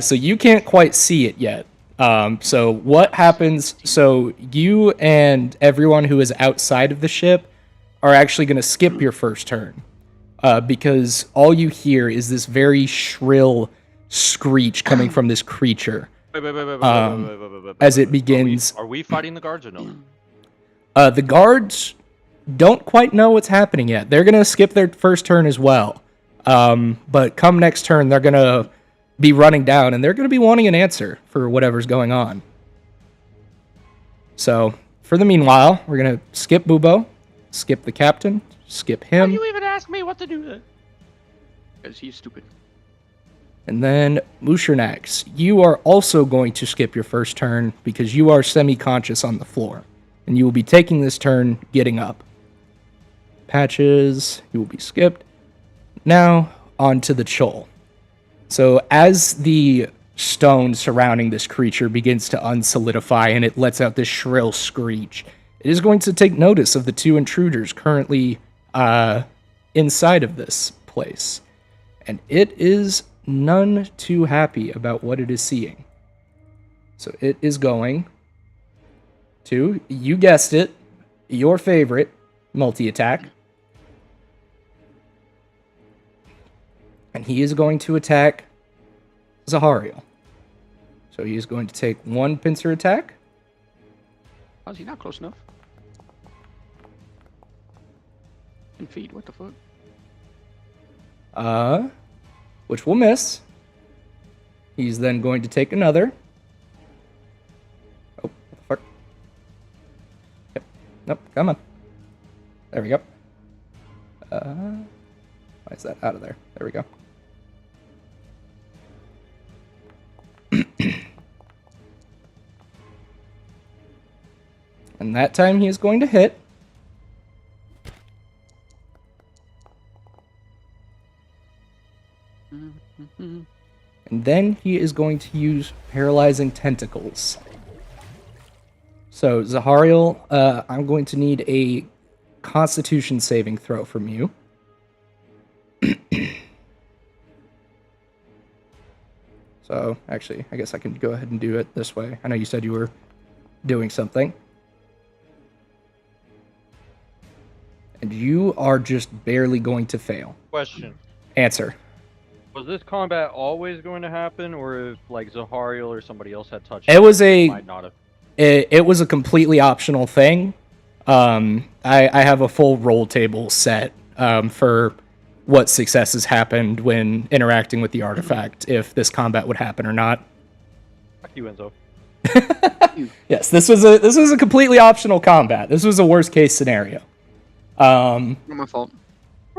So you can't quite see it yet. So what happens? So you and everyone who is outside of the ship are actually going to skip your first turn, because all you hear is this very shrill screech coming from this creature Wait, as it begins. Are we fighting the guards or no? The guards don't quite know what's happening yet. They're going to skip their first turn as well. But come next turn, they're going to be running down, and they're going to be wanting an answer for whatever's going on. So, for the meanwhile, we're going to skip Bubo, skip the captain, skip Why him, do you even ask me what to do then? Because he's stupid. and then Mushernax. You are also going to skip your first turn because you are semi-conscious on the floor, and you will be taking this turn getting up. Patches, you will be skipped. Now, on to the Chol. So as the stone surrounding this creature begins to unsolidify and it lets out this shrill screech, it is going to take notice of the two intruders currently inside of this place. And it is none too happy about what it is seeing. So it is going to, you guessed it, your favorite, multi-attack. And he is going to attack Zahariel. So he is going to take one pincer attack. How's he not close enough? And feed, what the fuck? Which will miss. He's then going to take another. Oh, what the fuck? Yep. Nope, come on. There we go. Why is that out of there? There we go. And that time he is going to hit. And then he is going to use Paralyzing Tentacles. So, Zahariel, I'm going to need a Constitution saving throw from you. So, actually, I guess I can go ahead and do it this way. I know you said you were doing something. And you are just barely going to fail. Question. Answer. Was this combat always going to happen, or if like Zahariel or somebody else had touched It was might not have? it was a completely optional thing. I have a full roll table set for what successes happened when interacting with the artifact, if this combat would happen or not. Fuck you, Enzo. Yes, this was a completely optional combat. This was a worst case scenario. Not my fault.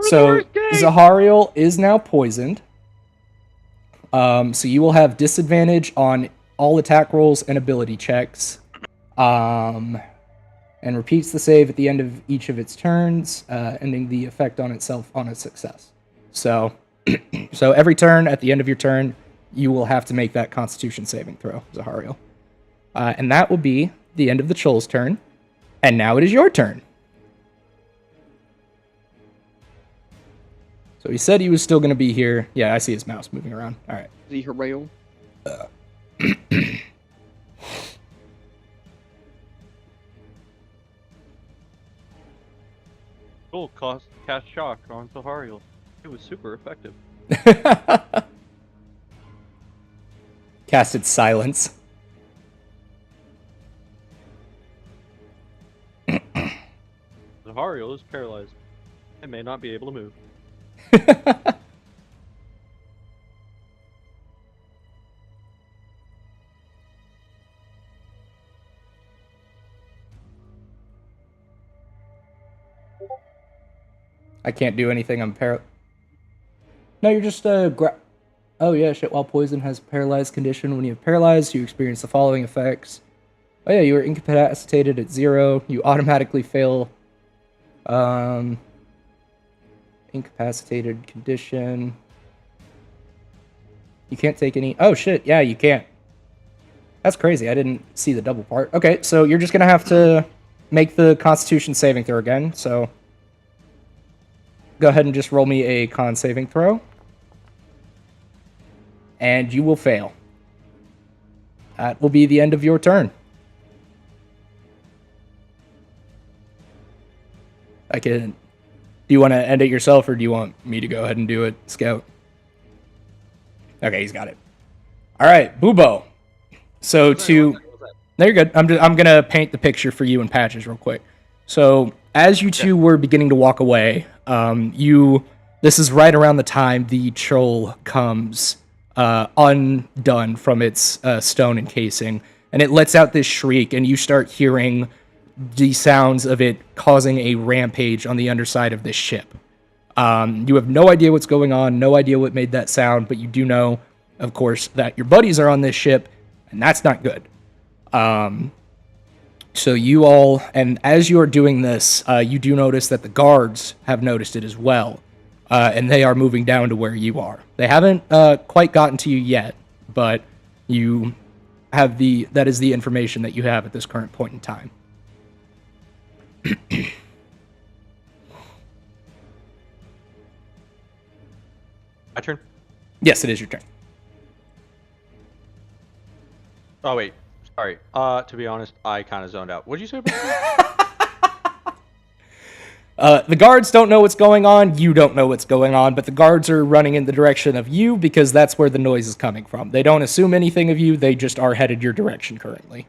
So Zahariel is now poisoned. So you will have disadvantage on all attack rolls and ability checks. And repeats the save at the end of each of its turns, ending the effect on itself on a success. So, so every turn, at the end of your turn, you will have to make that Constitution saving throw, Zahariel. And that will be the end of the Chol's turn. And now it is your turn. So he said he was still going to be here. Yeah, I see his mouse moving around. All right. The Harail. Cool, cast shock on Zahariel. It was super effective. Casted silence. Zahariel is paralyzed and may not be able to move. I can't do anything. I'm No, you're just oh yeah, shit. While poison has a paralyzed condition, when you have paralyzed, you experience the following effects. Oh yeah, you are incapacitated at 0. You automatically fail. Incapacitated condition. You can't take any. Oh shit, yeah, you can't. That's crazy. I didn't see the double part. Okay, so you're just gonna have to make the Constitution saving throw again. So go ahead and just roll me a con saving throw. And you will fail. That will be the end of your turn. I can... Do you want to end it yourself, or do you want me to go ahead and do it, Scout? Okay, he's got it. All right, Bubo. So to... No, you're good. I'm gonna paint the picture for you and Patches real quick. So as you two were beginning to walk away, this is right around the time the troll comes undone from its stone encasing, and it lets out this shriek, and you start hearing the sounds of it causing a rampage on the underside of this ship. You have no idea what's going on, no idea what made that sound, but you do know, of course, that your buddies are on this ship, and that's not good. So you all, and as you are doing this, you do notice that the guards have noticed it as well, and they are moving down to where you are. They haven't quite gotten to you yet, but you have that is the information that you have at this current point in time. My turn? Yes, it is your turn. Oh, wait. Sorry. To be honest, I kind of zoned out. What did you say about that? The guards don't know what's going on, you don't know what's going on, but the guards are running in the direction of you because that's where the noise is coming from. They don't assume anything of you, they just are headed your direction currently.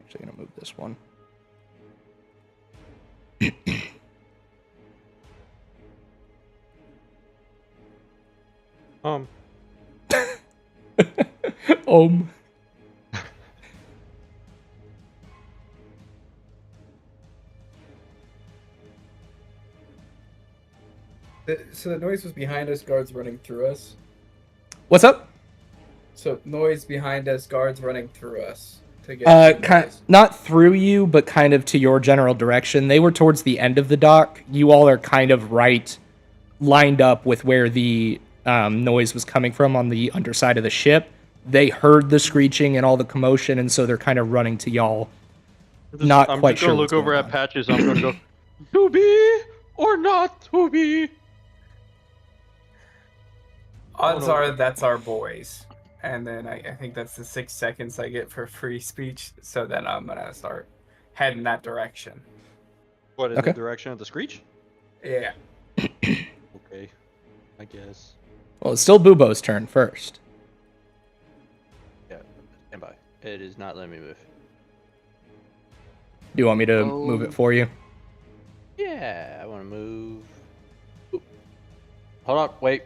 Actually, I'm going to move this one. So the noise was behind us, guards running through us. What's up? So noise behind us, guards running through us. To get not through you, but kind of to your general direction. They were towards the end of the dock. You all are kind of lined up with where the noise was coming from on the underside of the ship. They heard the screeching and all the commotion, and so they're kind of running to y'all. I'm just gonna look over at Patches. I'm gonna go, to be or not to be. Odds are that's our boys. And then I think that's the 6 seconds I get for free speech. So then I'm going to start heading that direction. What, in the direction of the screech? Yeah. Okay, I guess. Well, it's still Bubo's turn first. Yeah, stand by. It is not letting me move. Do you want me to move it for you? Yeah, I want to move. Oop. Hold on, wait.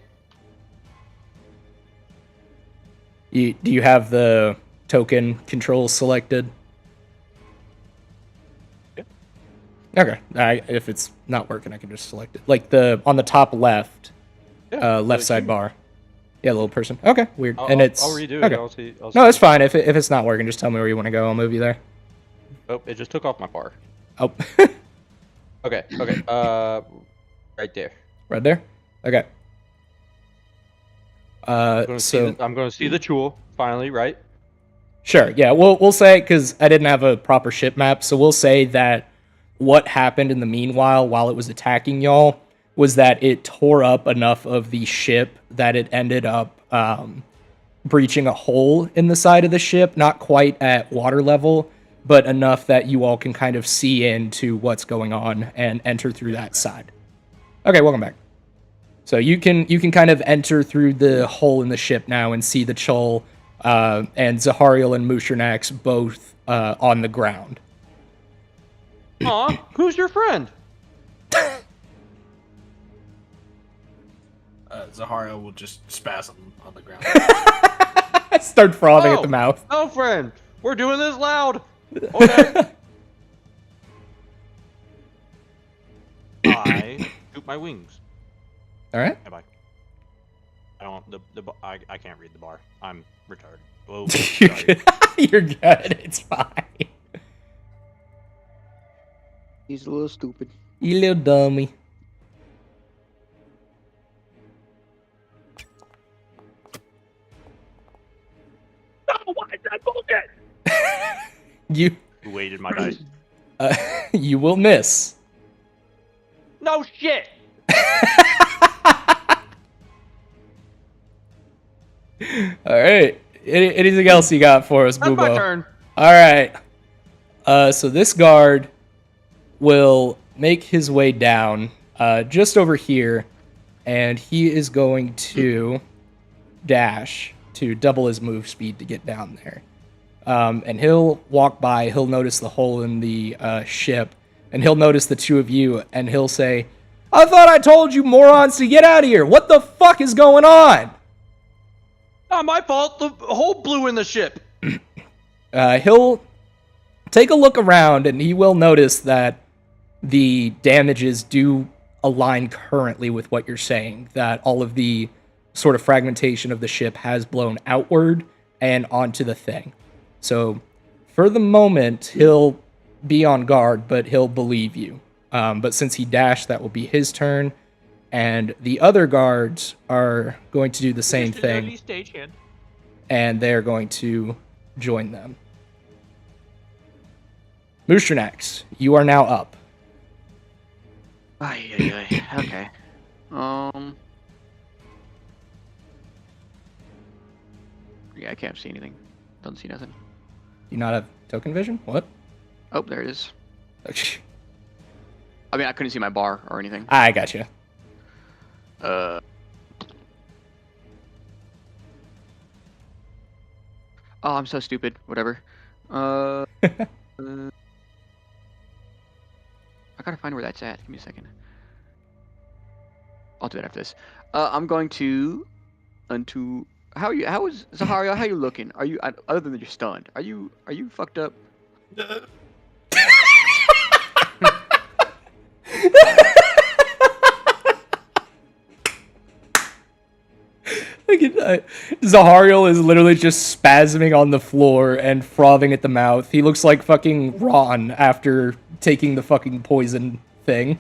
Do you have the token controls selected? Yeah. Okay. If it's not working, I can just select it. Like on the top left, left sidebar. Yeah, little person. Okay, weird. I'll redo it. Okay. I'll see. No, it's fine. If it's not working, just tell me where you want to go. I'll move you there. Oh, it just took off my bar. Oh. Okay. Right there. Right there? Okay. I'm going to see the tool finally, right? Sure. Yeah. We'll say, because I didn't have a proper ship map, so we'll say that what happened in the meanwhile while it was attacking y'all was that it tore up enough of the ship that it ended up breaching a hole in the side of the ship, not quite at water level, but enough that you all can kind of see into what's going on and enter through that side. Okay, welcome back. So you can kind of enter through the hole in the ship now and see the Chol and Zahariel and Mushernax both on the ground. Aw, who's your friend? Zahariel will just spasm on the ground. Start frothing at the mouth. No, friend. We're doing this loud. Okay. I shoot my wings. All right. Bye-bye. don't. I can't read the bar. I'm retarded. Whoa. You're Sorry. good. You're good. It's fine. He's a little stupid. You little dummy. Oh, what is that bullshit? You Who weighted my dice? you will miss. No shit. All right. Anything else you got for us, That's Boobo? my turn. All right. So this guard will make his way down just over here, and he is going to dash to double his move speed to get down there. And he'll walk by, he'll notice the hole in the ship, and he'll notice the two of you, and he'll say, I thought I told you morons to get out of here. What the fuck is going on? Not my fault. The hole blew in the ship. He'll take a look around, and he will notice that the damages do align currently with what you're saying, that all of the sort of fragmentation of the ship has blown outward and onto the thing. So for the moment, he'll be on guard, but he'll believe you. But since he dashed, that will be his turn. And the other guards are going to do the same thing, Stagehand. and they're going to join them. Moosternax, you are now up. Okay. Yeah, I can't see anything. Don't see nothing. Do you not have token vision? What? Oh, there it is. I mean, I couldn't see my bar or anything. I got you. Oh, I'm so stupid. Whatever. I gotta find where that's at. Give me a second. I'll do it after this. I'm going to unto. How are you? How is Zahario? How you looking? Are you other than you're stunned? Are you fucked up? Zahariel is literally just spasming on the floor and frothing at the mouth. He looks like fucking Ron after taking the fucking poison thing.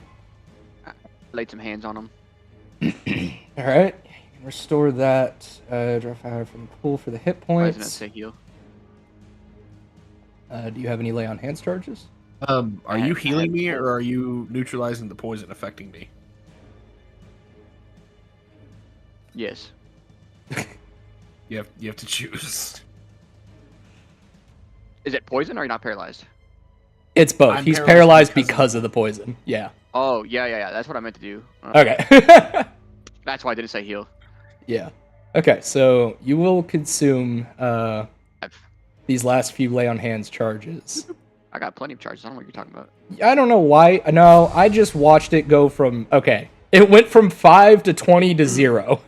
Laid some hands on him. Alright. Restore that. Draw fire from the pool for the hit Why doesn't it points. say heal? Do you have any lay on hands charges? Are you healing me, or are you neutralizing the poison affecting me? Yes. You have to choose. Is it poison or are you not paralyzed? It's both. I'm He's paralyzed paralyzed because because of the poison. Yeah. Oh, yeah. That's what I meant to do. Okay. That's why I didn't say heal. Yeah. Okay, so you will consume these last few lay on hands charges. I got plenty of charges. I don't know what you're talking about. I don't know why. No, I just watched it go from... Okay. It went from 5 to 20 to 0.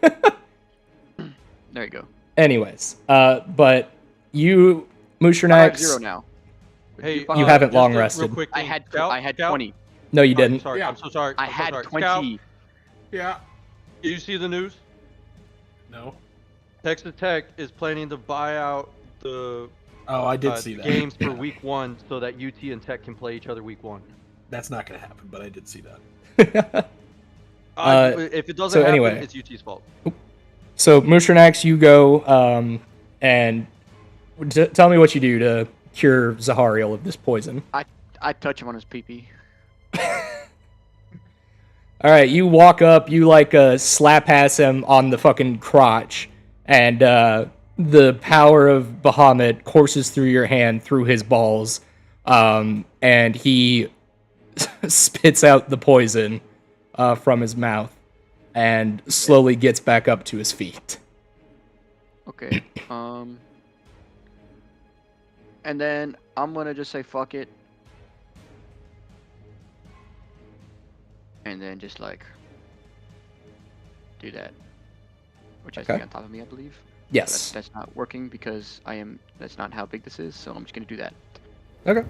There you go. Anyways, but you, I have Moosternax... 0 now. Hey, You haven't just long a real rested. quick I thing. had Scout, 20. No, you I'm didn't. sorry. Yeah. I'm so sorry. I I'm so had sorry. 20. Scout, Yeah. do you see the news? No. Texas Tech is planning to buy out the Oh, I did see that. games for week 1 so that UT and Tech can play each other week 1. That's not going to happen, but I did see that. If it doesn't so happen, anyway. it's UT's fault. So, Moosternax, you go and tell me what you do to cure Zahariel of this poison. I touch him on his pee-pee. All right, you walk up, you slap pass him on the fucking crotch, and the power of Bahamut courses through your hand through his balls, and he spits out the poison from his mouth and slowly gets back up to his feet. Okay. And then I'm gonna just say fuck it. And then just do that. Which I see Okay. on top of me, I believe. Yes. That's not working because that's not how big this is, so I'm just gonna do that. Okay.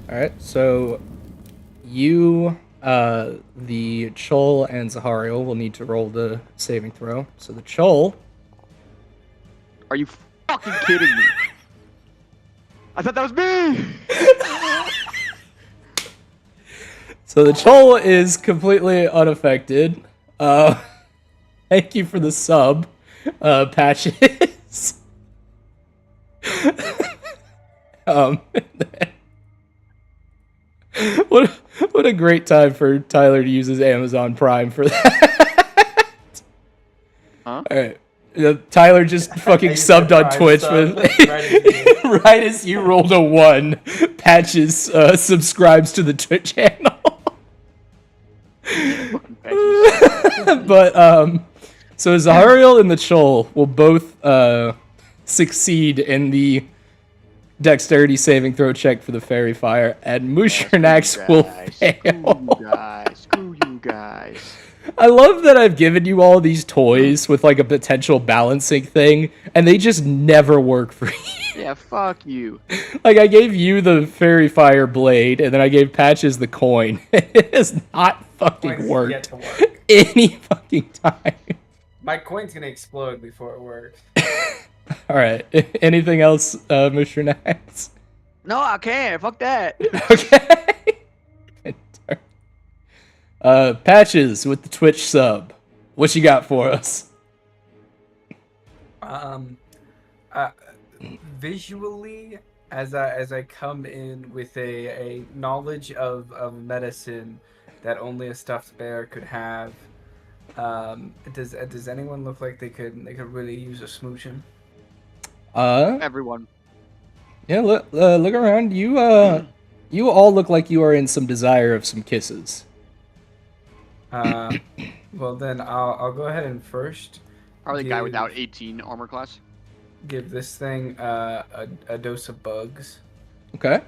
All right. So you the Chol and Zahariel will need to roll the saving throw. So the Chol. Are you fucking kidding me? I thought that was me! So the Chol is completely unaffected. Thank you for the sub, Patches. What a great time for Tyler to use his Amazon Prime for that. Huh? All right. Tyler just fucking subbed on Twitch with right as you rolled a 1, Patches subscribes to the Twitch channel. But so Zahariel and the Chol will both succeed in the dexterity saving throw check for the fairy fire, and Mushernax will fail. Screw you guys. I love that I've given you all these toys with like a potential balancing thing, and they just never work for you. Yeah, fuck you. Like, I gave you the fairy fire blade, and then I gave Patches the coin. It has not fucking Coin's worked yet to work. any fucking time. My coin's gonna explode before it works. Alright, anything else, Mushernax? No, I can't. Fuck that. Okay. Patches with the Twitch sub. What you got for us? Visually, as I come in with a knowledge of medicine that only a stuffed bear could have, does anyone look like they could really use a smooching? Everyone. Yeah, look around. You all look like you are in some desire of some kisses. Well then I'll go ahead and first Probably the guy without 18 armor class. give this thing a dose of bugs. Okay.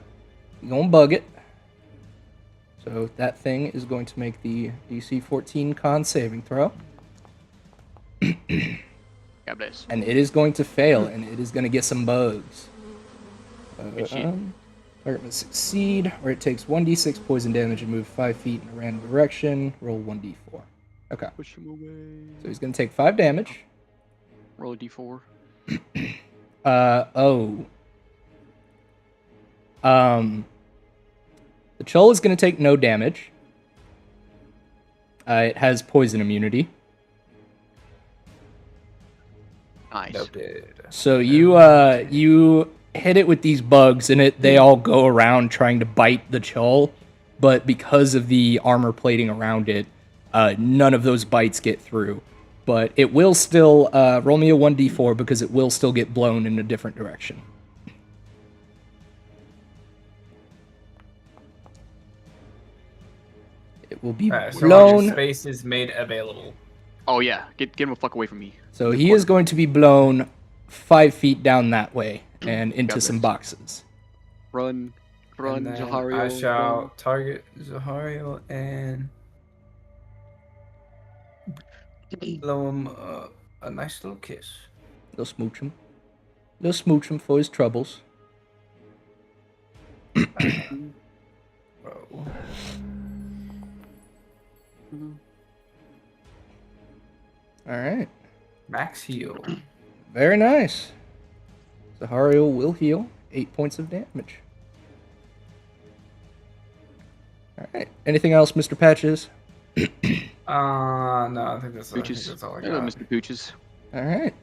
You're gonna bug it. So that thing is going to make the DC 14 con saving throw. God bless. And it is going to fail, and it is going to get some bugs. Good shit. Target must succeed, or it takes 1d6 poison damage and move 5 feet in a random direction. Roll 1d4. Okay. Push him away. So he's going to take 5 damage. Roll a d4. The Chol is going to take no damage. It has poison immunity. Nice. Noted. So you hit it with these bugs, and they all go around trying to bite the Chol, but because of the armor plating around it, none of those bites get through. But it will still roll me a 1d4 because it will still get blown in a different direction. It will be So blown. space is made available. Oh yeah, get him the fuck away from me. So he is going to be blown 5 feet down that way and into some boxes. Run, And then Zahariel. I shall run. target Zahariel and blow him a nice little kiss. They'll smooch him. They'll smooch him for his troubles. Bro. All right. Max heal. Very nice. Zahariel will heal 8 points of damage. All right. Anything else, Mr. Patches? No, I think that's all. I think Pooches. that's all I Hello, got. Mr. Pooches. All right.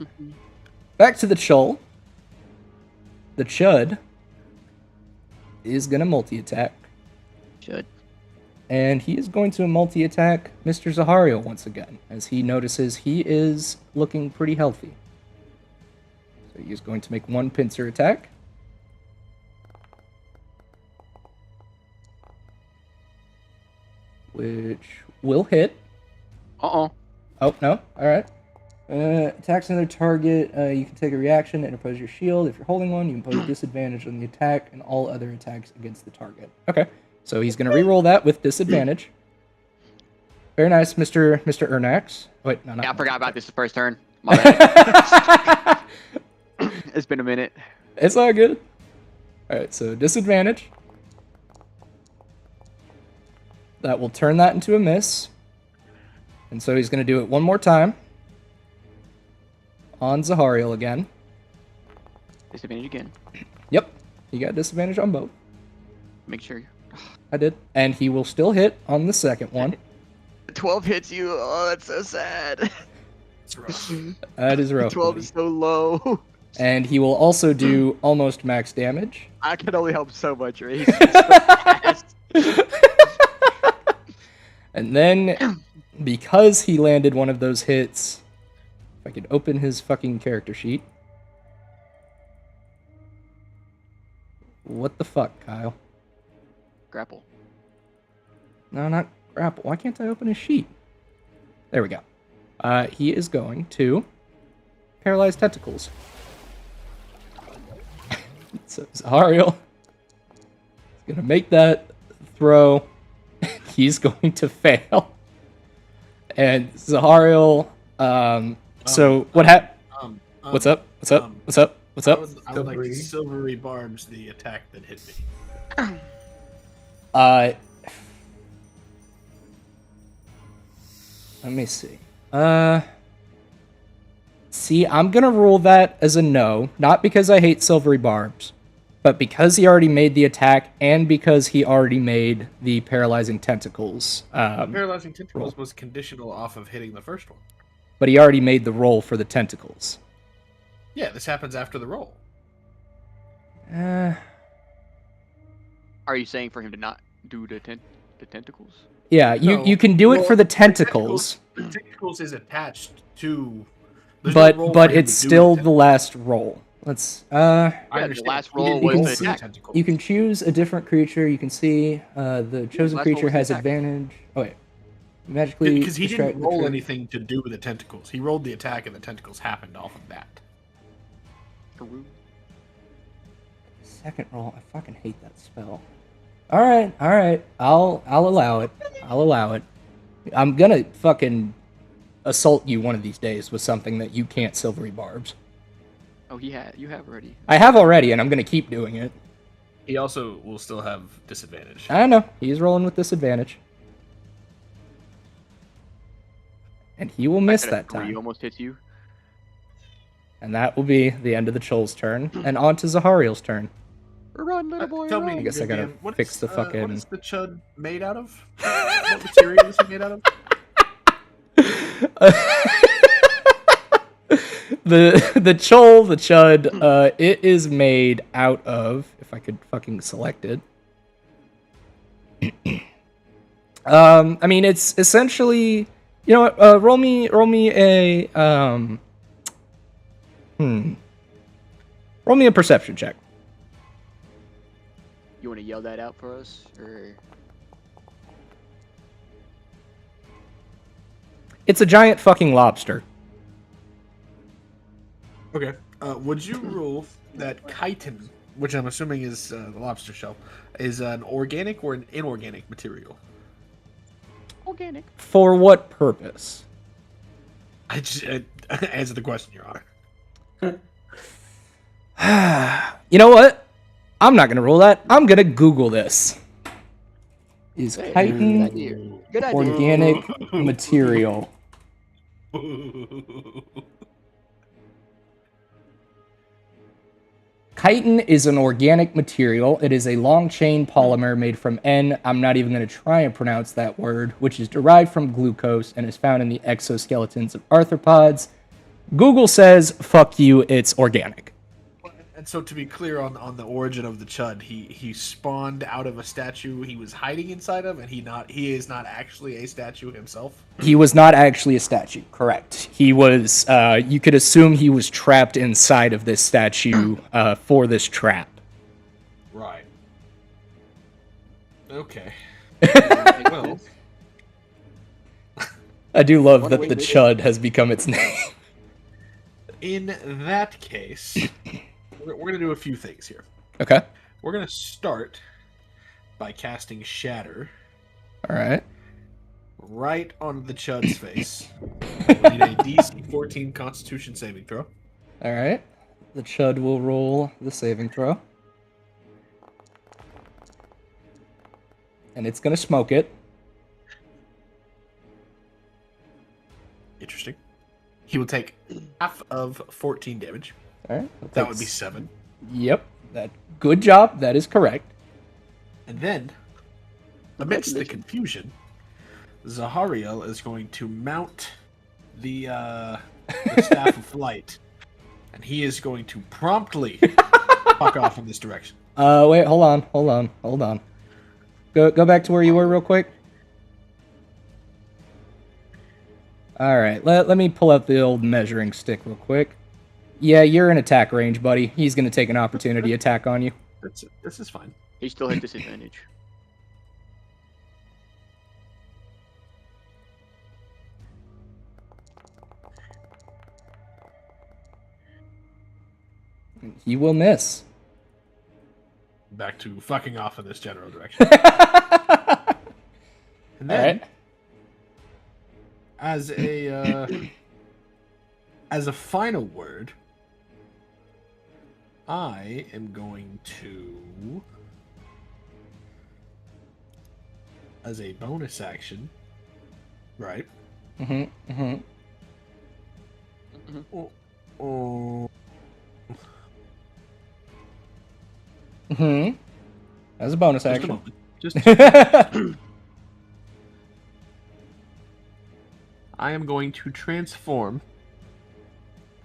Back to the Chol. The Chud is going to multi-attack. Should. And he is going to multi-attack Mr. Zahariel once again, as he notices he is looking pretty healthy. So he is going to make one pincer attack. Which will hit. Uh-oh. Oh, no. Alright. Attacks another target. You can take a reaction to interpose your shield. If you're holding one, you impose disadvantage on the attack and all other attacks against the target. Okay. So he's going to reroll that with disadvantage. Very nice, Mr. Ernax. Wait, no, not. Yeah, I forgot about this the first turn. My bad. It's been a minute. It's all good. Alright, so disadvantage. that will turn that into a miss. And so he's going to do it one more time. On Zahariel again. Disadvantage again. Yep. You got disadvantage on both. Make sure. I did. And he will still hit on the second one. 12 hits you. Oh, that's so sad. It's rough. That is rough. 12 buddy. is so low. And he will also do almost max damage. I can only help so much, right? He's so fast. And then, because he landed one of those hits, if I could open his fucking character sheet. What the fuck, Kyle? Grapple. No, not grapple. Why can't I open his sheet? There we go. He is going to paralyze tentacles. So Zahariel is going to make that throw. He's going to fail. And Zahariel, so what happened? What's up? What's up? What's up? What's up? I would like to silvery barbs the attack that hit me. Let me see. See, I'm gonna rule that as a no, not because I hate silvery barbs, but because he already made the attack and because he already made the paralyzing tentacles. Paralyzing tentacles was conditional off of hitting the first one. But he already made the roll for the tentacles. Yeah, this happens after the roll. Are you saying for him to not do the tentacles? Yeah, No, you can do it well, for the tentacles, The tentacles is attached to. There's no roll but for him it's to do still the the last roll. Let's I the understand. last He roll didn't was roll the for attack. tentacles. You can choose a different creature. You can see the chosen last roll creature was the has attack. advantage. Oh wait, magically Because he distract didn't the roll trigger. anything to do with the tentacles. He rolled the attack, and the tentacles happened off of that. Faerûn. Second roll. I fucking hate that spell. All right. I'll allow it. I'll allow it. I'm gonna fucking assault you one of these days with something that you can't silvery barbs. Oh, you have already. I have already, and I'm gonna keep doing it. He also will still have disadvantage. I know he's rolling with disadvantage, and he will miss that He time. almost hits you. And that will be the end of the Troll's turn, and on to Zahariel's turn. Run, little boy, Tell run. me, I guess I gotta Dan, what fix is, the fucking- What is the chud made out of? What material is it made out of? the Chol, the Chud, it is made out of, if I could fucking select it. I mean, it's essentially, you know what, roll me a, roll me a perception check. You want to yell that out for us, or? It's a giant fucking lobster. Okay. Would you rule that chitin, which I'm assuming is the lobster shell, is an organic or an inorganic material? Organic. For what purpose? I just answer the question, Your Honor. You know what? I'm not gonna roll that. I'm gonna Google this. Is Hey, chitin good idea. Good idea. organic material? Chitin is an organic material. It is a long-chain polymer made from I'm not even going to try and pronounce that word, which is derived from glucose and is found in the exoskeletons of arthropods. Google says, fuck you, it's organic. And so, to be clear on the origin of the chud, he spawned out of a statue he was hiding inside of, and he is not actually a statue himself. He was not actually a statue, correct. He was, you could assume he was trapped inside of this statue for this trap. Right. Okay. Well, I do love What that a the way to- Chud has become its name. In that case, we're going to do a few things here. Okay. We're going to start by casting Shatter All right. right on the Chud's face. We need a DC 14 Constitution saving throw. All right. The Chud will roll the saving throw. And it's going to smoke it. Interesting. He will take half of 14 damage. All right. That would be 7. Yep. Good job. That is correct. And then, amidst the confusion, Zahariel is going to mount the Staff of Flight, and he is going to promptly fuck off in this direction. Wait, hold on. Go back to where you were real quick. All right, let me pull out the old measuring stick real quick. Yeah, you're in attack range, buddy. He's gonna take an opportunity attack on you. This is fine. He still had disadvantage. He will miss. Back to fucking off in this general direction. And then, Alright. as a final word, I am going to, as a bonus action, right? As a bonus Just a action. moment. Just I am going to transform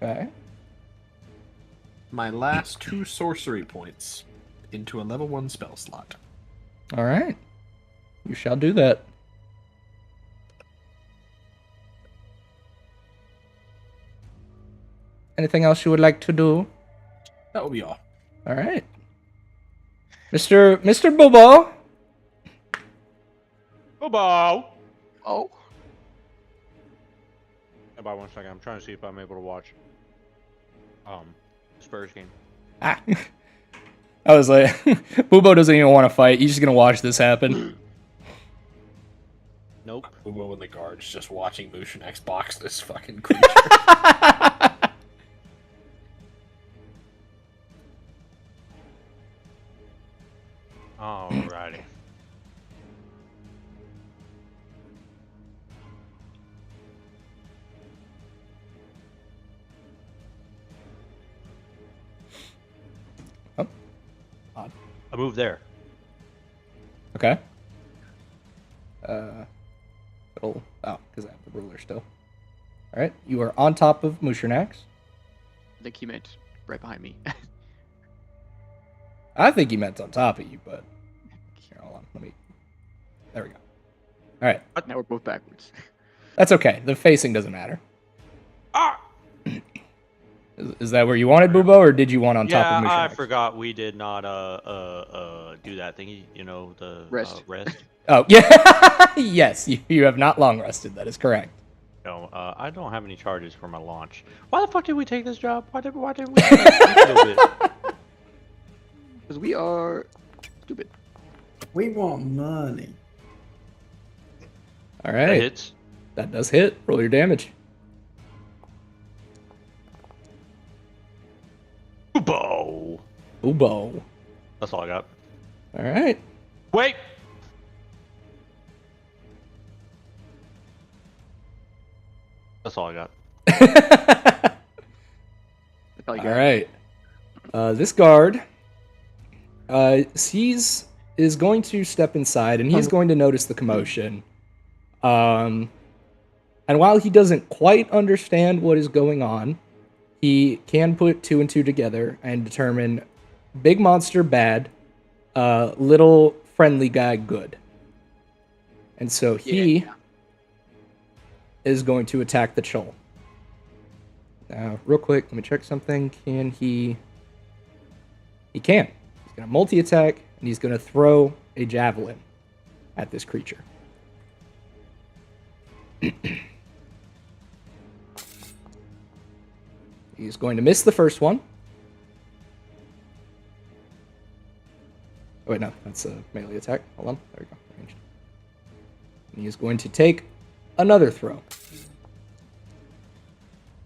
Okay. my last 2 sorcery points into a level 1 spell slot. Alright. You shall do that. Anything else you would like to do? That will be all. Alright. Mr. Bobo. Bobo! Oh. About 1 second, I'm trying to see if I'm able to watch Spurs game. Ah. I was like, Bobo doesn't even want to fight. He's just gonna watch this happen. Nope. Umo in the guards just watching Motion Xbox this fucking creature. Alrighty. Oh. Odd. I moved there. Okay. Oh, because I have the ruler still. Alright, you are on top of Mushernax. I think he meant right behind me. I think he meant on top of you, but... Here, hold on, There we go. Alright, Now we're both backwards. that's okay. The facing doesn't matter. Ah! Is that where you wanted, Bubo, or did you want on top Yeah, of I Mushernax? forgot we did not do that thingy. You know, the Rest. rest. Oh, yeah. Yes, you have not long rested. That is correct. No, I don't have any charges for my launch. Why the fuck did we take this job? Why didn't we? Do that a little bit? Because we are stupid. We want money. All That right. hits. That does hit. Roll your damage. Bow. Bubo. That's all I got. All right. Wait. That's all I got. That's all you All got. right. This guard is going to step inside, and he's going to notice the commotion. And while he doesn't quite understand what is going on, he can put 2 and 2 together and determine big monster bad, little friendly guy good. And so he is going to attack the Chol. Now, real quick, let me check something. Can he... He can. He's going to multi-attack, and he's going to throw a javelin at this creature. He's going to miss the first one. Oh, wait, no. That's a melee attack. Hold on. There we go. Ranged. And he's going to take another throw.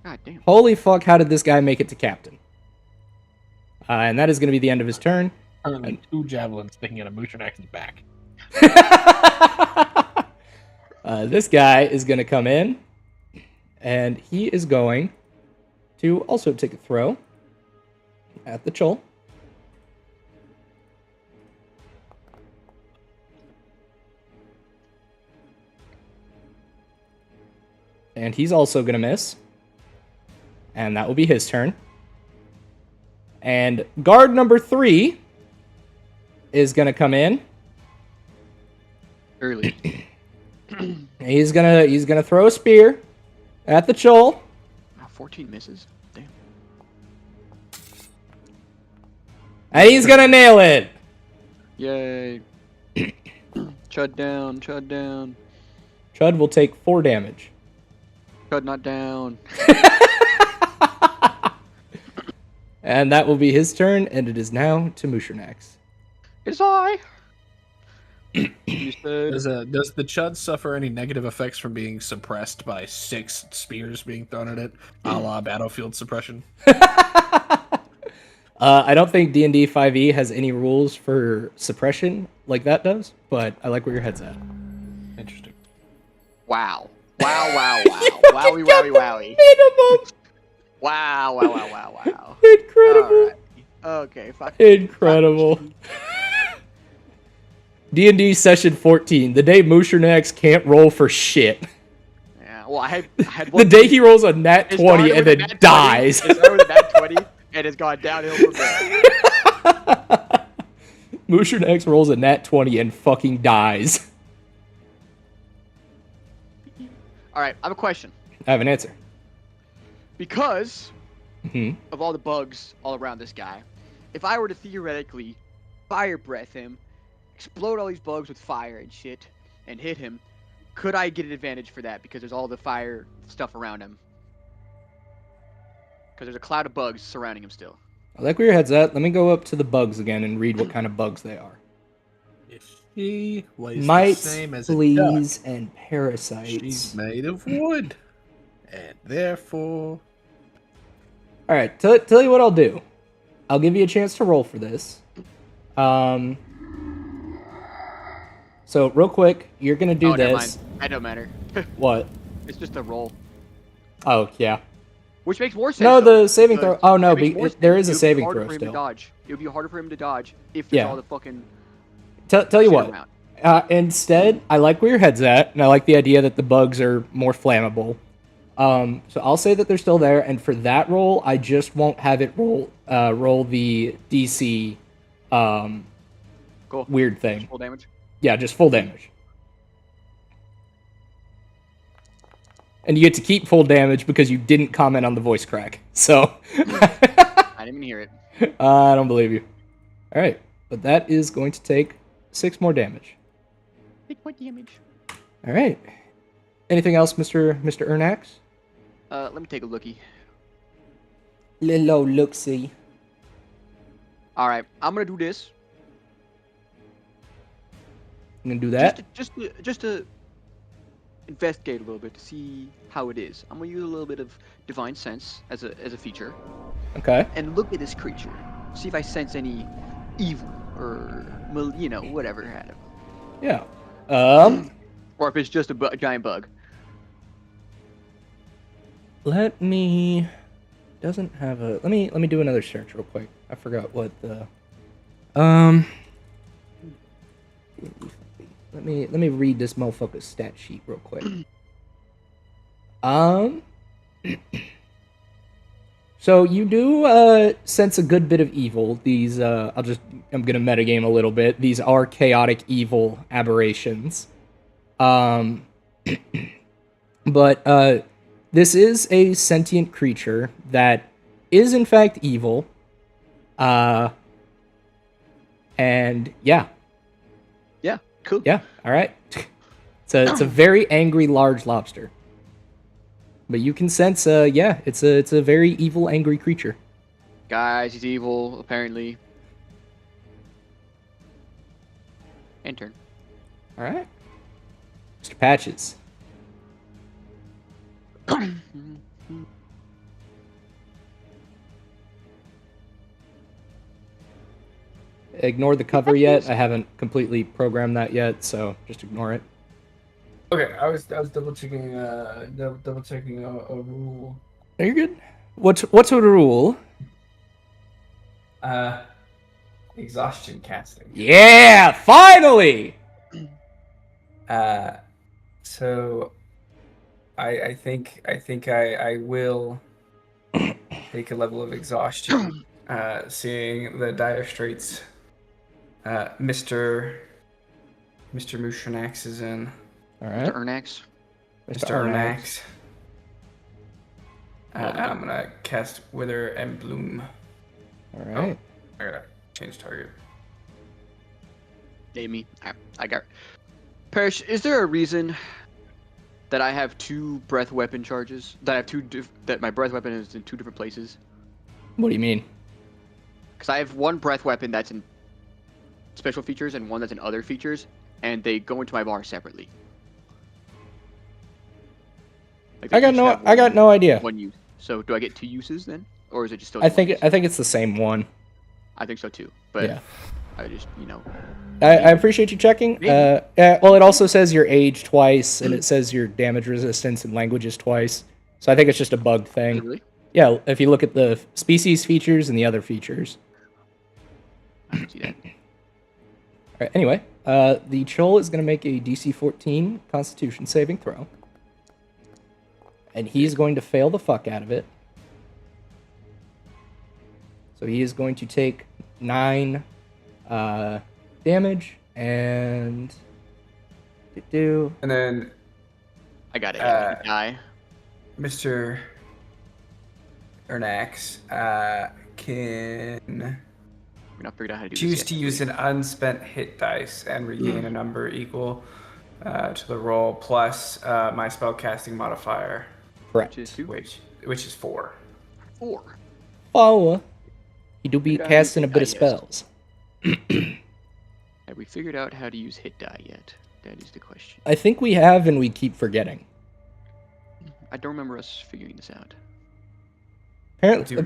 God damn. Holy fuck, how did this guy make it to captain? And that is going to be the end of his turn. Currently 2 javelins sticking in a Mushernax's back. This guy is going to come in, And he is going to also take a throw at the Chol. And he's also going to miss. And that will be his turn. And guard number 3 is going to come in. Early. He's gonna throw a spear at the Chol. 14 misses. Damn. And he's gonna nail it. Yay. Chud down, Chud down. Chud will take 4 damage. Chud not down. And that will be his turn, and it is now to Mushernax. It's I. You said. Does the Chud suffer any negative effects from being suppressed by 6 spears being thrown at it, a la battlefield suppression? I don't think D&D 5e has any rules for suppression like that does, but I like where your head's at. Interesting. Wow. Wow. Wowie, wowie, wowie. Minimum. Wow. Incredible. Alright. Okay, fuck. Incredible. D&D session 14, the day Mushernax can't roll for shit. Yeah, well, I had The one. day he rolls a nat It 20 started and with a then nat 20, dies. It started with a nat 20, and it's gone downhill from there. Mushernax rolls a nat 20 and fucking dies. Alright, I have a question. I have an answer. Because Mhm. of all the bugs all around this guy, if I were to theoretically fire breath him, explode all these bugs with fire and shit, and hit him, could I get an advantage for that? Because there's all the fire stuff around him. Because there's a cloud of bugs surrounding him still. I like where your head's at. Let me go up to the bugs again and read what kind of bugs they are. If she weighs the Mites, same as a duck, fleas, and parasites. she's made of wood, and therefore... Alright, tell you what I'll do. I'll give you a chance to roll for this. So, real quick, you're going to do Never this. mind. That don't matter. What? It's just a roll. Oh, yeah. Which makes more sense. No, though, the saving throw. because Oh, no, it makes more there sense. is a It would be saving harder throw for him to still. dodge. It would be harder for him to dodge if there's Yeah. all the fucking Tell you shit what. around. Instead, I like where your head's at, and I like the idea that the bugs are more flammable. So I'll say that they're still there, and for that roll, I just won't have it roll the DC Cool. weird thing. Full damage. Yeah, just full damage. And you get to keep full damage because you didn't comment on the voice crack. So I didn't even hear it. I don't believe you. All right, but that is going to take 6 more damage. Big point damage. All right. Anything else, Mr. Ernax? Let me take a lookie. Little look-see. All right, I'm gonna do this. I'm gonna do that. Just to investigate a little bit to see how it is. I'm gonna use a little bit of divine sense as a feature Okay. and look at this creature. See if I sense any evil or whatever had him, Yeah. or if it's just a giant bug. Let me. Doesn't have a. Let me do another search real quick. I forgot what the. Let me read this motherfucker's stat sheet real quick. So you do sense a good bit of evil. These I'm gonna metagame a little bit. These are chaotic evil aberrations. But this is a sentient creature that is in fact evil. And yeah. Yeah, cool. Yeah, all right. It's a very angry large lobster. But you can sense it's a very evil angry creature. Guys, he's evil apparently. End turn. All right. Mr. Patches. Ignore the cover yet. I haven't completely programmed that yet, so just ignore it. Okay, I was double checking a rule. Are you good? What's a rule? Exhaustion casting. Yeah, finally. So I think I will take a level of exhaustion. Seeing the dire straits. Mr. Mushranax is in. All right, Ernax. Mr. Ernax. I'm gonna cast Wither and Bloom. All right. I gotta change target. Amy. I got. Parrish, is there a reason that I have 2 breath weapon charges? That I have that my breath weapon is in 2 different places? What do you mean? Because I have 1 breath weapon that's in special features and 1 that's in other features, and they go into my bar separately. Like I got no idea. 1 use. So do I get 2 uses then, or is it just still? I think it's the same one. I think so too. But Yeah. I just I appreciate you checking. Well, it also says your age twice, and it says your damage resistance and languages twice. So I think it's just a bug thing. Really? Yeah, if you look at the species features and the other features. I don't see that. All right, anyway, the troll is going to make a DC 14 Constitution saving throw. And he's going to fail the fuck out of it. So he is going to take 9 damage and And then I got it. Die. Mr. Ernax can We're not figured out how to do choose this to yet. use an unspent hit dice and regain a number equal to the roll plus my spellcasting modifier, correct. Which is 2? which is 4. 4. Oh, he do be Figured out how to casting a use bit of hit die spells. Have we figured out how to use hit die yet? That is the question. I think we have, and we keep forgetting. I don't remember us figuring this out. Apparently,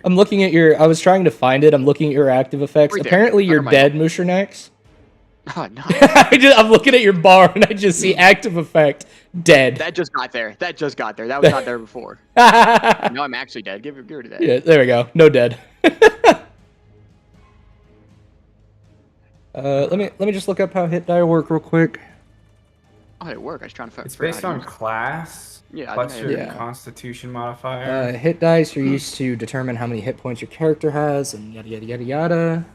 I'm looking at your. I was trying to find it. I'm looking at your active effects. Right there, Apparently, you're under my dead, Mushranax. Oh, no. I'm looking at your bar, and I just see active effect dead. That just got there. That just got there. That was not there before. Yeah, No, I'm actually dead. Give her to that. there we go. No dead. Let me just look up how hit die work real quick. Oh, it worked. I was trying to It's figure out based how to on use it. class Yeah, I plus think I your Yeah. Constitution modifier. Hit dice are used to determine how many hit points your character has, and yada yada yada yada.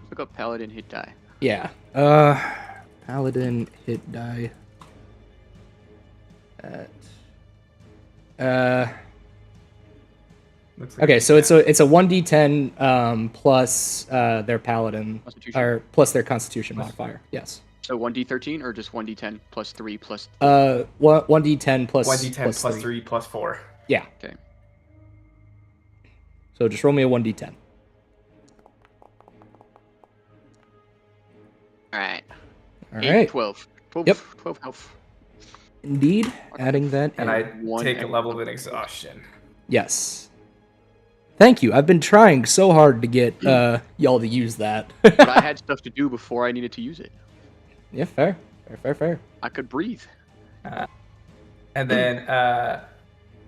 Look up paladin hit die. Yeah. Paladin hit die. Looks like Okay, so it's a 1d10 plus their paladin Constitution. or plus their constitution modifier. Yes. So 1d13 or just 1d10 plus 3 plus. 1d10 plus 1d10 plus 3. 3 plus 4. Yeah. Okay. So just roll me a 1d10. All right. All 8, right. 12. 12. Yep. 12 health. Indeed. Adding that And in. I one take a extra level of level. exhaustion. Yes. Thank you. I've been trying so hard to get y'all to use that. But I had stuff to do before I needed to use it. Yeah, fair. Fair. I could breathe. And then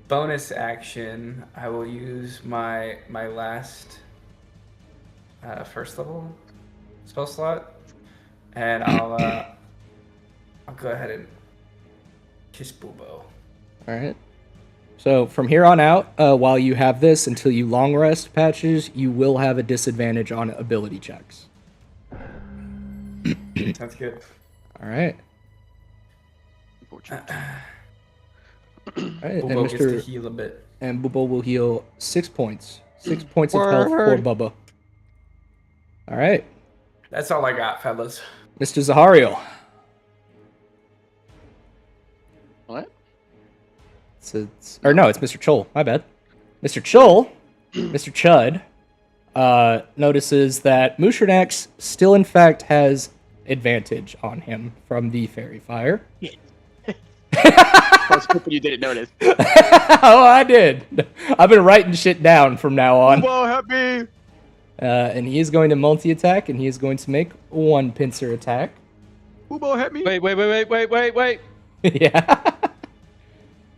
bonus action, I will use my last first level spell slot, and I'll go ahead and kiss Boobo. All right. So from here on out, while you have this until you long rest patches, you will have a disadvantage on ability checks. Sounds good. All right. Unfortunately. All right. Boobo And gets to Mr. heal a bit. and Bubba will heal 6 points. 6 points of health for Word. Bubba. All right. That's all I got, fellas. Mr. Zahario. What? Or no, it's Mr. Chol. My bad. Mr. Chol, Mr. Chud, notices that Mushranax still, in fact, has advantage on him from the fairy fire. I was hoping you didn't notice. Oh, I did. I've been writing shit down from now on. Well, happy. And he is going to multi-attack, and he is going to make one pincer attack. Ubo hit me. Wait. Yeah.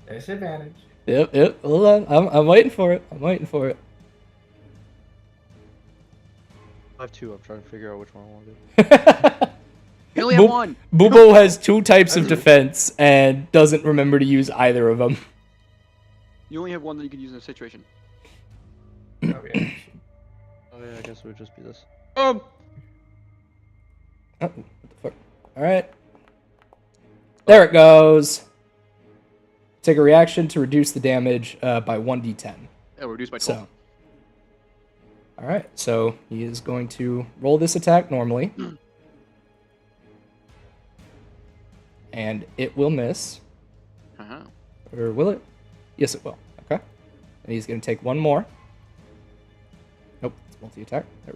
There's advantage. Yep. Hold on. I'm waiting for it. I have two. I'm trying to figure out which one I want to do. You only have one. Bubo has 2 types of defense and doesn't remember to use either of them. You only have one that you can use in a situation. Oh, yeah. Oh yeah, I guess it would just be this. Oh, what the fuck? Alright. There it goes. Take a reaction to reduce the damage by 1d10. Oh, reduced by 12. So. Alright, so he is going to roll this attack normally. And it will miss. Uh-huh. Or will it? Yes, it will. Okay. And he's going to take one more. Nope, it's multi-attack. There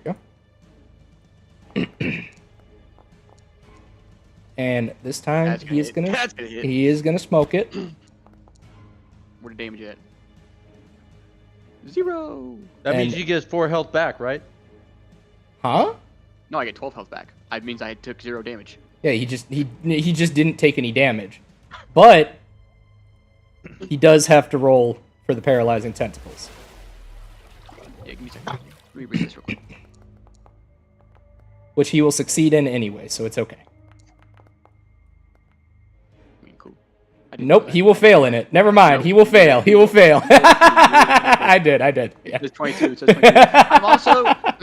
we go. And this time That's he is gonna gonna hit. he is gonna smoke it. What the damage at? 0. That means And- he gets 4 health back, right? Huh? No, I get 12 health back. That means I took 0 damage. Yeah, he just didn't take any damage. But he does have to roll for the paralyzing tentacles. Yeah, give me a second. Let me read this real quick. Which he will succeed in anyway, so it's okay. I mean, cool. I didn't know Nope, that. he will fail in it. Never mind, Nope. he will fail. He will fail. I did. Yeah. It says 22. It says 22. I'm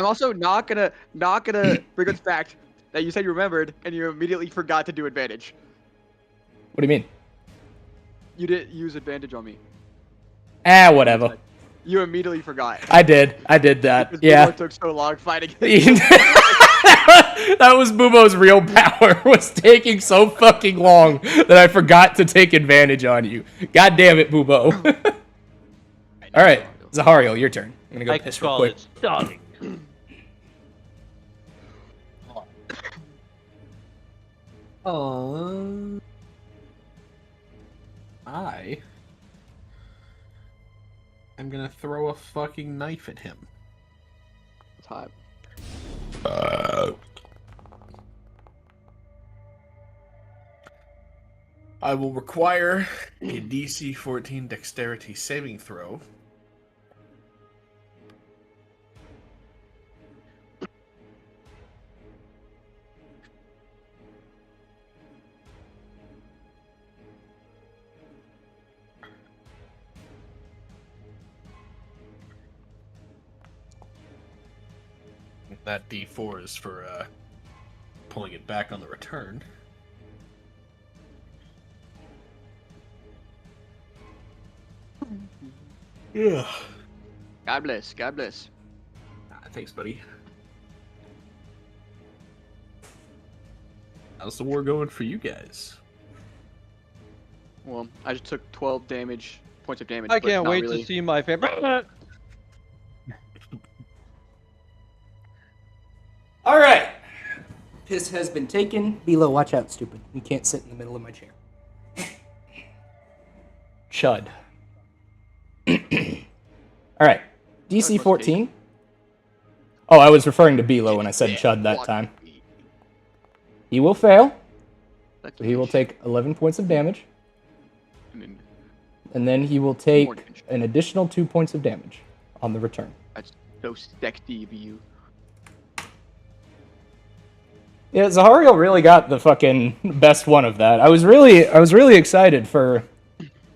also not gonna bring up the fact that you said you remembered and you immediately forgot to do advantage. What do you mean? You didn't use advantage on me. Whatever. You immediately forgot. I did that. Because Yeah. Bubo took so long fighting. That was Bubo's real power, was taking so fucking long that I forgot to take advantage on you. God damn it, Bubo. Alright, Zahario, your turn. I'm gonna go I piss real call quick. it stalling. I'm gonna throw a fucking knife at him. It's hot. I will require a DC 14 dexterity saving throw. That D4 is for pulling it back on the return. Yeah. God bless. God bless. Thanks, buddy. How's the war going for you guys? Well, I just took 12 points of damage. I but can't not wait really. to see my favorite. Alright. Piss has been taken. Bilo, watch out, stupid. You can't sit in the middle of my chair. Chud. Alright. DC 14. Oh, I was referring to Bilo when I said Chud that time. He will fail. So he will take 11 points of damage. And then he will take More damage. an additional 2 points of damage on the return. That's so sexy of you. Yeah, Zahario really got the fucking best one of that. I was really excited for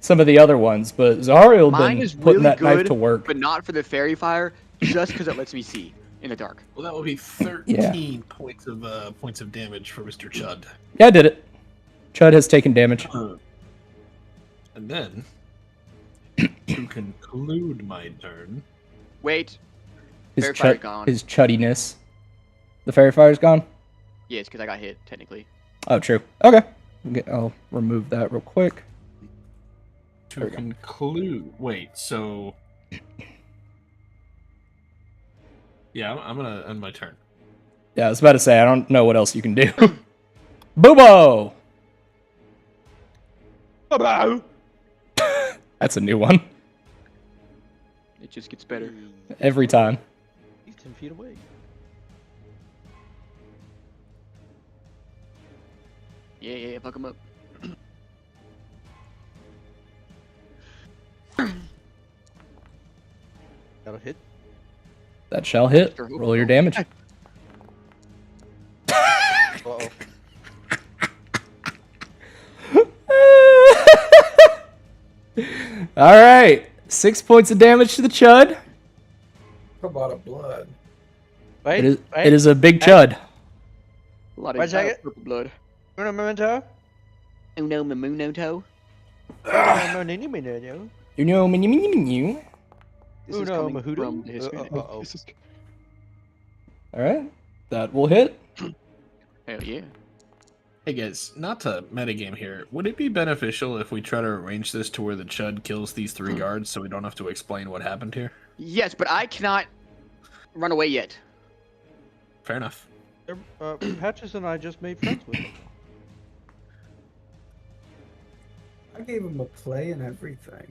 some of the other ones, but Zahario Mine been is putting really that knife good, to work. but not for the fairy fire, just because it lets me see in the dark. Well, that would be 13 points of damage for Mr. Chud. Yeah, I did it. Chud has taken damage. And then, to conclude my turn, Wait. His, Fairy fire's gone. his chuddiness. The fairy fire's gone? Yeah, it's because I got hit, technically. Oh, true. Okay. I'll remove that real quick. to conclude, wait, so yeah, I'm gonna end my turn. Yeah, I was about to say, I don't know what else you can do. Boobo! That's a new one. It just gets better. Every time. He's 10 feet away. Yeah, fuck him up. That'll hit. That shall hit. Sure, Roll your damage. Uh-oh. All right, 6 points of damage to the chud. A lot of blood. Wait, It is a big chud. A lot Wait a of second. purple blood. Uno momento. Uno Mamuno toe. Uno momento. You know, you. This is Uno coming Mahudo. from the Hispanic. Uh-oh. This is- All right, that will hit. Hell yeah. Hey guys, not to metagame here, would it be beneficial if we try to arrange this to where the Chud kills these 3 guards so we don't have to explain what happened here? Yes, but I cannot run away yet. Fair enough. Patches and I just made friends with him. I gave him a play and everything.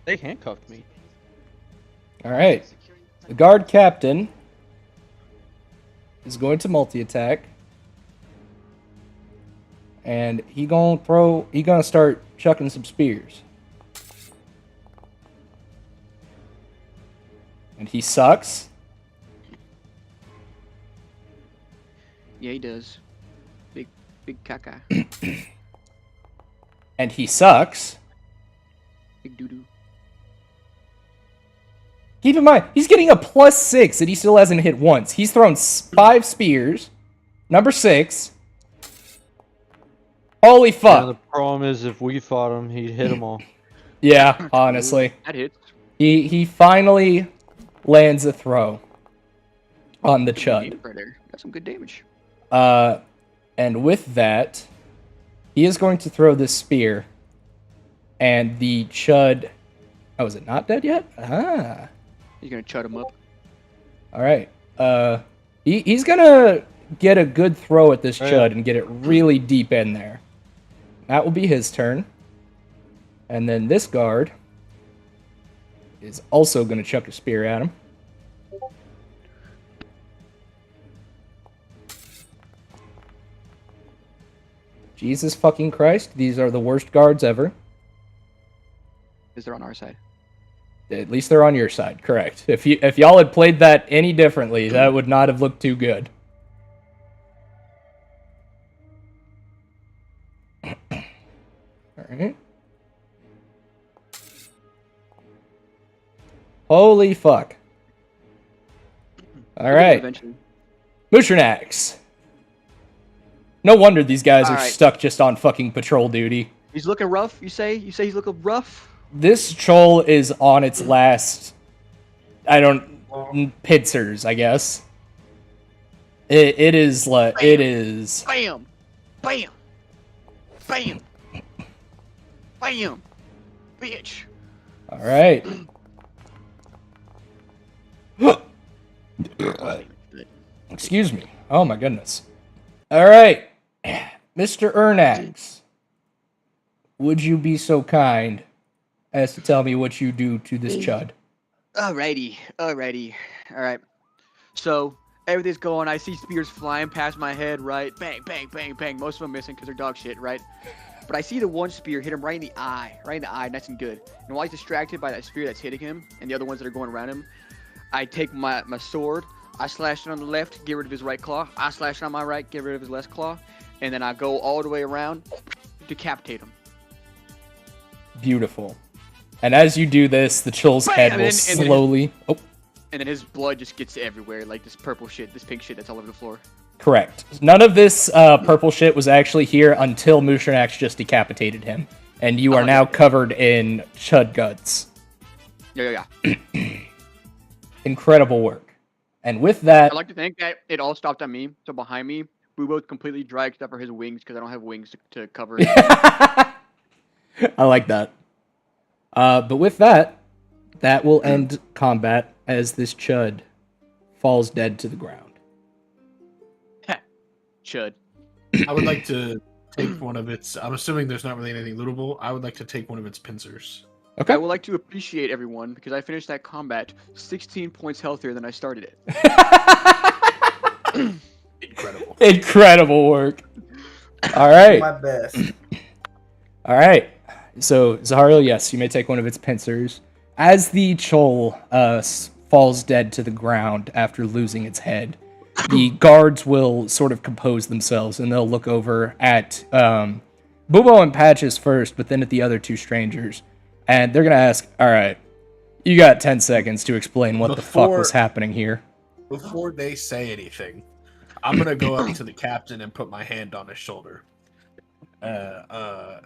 They handcuffed me. All right, the guard captain is going to multi-attack. And he gonna start chucking some spears. And he sucks. Yeah, he does. Big caca. And he sucks. Big doo doo. Keep in mind, he's getting a +6 and he still hasn't hit once. He's thrown 5 spears. Number 6. Holy Yeah, fuck. the problem is if we fought him, he'd hit them all. Yeah, honestly. That hits. He finally lands a throw on the chud. Right there. Got some good damage. And with that, he is going to throw this spear. And the chud... Oh, is it not dead yet? Ah. He's gonna chud him up. Alright. He's gonna get a good throw at this chud and get it really deep in there. That will be his turn. And then this guard is also going to chuck a spear at him. Jesus fucking Christ, these are the worst guards ever. Is they're on our side. At least they're on your side, correct. If y'all had played that any differently, that would not have looked too good. Alright. Holy fuck. Alright. Eventually. Mushronax. No wonder these guys are Alright. stuck just on fucking patrol duty. He's looking rough. You say he's looking rough. This troll is on its last... pincers, I guess. It is like... Bam. It is... Bam, bam, bam, bam, bitch. Alright. Excuse me. Oh my goodness. Alright. Mr. Ernax. Would you be so kind as to tell me what you do to this chud? Alrighty. Alright. So everything's going. I see spears flying past my head. Right. Bang, bang, bang, bang. Most of them missing because they're dog shit. Right. But I see the one spear hit him right in the eye. Nice and good. And while he's distracted by that spear that's hitting him and the other ones that are going around him, I take my sword. I slash it on the left, get rid of his right claw. I slash it on my right, get rid of his left claw. And then I go all the way around, decapitate him. Beautiful. And as you do this, the troll's Bam! head And will then- and then- slowly... Oh, And then his blood just gets everywhere, like this purple shit, this pink shit that's all over the floor. correct. None of this purple shit was actually here until Mushronax just decapitated him. And you are now covered in chud guts. Yeah. Incredible work. And with that... I like to think that it all stopped on me. So behind me, we both completely dry except for his wings because I don't have wings to cover it. I like that. But with that, that will end combat as this chud falls dead to the ground. Chud. I would like to take one of its... I'm assuming there's not really anything lootable. I would like to take one of its pincers. Okay. I would like to appreciate everyone because I finished that combat 16 points healthier than I started it. Incredible. Incredible work. All right. My best. All right. So, Zahariel, yes, you may take one of its pincers. As the Chol falls dead to the ground after losing its head, the guards will sort of compose themselves, and they'll look over at Bubo and Patches first, but then at the other two strangers. And they're going to ask, all right, you got 10 seconds to explain what the fuck was happening here. Before they say anything, I'm going to go up to the captain and put my hand on his shoulder. I'm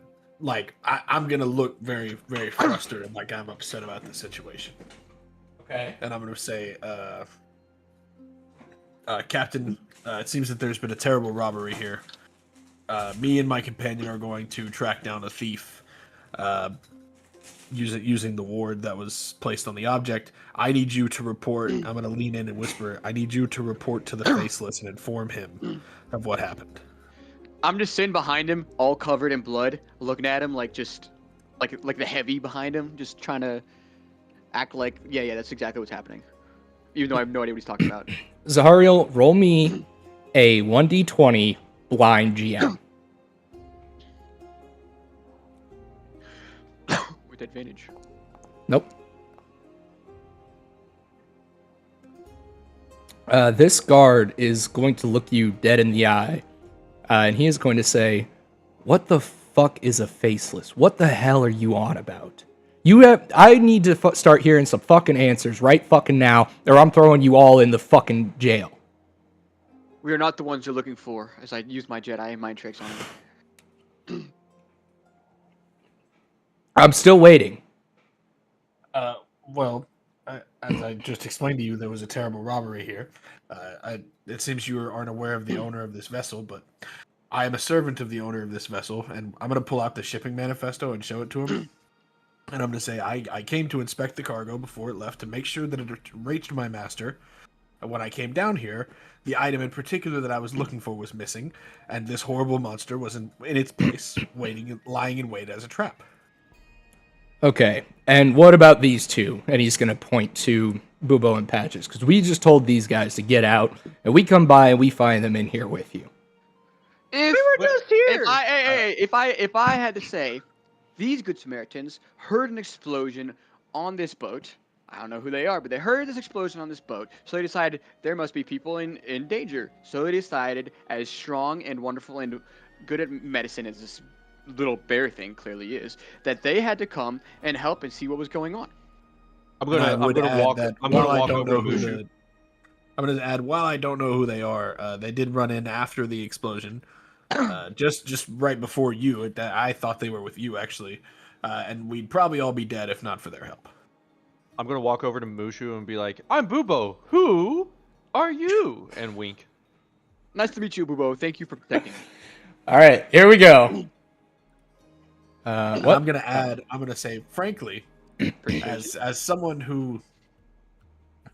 gonna look very, very frustrated, like I'm upset about the situation. Okay. And I'm gonna say, Captain, it seems that there's been a terrible robbery here. Me and my companion are going to track down a thief, using the ward that was placed on the object. I need you to report. I'm gonna lean in and whisper. I need you to report to the Faceless and inform him of what happened. I'm just sitting behind him, all covered in blood, looking at him like the heavy behind him, just trying to act like, yeah, that's exactly what's happening. Even though I have no idea what he's talking about. Zahariel, roll me a 1d20 blind GM. With advantage. Nope. This guard is going to look you dead in the eye. And he is going to say, what the fuck is a Faceless? What the hell are you on about? I need to start hearing some fucking answers right fucking now, or I'm throwing you all in the fucking jail. We are not the ones you're looking for, as I use my Jedi mind tricks on him. I'm still waiting. As I just explained to you, there was a terrible robbery here. It seems you aren't aware of the owner of this vessel, but I am a servant of the owner of this vessel, and I'm going to pull out the shipping manifesto and show it to him. And I'm going to say, I came to inspect the cargo before it left to make sure that it reached my master. And when I came down here, the item in particular that I was looking for was missing, and this horrible monster was in its place, lying in wait as a trap. Okay, and what about these two? And he's going to point to Bubo and Patches, because we just told these guys to get out, and we come by and we find them in here with you. We were just here! If I had to say, these good Samaritans heard an explosion on this boat. I don't know who they are, but they heard this explosion on this boat, so they decided there must be people in danger. So they decided, as strong and wonderful and good at medicine as this little bear thing clearly is, that they had to come and help and see what was going on. I'm gonna walk over to Mushu. I'm gonna add, while I don't know who they are, they did run in after the explosion, just right before you. I thought they were with you actually, and we'd probably all be dead if not for their help. I'm gonna walk over to Mushu and be like, "I'm Bubo. Who are you?" And wink. Nice to meet you, Bubo. Thank you for protecting me. All right, here we go. What? I'm gonna say, frankly, as someone who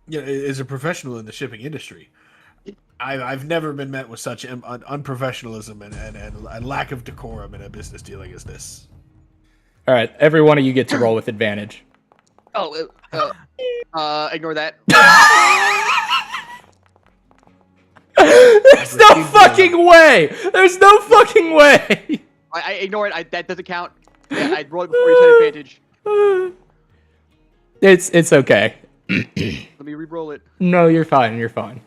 is a professional in the shipping industry, I've never been met with such unprofessionalism and lack of decorum in a business dealing as this. All right, every one of you get to roll with advantage. Oh, ignore that. There's no fucking way! There's no fucking way! I ignore it. That doesn't count. Yeah, I rolled before you said advantage. It's okay. Let me re-roll it. No, you're fine. You're fine.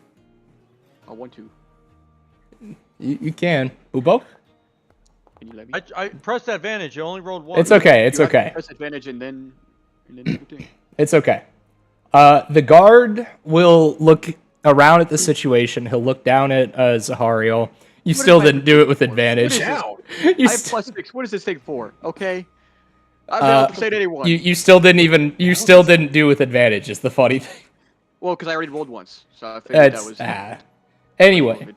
I want to. You can. Bubo? Can you let me? I pressed advantage. You only rolled one. It's okay. It's You have to okay. press advantage and then do the thing. It's okay. The guard will look around at the situation. He'll look down at Zahariel. You still didn't do it with advantage. I You, have plus 6. What is this thing for? Okay. I've never persuaded anyone. you still didn't even. You still didn't do with advantage. Is the funny thing. Well, because I already rolled once, so I figured That's that was. Anyway,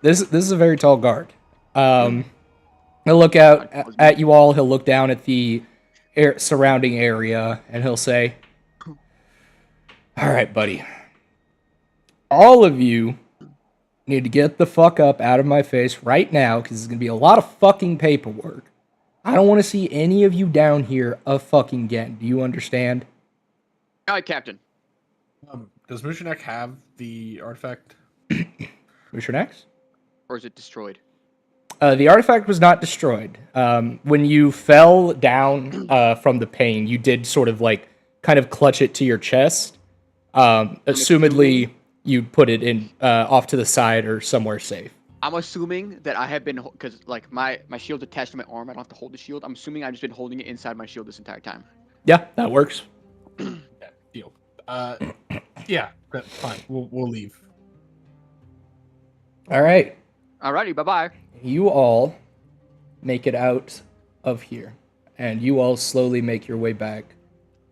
this is a very tall guard. He'll look out at you all. He'll look down at the surrounding area, and he'll say, "All right, buddy. All of you need to get the fuck up out of my face right now, because there's gonna be a lot of fucking paperwork. I don't want to see any of you down here fucking again. Do you understand?" All right, Captain. Does Mushinek have the artifact? Mushinex? Or is it destroyed? The artifact was not destroyed. When you fell down from the pain, you did sort of like kind of clutch it to your chest. Assumedly, you put it in off to the side or somewhere safe. I'm assuming that I have been, because like my shield's attached to my arm. I don't have to hold the shield. I'm assuming I've just been holding it inside my shield this entire time. Yeah, that works. Deal. Yeah, that's fine. We'll leave. All right. Alrighty, bye bye. You all make it out of here, and you all slowly make your way back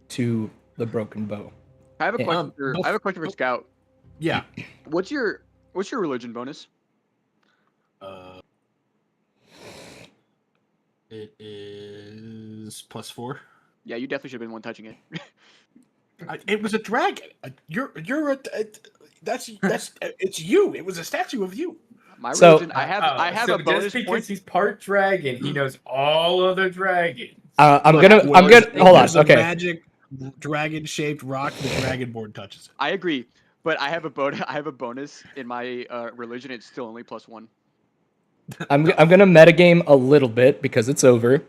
to the broken bow. I have a Yeah. question. I have a question for Scout. Yeah. What's your religion bonus? It is +4. Yeah, you definitely should have been one touching it. It was a dragon. You're that's it's you. It was a statue of you. My So- religion, I have so a bonus just because point. he's part dragon, he knows all other dragons. I'm gonna hold on. There's a Okay. magic dragon-shaped rock. The dragonborn touches it. I agree, but I have a bonus in my religion. It's still only +1. I'm gonna metagame a little bit because it's over.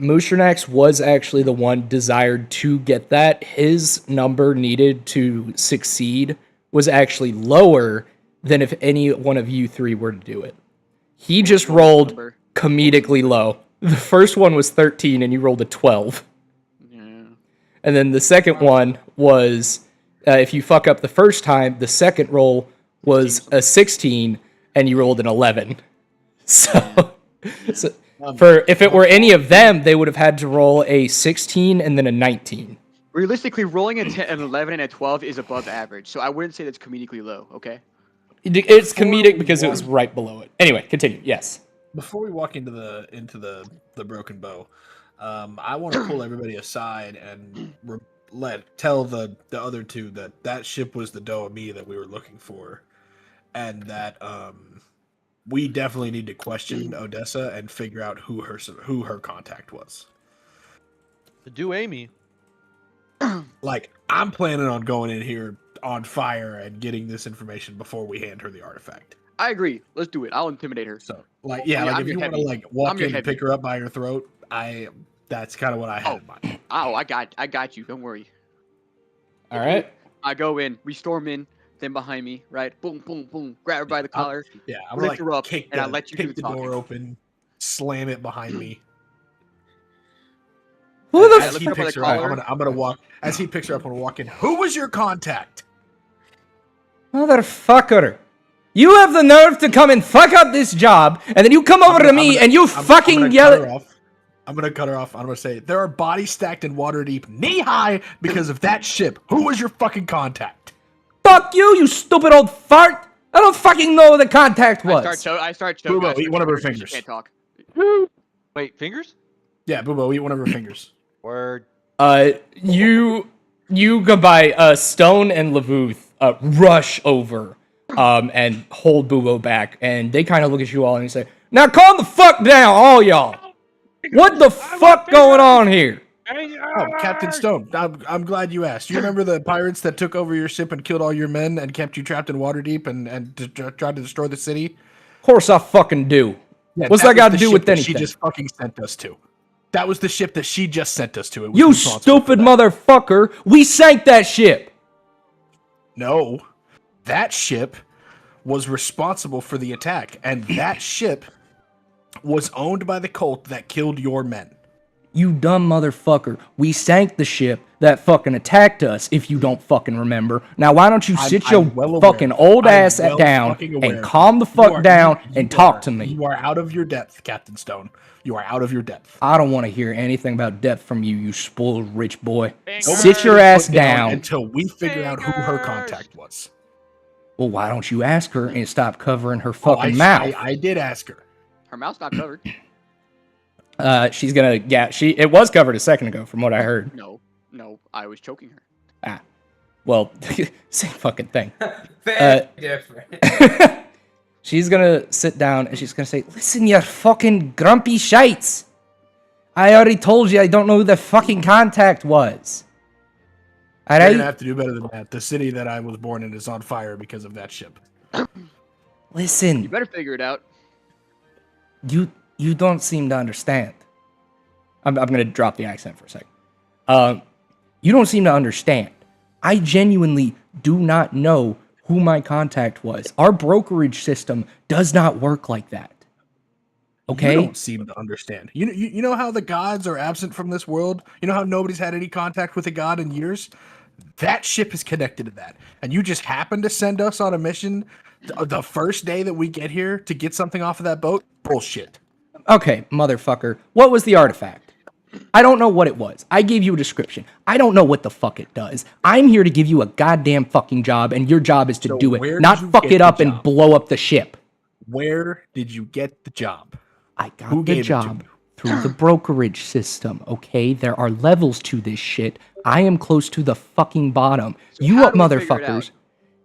Mushernax was actually the one desired to get that. His number needed to succeed was actually lower than if any one of you three were to do it. He just rolled Number. comedically low. The first one was 13 and you rolled a 12. Yeah. And then the second one was, if you fuck up the first time, the second roll was a 16 and you rolled an 11. So, if it were any of them, they would have had to roll a 16 and then a 19. Realistically, rolling a 10, an 11 and a 12 is above average, so I wouldn't say that's comedically low. Okay. It's comedic because it was right below it. Anyway, continue. Yes. Before we walk into the broken bow, I want to pull everybody aside and tell the other two that ship was the Doami that we were looking for, and that we definitely need to question Odessa and figure out who her contact was. Do Amy. Like, I'm planning on going in here on fire and getting this information before we hand her the artifact. I agree. Let's do it. I'll intimidate her. So, like, yeah, Yeah, like I'm if your you want to heavy. like walk I'm your in and heavy. pick her up by her throat, that's kind of what I had in mind. Oh, I got you. Don't worry. All right. I go in. We storm in. Then behind me, right? Boom, boom, boom. Grab her by the collar. Yeah, I'm Lift gonna her up, kick and I the, let you do kick the the door talking. open, slam it behind me. Who the As As he he picks picks her her up, up, I'm gonna walk. As he picks her up, I'm gonna walk in. Who was your contact? Motherfucker. You have the nerve to come and fuck up this job, and then you come over to me and you fucking yell at... I'm gonna cut her off. I'm gonna say there are bodies stacked in water deep, knee high, because of that ship. Who was your fucking contact? Fuck you, you stupid old fart! I don't fucking know who the contact was. I start choking. Boobo, I start eat one of her choking. She fingers. can't talk. Wait, fingers? Yeah, Boobo, eat one of her fingers. Word. You go by Stone and Lavuth rush over and hold Bubo back, and they kind of look at you all and they say, "Now calm the fuck down, all y'all. What the fuck going on here?" Oh, Captain Stone, I'm glad you asked. You remember the pirates that took over your ship and killed all your men and kept you trapped in water deep and tried to destroy the city? Of course I fucking do. Yeah, What's that was got to the do ship with that anything? She just fucking sent us to. That was the ship that she just sent us to. It was You responsible stupid for that. motherfucker. We sank that ship. No, that ship was responsible for the attack, and that ship was owned by the cult that killed your men. You dumb motherfucker. We sank the ship that fucking attacked us, if you don't fucking remember. Now, why don't you sit your I'm well aware. fucking old I'm ass well down fucking aware. and calm the You fuck are- down you and talk are- to me. You are out of your depth, Captain Stone. You are out of your depth. I don't want to hear anything about depth from you, you spoiled rich boy. Fingers. Sit your ass Put down down. until we figure out who her Fingers. contact was. Well, why don't you ask her and stop covering her Oh, fucking mouth? I did ask her. Her mouth's not covered. She's gonna, it was covered a second ago from what I heard. No, I was choking her. Ah, well, same fucking thing. Very different. She's gonna sit down and she's gonna say, "Listen, you fucking grumpy shites. I already told you I don't know who the fucking contact was. You're Alright? gonna have to do better than that. The city that I was born in is on fire because of that ship. Listen, You better figure it out. you don't seem to understand. I'm gonna drop the accent for a second. You don't seem to understand. I genuinely do not know who my contact was. Our brokerage system does not work like that. Okay? You don't seem to understand. You know how the gods are absent from this world? You know how nobody's had any contact with a god in years? That ship is connected to that. And you just happen to send us on a mission the first day that we get here to get something off of that boat? Bullshit. Okay, motherfucker. What was the artifact? I don't know what it was. I gave you a description. I don't know what the fuck it does. I'm here to give you a goddamn fucking job, and your job is to So do where it, did not you fuck get it the up and job? blow up the ship. Where did you get the job? I got Who the gave it to job you? through the brokerage system, okay? There are levels to this shit. I am close to the fucking bottom. So You how do we figure it motherfuckers. out?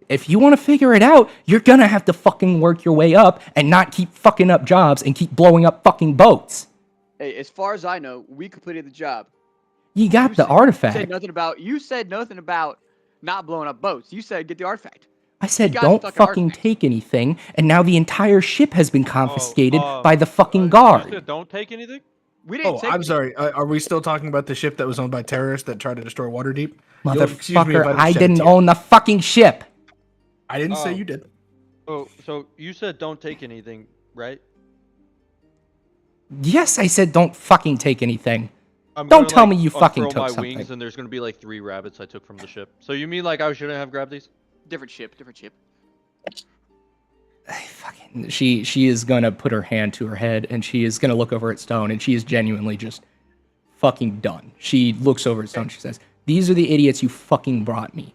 If you want to figure it out, you're gonna have to fucking work your way up and not keep fucking up jobs and keep blowing up fucking boats. Hey, as far as I know, we completed the job. You got You the said- artifact. You said nothing about not blowing up boats. You said get the artifact. I said got the don't fucking fucking artifact. take anything, and now the entire ship has been confiscated Oh, by the fucking You guard. said don't take anything? We didn't Oh, take I'm it. sorry. Are we still talking about the ship that was owned by terrorists that tried to destroy Waterdeep? You'll excuse me if Motherfucker, don't I shed a didn't tear. own the fucking ship. I didn't say Oh. you did. Oh, so you said don't take anything, right? Yes, I said don't fucking take anything. I'm Don't gonna, tell me you fucking unfurl took my something. wings and there's gonna be like 3 rabbits I took from the ship. So you mean like I shouldn't have grabbed these? Different ship. She is gonna put her hand to her head and she is gonna look over at Stone and she is genuinely just fucking done. She looks over at Stone and she says, "These are the idiots you fucking brought me.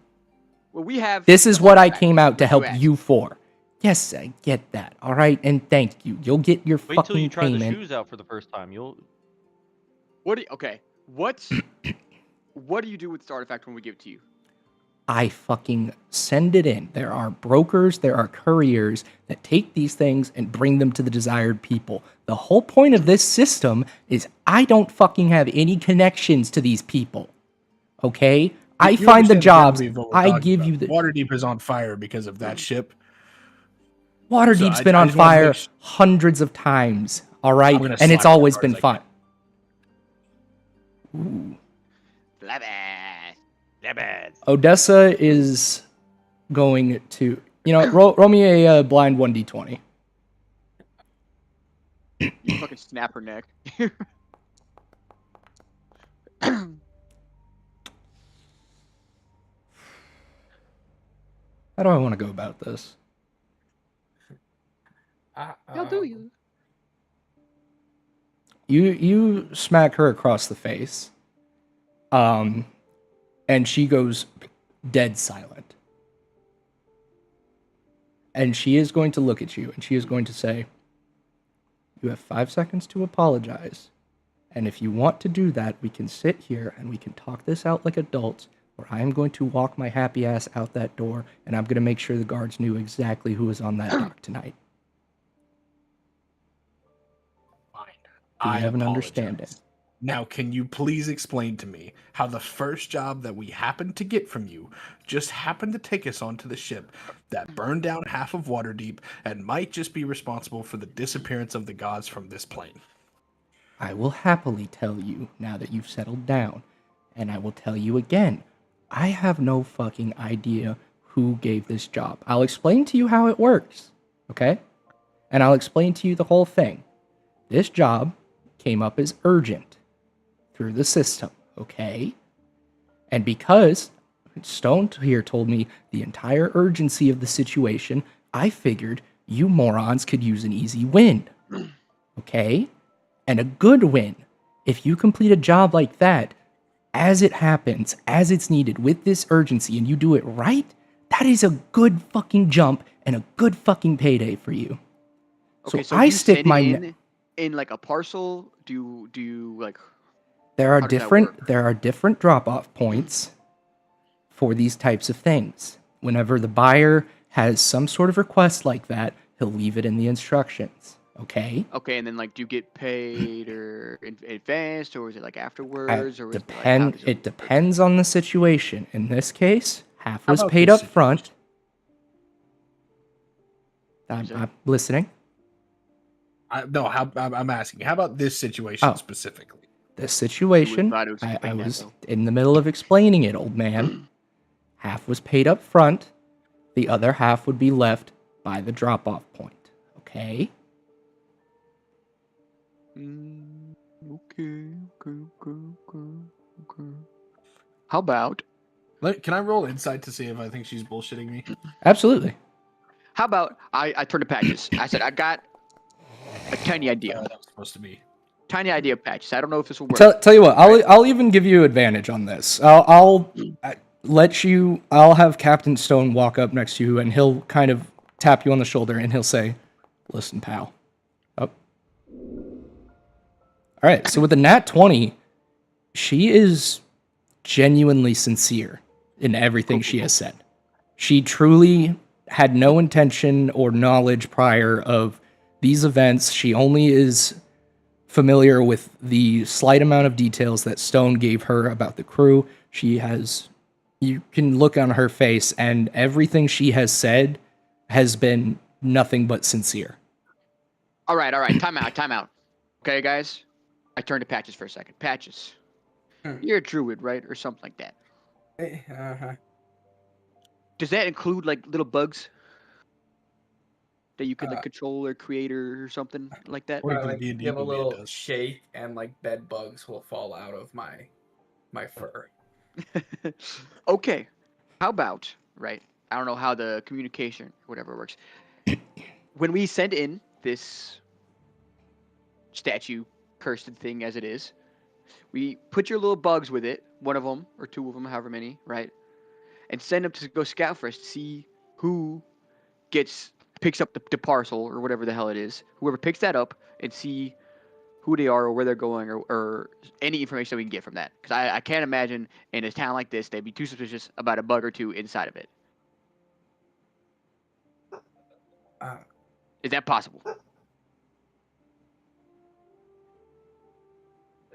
Well, we have. This is the what I artifact. came out to What help asked. you for." Yes, I get that. All right, and thank you. You'll get your Wait till fucking you try the payment. shoes out for the first time. You'll. Okay. What do you do with this artifact when we give it to you? I fucking send it in. There are brokers, there are couriers that take these things and bring them to the desired people. The whole point of this system is I don't fucking have any connections to these people. Okay? I You find the understand jobs. gravity of what we're I talking give about. you the Waterdeep is on fire because of that ship. Waterdeep's So been I on just wanted to fire make s- hundreds of times. All right? I'm gonna And it's slap it as always hard been as I fun. Odessa is going to, roll me a blind 1d20. You fucking snap her neck. How do I want to go about this? How do you? You smack her across the face. And she goes dead silent. And she is going to look at you and she is going to say, "You have 5 seconds to apologize. And if you want to do that, we can sit here and we can talk this out like adults, or I am going to walk my happy ass out that door and I'm going to make sure the guards knew exactly who was on that dock tonight." Fine. Do you I have an apologize. understanding? Now, can you please explain to me how the first job that we happened to get from you just happened to take us onto the ship that burned down half of Waterdeep and might just be responsible for the disappearance of the gods from this plane? I will happily tell you now that you've settled down, and I will tell you again, I have no fucking idea who gave this job. I'll explain to you how it works, okay? And I'll explain to you the whole thing. This job came up as urgent through the system, okay? And because Stone here told me the entire urgency of the situation, I figured you morons could use an easy win, okay? And a good win. If you complete a job like that, as it happens, as it's needed, with this urgency, and you do it right, that is a good fucking jump and a good fucking payday for you. Okay, so I you stick send my it in like a parcel. Do you like? There are How does that different work? drop-off points for these types of things. Whenever the buyer has some sort of request like that, he'll leave it in the instructions. Okay? Okay, and then like, do you get paid or in advance, or is it like afterwards, or is it like, how does It depends on the situation. In this case, half How was about paid this up front. I'm listening. No, I'm asking. How about this situation specifically? This situation, glad to I explain that, was though. in the middle of explaining it, old man. Half was paid up front. The other half would be left by the drop-off point. Okay? Okay. How about? Can I roll insight to see if I think she's bullshitting me? Absolutely. How about I turn to Patches? I said I got a tiny idea. That was supposed to be. Tiny idea, Patches. I don't know if this will work. Tell you what, I'll even give you advantage on this. I'll let you. I'll have Captain Stone walk up next to you, and he'll kind of tap you on the shoulder, and he'll say, "Listen, pal." Up. All right. So with the nat 20, she is genuinely sincere in everything she has said. She truly had no intention or knowledge prior of these events. She only is familiar with the slight amount of details that Stone gave her about the crew. You can look on her face, and everything she has said has been nothing but sincere. All right. Time out. Okay, guys. I turn to Patches for a second. Patches, you're a druid, right, or something like that? Uh-huh. Does that include like little bugs that you could like control or create or something like that? Or Or, the like, D&D give a movie little does. shake, and like bed bugs will fall out of my fur. Okay. How about, right? I don't know how the communication, whatever works. When we send in this statue, cursed thing as it is, we put your little bugs with it, one of them or two of them, however many, right? And send them to go scout for us to see who picks up the parcel or whatever the hell it is. Whoever picks that up and see who they are or where they're going or any information that we can get from that. Because I can't imagine in a town like this they'd be too suspicious about a bug or two inside of it. Is that possible?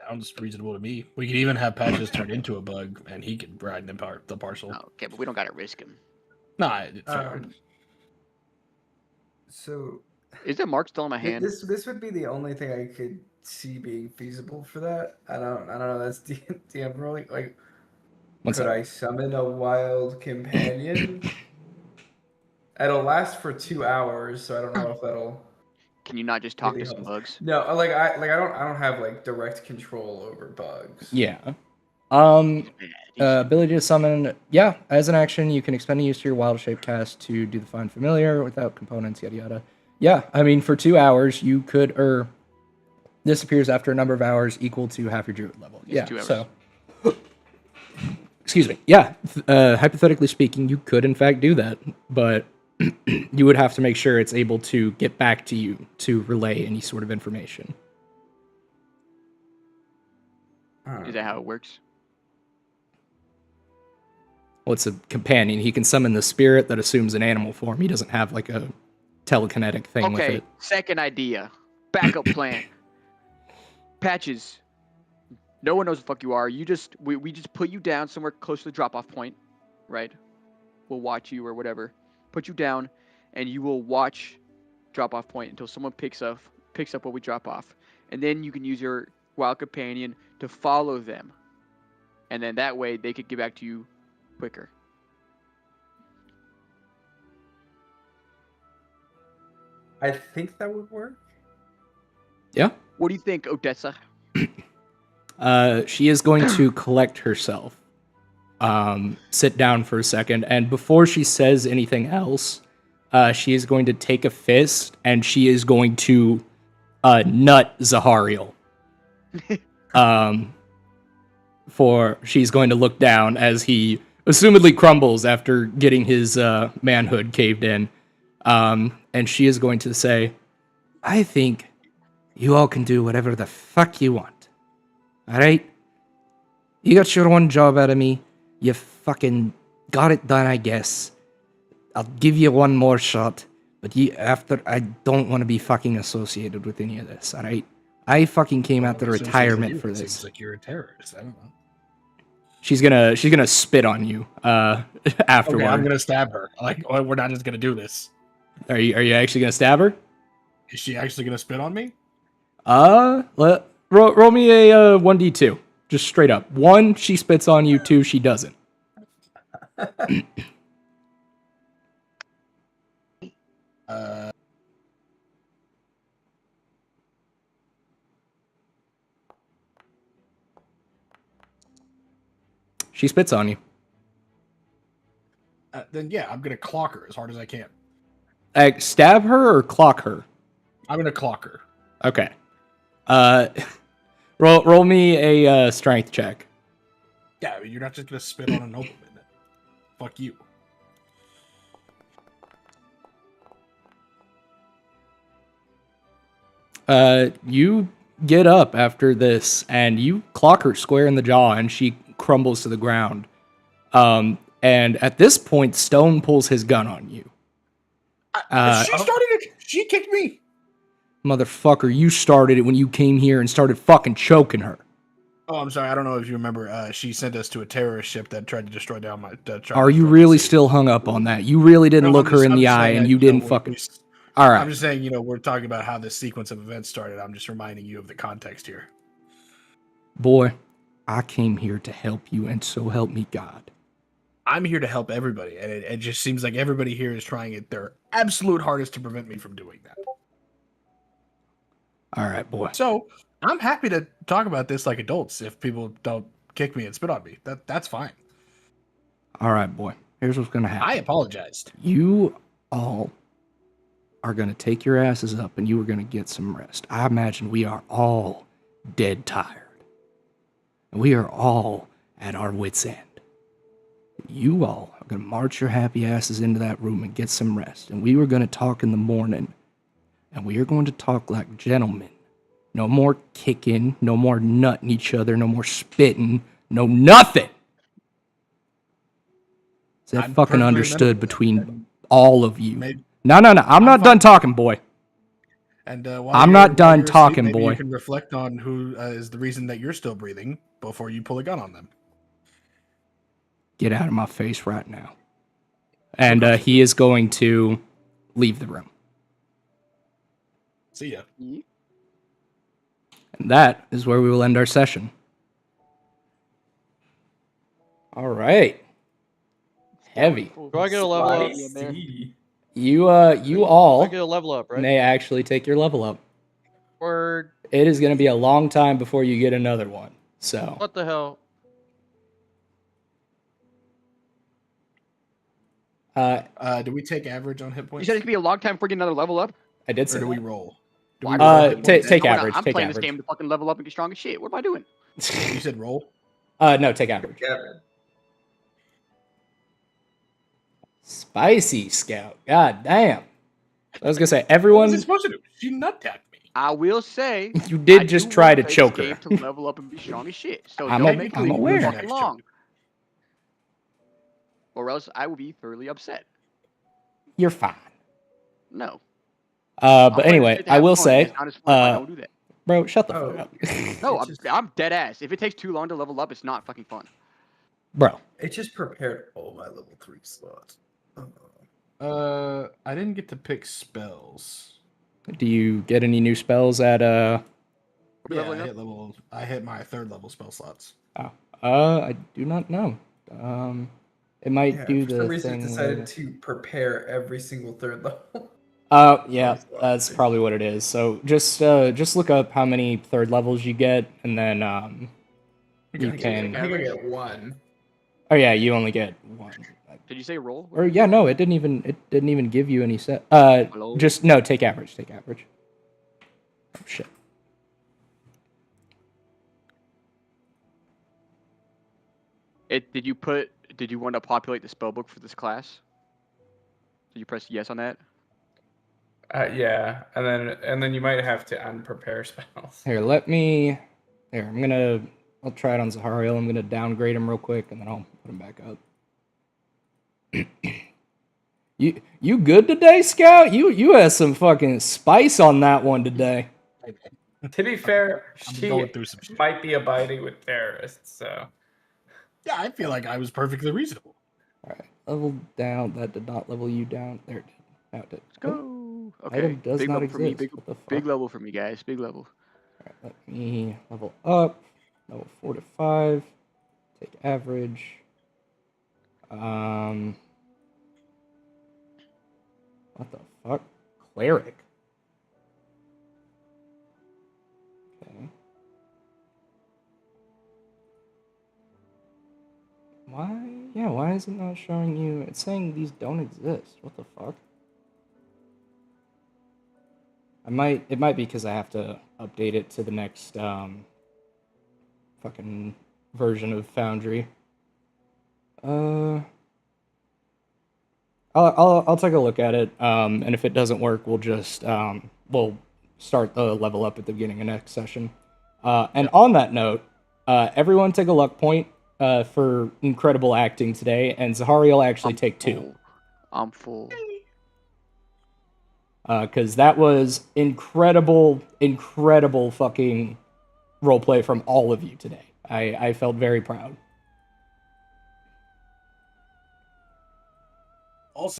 Sounds reasonable to me. We could even have Patches turn into a bug, and he could ride the parcel. Okay, but we don't gotta risk him. Nah, it's fair. So Is that mark still in my hand? this would be the only thing I could see being feasible for that. I don't know. That's DM rolling. Like, could I summon a wild companion? It'll last for 2 hours, so I don't know if that'll. Can you not just talk really to some help. bugs? No, I don't have like direct control over bugs. Yeah. Ability to summon. Yeah, as an action, you can expend a use to your wild shape cast to do the find familiar without components, yada yada. Yeah, I mean, for 2 hours, you could, disappears after a number of hours equal to half your druid level. It's Yeah, 2 hours. so. Excuse me. Yeah, hypothetically speaking, you could in fact do that, but you would have to make sure it's able to get back to you to relay any sort of information. Is that how it works? Well, it's a companion. He can summon the spirit that assumes an animal form. He doesn't have like a telekinetic thing with Okay, it. second idea. Backup plan. Patches. No one knows the fuck you are. We just put you down somewhere close to the drop-off point, right? We'll watch you or whatever. Put you down, and you will watch drop-off point until someone picks up what we drop off, and then you can use your wild companion to follow them, and then that way they could get back to you quicker. I think that would work. Yeah. What do you think, Odessa? She is going to collect herself, sit down for a second, and before she says anything else, she is going to take a fist and she is going to nut Zahariel. She's going to look down as he assumedly crumbles after getting his manhood caved in, and she is going to say, "I think you all can do whatever the fuck you want. Alright? You got your one job out of me. You fucking got it done, I guess. I'll give you one more shot, but I don't want to be fucking associated with any of this, alright? I fucking came out to retirement for this." Seems like you're a terrorist. I don't know. She's gonna spit on you afterward. Okay, I'm gonna stab her. Like, we're not just gonna do this. Are you actually gonna stab her? Is she actually gonna spit on me? Roll me a 1d2, just straight up. 1, she spits on you. 2, she doesn't. She spits on you. Then yeah, I'm gonna clock her as hard as I can. Stab her or clock her? I'm gonna clock her. Okay. Roll me a strength check. Yeah, I mean, you're not just gonna spit on a nobleman. Fuck you. You get up after this, and you clock her square in the jaw, and she crumbles to the ground. And at this point, Stone pulls his gun on you. She started it. She kicked me. Motherfucker, you started it when you came here and started fucking choking her. Oh, I'm sorry. I don't know if you remember. She sent us to a terrorist ship that tried to destroy down my. Are you really still hung up on that? You really didn't look her in the eye, and you didn't fucking. All right. I'm just saying, we're talking about how this sequence of events started. I'm just reminding you of the context here. Boy, I came here to help you, and so help me God. I'm here to help everybody, and it just seems like everybody here is trying their absolute hardest to prevent me from doing that. All right, boy. So I'm happy to talk about this like adults. If people don't kick me and spit on me, that's fine. All right, boy. Here's what's gonna happen. I apologized. You all are gonna take your asses up, and you are gonna get some rest. I imagine we are all dead tired, and we are all at our wits' end. You all are gonna march your happy asses into that room and get some rest. And we were gonna talk in the morning. And we are going to talk like gentlemen. No more kicking, no more nutting each other, no more spitting, no nothing. Is that fucking understood between all of you? No. I'm not done talking, boy. And I'm not done talking, boy. You can reflect on who is the reason that you're still breathing before you pull a gun on them. Get out of my face right now. And he is going to leave the room. See ya. And that is where we will end our session. All right. Heavy. Do I get a level up? You I all get a level up, right? may actually take your level up. Word. It is going to be a long time before you get another one. So. What the hell? Do we take average on hit You points? said it could be a long time before you get another level up? I did Or say do we that. roll? Take average. I'm Take playing average. this game to fucking level up and get strong as shit. What am I doing? You said roll? No, take average. Kevin. Spicy Scout. God damn. I was gonna say What everyone. was it supposed to do? She nut-tapped me. I will say You did I just do try wanna to play this choke game her. to level up and be strong as shit. So I'm don't make I'm me aware. fucking long, or else I will be thoroughly upset. You're fine. No. But anyway, I will say, it's not as fun if I don't do that. bro, shut the Oh. fuck up. No, It's just- I'm dead ass. If it takes too long to level up, it's not fucking fun. Bro, It just prepared all my level 3 slots. I didn't get to pick spells. do you get any new spells at Yeah, Leveling I hit my 3rd level spell slots. I do not know. It might Yeah, do for the some reason thing. it decided to prepare every single 3rd level. Yeah, that's probably what it is. So just look up how many 3rd levels you get, and then you can. I think I get 1. Oh yeah, you only get 1. Did you say roll? Or yeah, no, it didn't even give you any set. Hello? Just no, take average. Oh shit. Did you want to populate the spell book for this class? Did you press yes on that? Yeah, and then you might have to unprepare spells. Here, I'll try it on Zahariel. I'm gonna downgrade him real quick, and then I'll put him back up. You good today, Scout? You had some fucking spice on that one today. To be fair, I'm she going through some shit. might be abiding with terrorists, so. Yeah, I feel like I was perfectly reasonable. All right, level down. That did not level you down. There it did. Let's Let's go. Okay. Item does big not level for me. exist. What the fuck? Big level for me, guys. Big level. Alright, let me level up. Level 4 to 5. Take average. What the fuck? Cleric. Okay. Why? Yeah, why is it not showing you? It's saying these don't exist. What the fuck? It might be because I have to update it to the next fucking version of Foundry. I'll take a look at it, and if it doesn't work, we'll just we'll start the level up at the beginning of next session. And on that note, everyone take a luck point for incredible acting today, and Zahari will actually take 2. I'm full. Because that was incredible fucking roleplay from all of you today. I felt very proud.